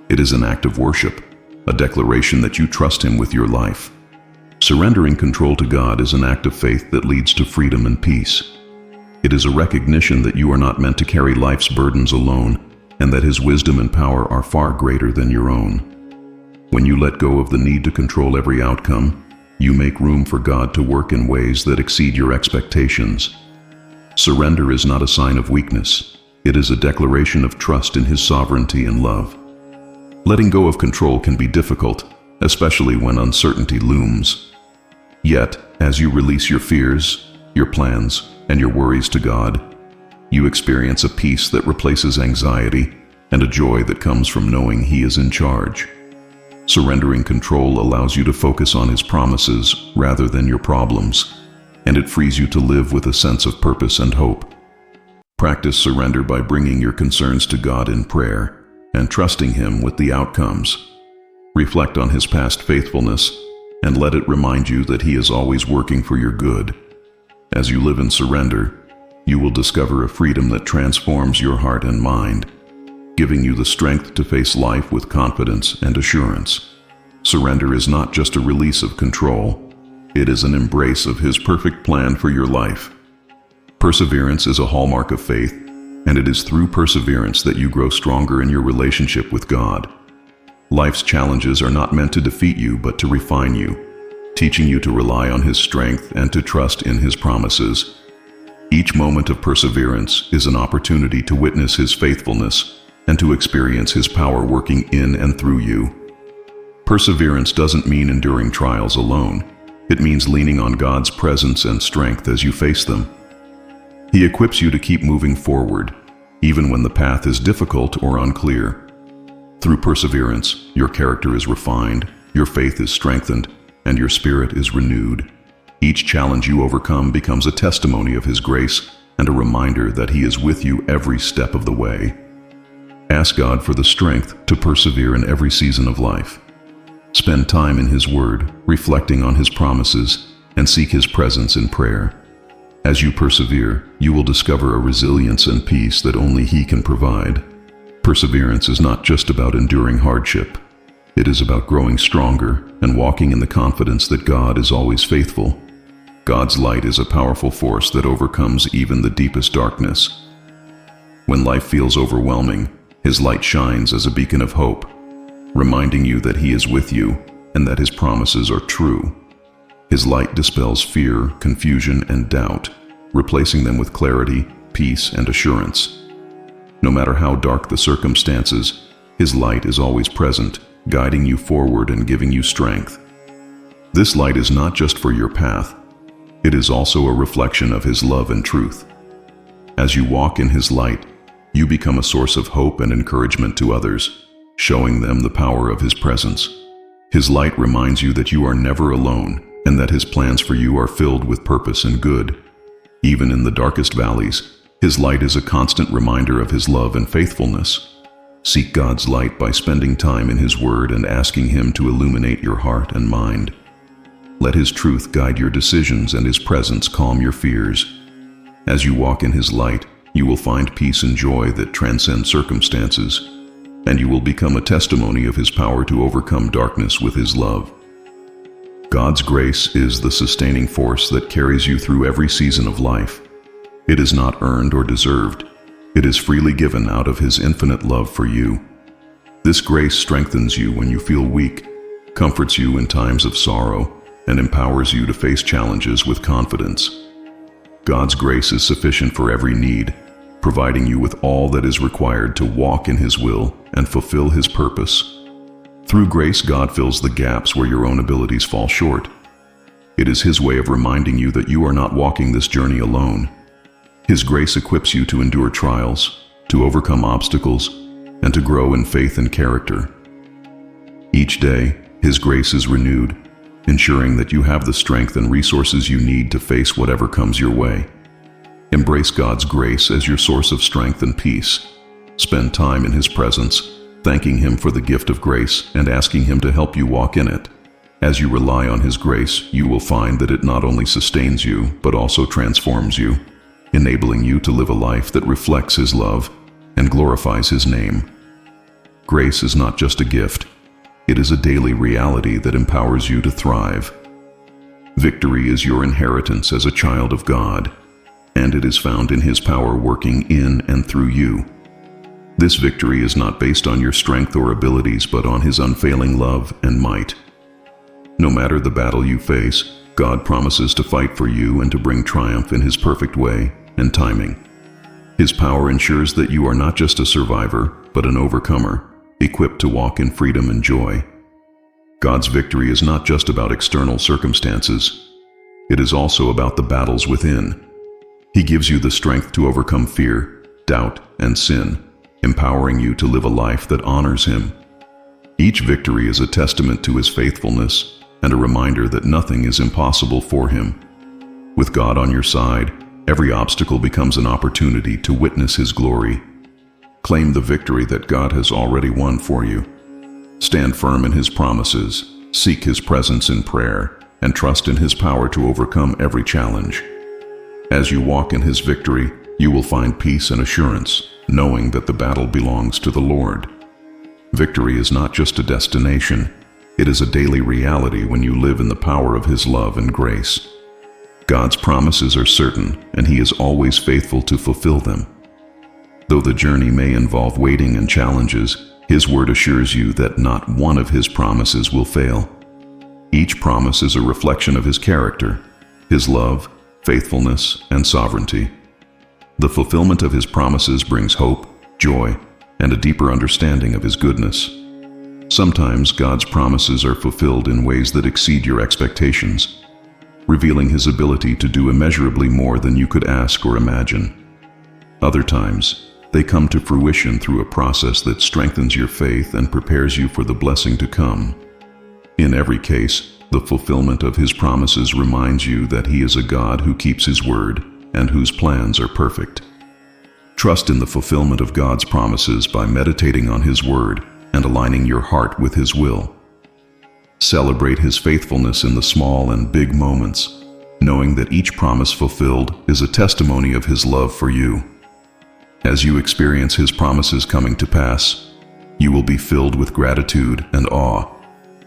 It is an act of worship, a declaration that you trust Him with your life. Surrendering control to God is an act of faith that leads to freedom and peace. It is a recognition that you are not meant to carry life's burdens alone, and that His wisdom and power are far greater than your own. When you let go of the need to control every outcome, you make room for God to work in ways that exceed your expectations. Surrender is not a sign of weakness. It is a declaration of trust in His sovereignty and love. Letting go of control can be difficult, especially when uncertainty looms. Yet, as you release your fears, your plans, and your worries to God, you experience a peace that replaces anxiety and a joy that comes from knowing He is in charge. Surrendering control allows you to focus on His promises rather than your problems, and it frees you to live with a sense of purpose and hope. Practice surrender by bringing your concerns to God in prayer and trusting Him with the outcomes. Reflect on His past faithfulness and let it remind you that He is always working for your good. As you live in surrender, you will discover a freedom that transforms your heart and mind, giving you the strength to face life with confidence and assurance. Surrender is not just a release of control, it is an embrace of His perfect plan for your life. Perseverance is a hallmark of faith, and it is through perseverance that you grow stronger in your relationship with God. Life's challenges are not meant to defeat you, but to refine you, teaching you to rely on His strength and to trust in His promises. Each moment of perseverance is an opportunity to witness His faithfulness and to experience His power working in and through you. Perseverance doesn't mean enduring trials alone. It means leaning on God's presence and strength as you face them. He equips you to keep moving forward, even when the path is difficult or unclear. Through perseverance, your character is refined, your faith is strengthened, and your spirit is renewed. Each challenge you overcome becomes a testimony of His grace and a reminder that He is with you every step of the way. Ask God for the strength to persevere in every season of life. Spend time in His Word, reflecting on His promises, and seek His presence in prayer. As you persevere, you will discover a resilience and peace that only He can provide. Perseverance is not just about enduring hardship. It is about growing stronger and walking in the confidence that God is always faithful. God's light is a powerful force that overcomes even the deepest darkness. When life feels overwhelming, His light shines as a beacon of hope, reminding you that He is with you and that His promises are true. His light dispels fear, confusion, and doubt, replacing them with clarity, peace, and assurance. No matter how dark the circumstances, His light is always present, guiding you forward and giving you strength. This light is not just for your path, it is also a reflection of His love and truth. As you walk in His light, you become a source of hope and encouragement to others, showing them the power of His presence. His light reminds you that you are never alone and that His plans for you are filled with purpose and good. Even in the darkest valleys, His light is a constant reminder of His love and faithfulness. Seek God's light by spending time in His Word and asking Him to illuminate your heart and mind. Let His truth guide your decisions and His presence calm your fears. As you walk in His light, you will find peace and joy that transcend circumstances, and you will become a testimony of His power to overcome darkness with His love. God's grace is the sustaining force that carries you through every season of life. It is not earned or deserved. It is freely given out of His infinite love for you. This grace strengthens you when you feel weak, comforts you in times of sorrow, and empowers you to face challenges with confidence. God's grace is sufficient for every need, providing you with all that is required to walk in His will and fulfill His purpose. Through grace, God fills the gaps where your own abilities fall short. It is His way of reminding you that you are not walking this journey alone. His grace equips you to endure trials, to overcome obstacles, and to grow in faith and character. Each day, His grace is renewed, ensuring that you have the strength and resources you need to face whatever comes your way. Embrace God's grace as your source of strength and peace. Spend time in His presence, thanking Him for the gift of grace and asking Him to help you walk in it. As you rely on His grace, you will find that it not only sustains you, but also transforms you, enabling you to live a life that reflects His love and glorifies His name. Grace is not just a gift. It is a daily reality that empowers you to thrive. Victory is your inheritance as a child of God, and it is found in His power working in and through you. This victory is not based on your strength or abilities, but on His unfailing love and might. No matter the battle you face, God promises to fight for you and to bring triumph in His perfect way and timing. His power ensures that you are not just a survivor, but an overcomer, equipped to walk in freedom and joy. God's victory is not just about external circumstances. It is also about the battles within. He gives you the strength to overcome fear, doubt, and sin, empowering you to live a life that honors Him. Each victory is a testament to His faithfulness and a reminder that nothing is impossible for Him. With God on your side, every obstacle becomes an opportunity to witness His glory. Claim the victory that God has already won for you. Stand firm in His promises, seek His presence in prayer, and trust in His power to overcome every challenge. As you walk in His victory, you will find peace and assurance, knowing that the battle belongs to the Lord. Victory is not just a destination, it is a daily reality when you live in the power of His love and grace. God's promises are certain, and He is always faithful to fulfill them. Though the journey may involve waiting and challenges, His word assures you that not one of His promises will fail. Each promise is a reflection of His character, His love, faithfulness, and sovereignty. The fulfillment of His promises brings hope, joy, and a deeper understanding of His goodness. Sometimes God's promises are fulfilled in ways that exceed your expectations, revealing His ability to do immeasurably more than you could ask or imagine. Other times, they come to fruition through a process that strengthens your faith and prepares you for the blessing to come. In every case, the fulfillment of His promises reminds you that He is a God who keeps His word and whose plans are perfect. Trust in the fulfillment of God's promises by meditating on His word and aligning your heart with His will. Celebrate His faithfulness in the small and big moments, knowing that each promise fulfilled is a testimony of His love for you. As you experience His promises coming to pass, you will be filled with gratitude and awe,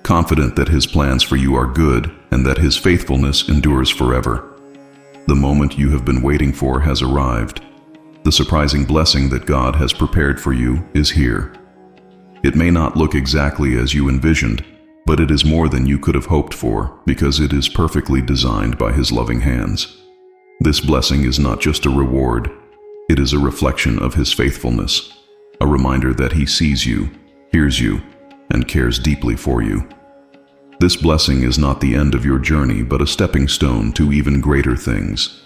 confident that His plans for you are good and that His faithfulness endures forever. The moment you have been waiting for has arrived. The surprising blessing that God has prepared for you is here. It may not look exactly as you envisioned, but it is more than you could have hoped for because it is perfectly designed by His loving hands. This blessing is not just a reward. It is a reflection of His faithfulness, a reminder that He sees you, hears you, and cares deeply for you. This blessing is not the end of your journey, but a stepping stone to even greater things.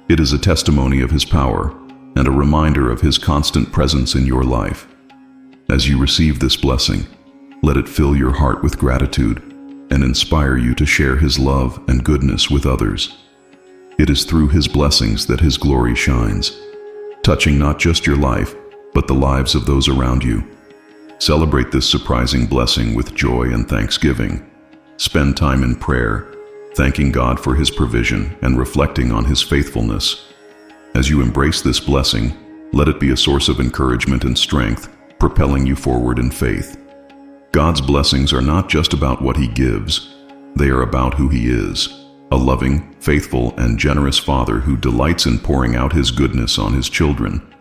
It is a testimony of His power and a reminder of His constant presence in your life. As you receive this blessing, let it fill your heart with gratitude and inspire you to share His love and goodness with others. It is through His blessings that His glory shines, touching not just your life, but the lives of those around you. Celebrate this surprising blessing with joy and thanksgiving. Spend time in prayer, thanking God for His provision and reflecting on His faithfulness. As you embrace this blessing, let it be a source of encouragement and strength, propelling you forward in faith. God's blessings are not just about what He gives, they are about who He is, a loving, faithful, and generous Father who delights in pouring out His goodness on His children.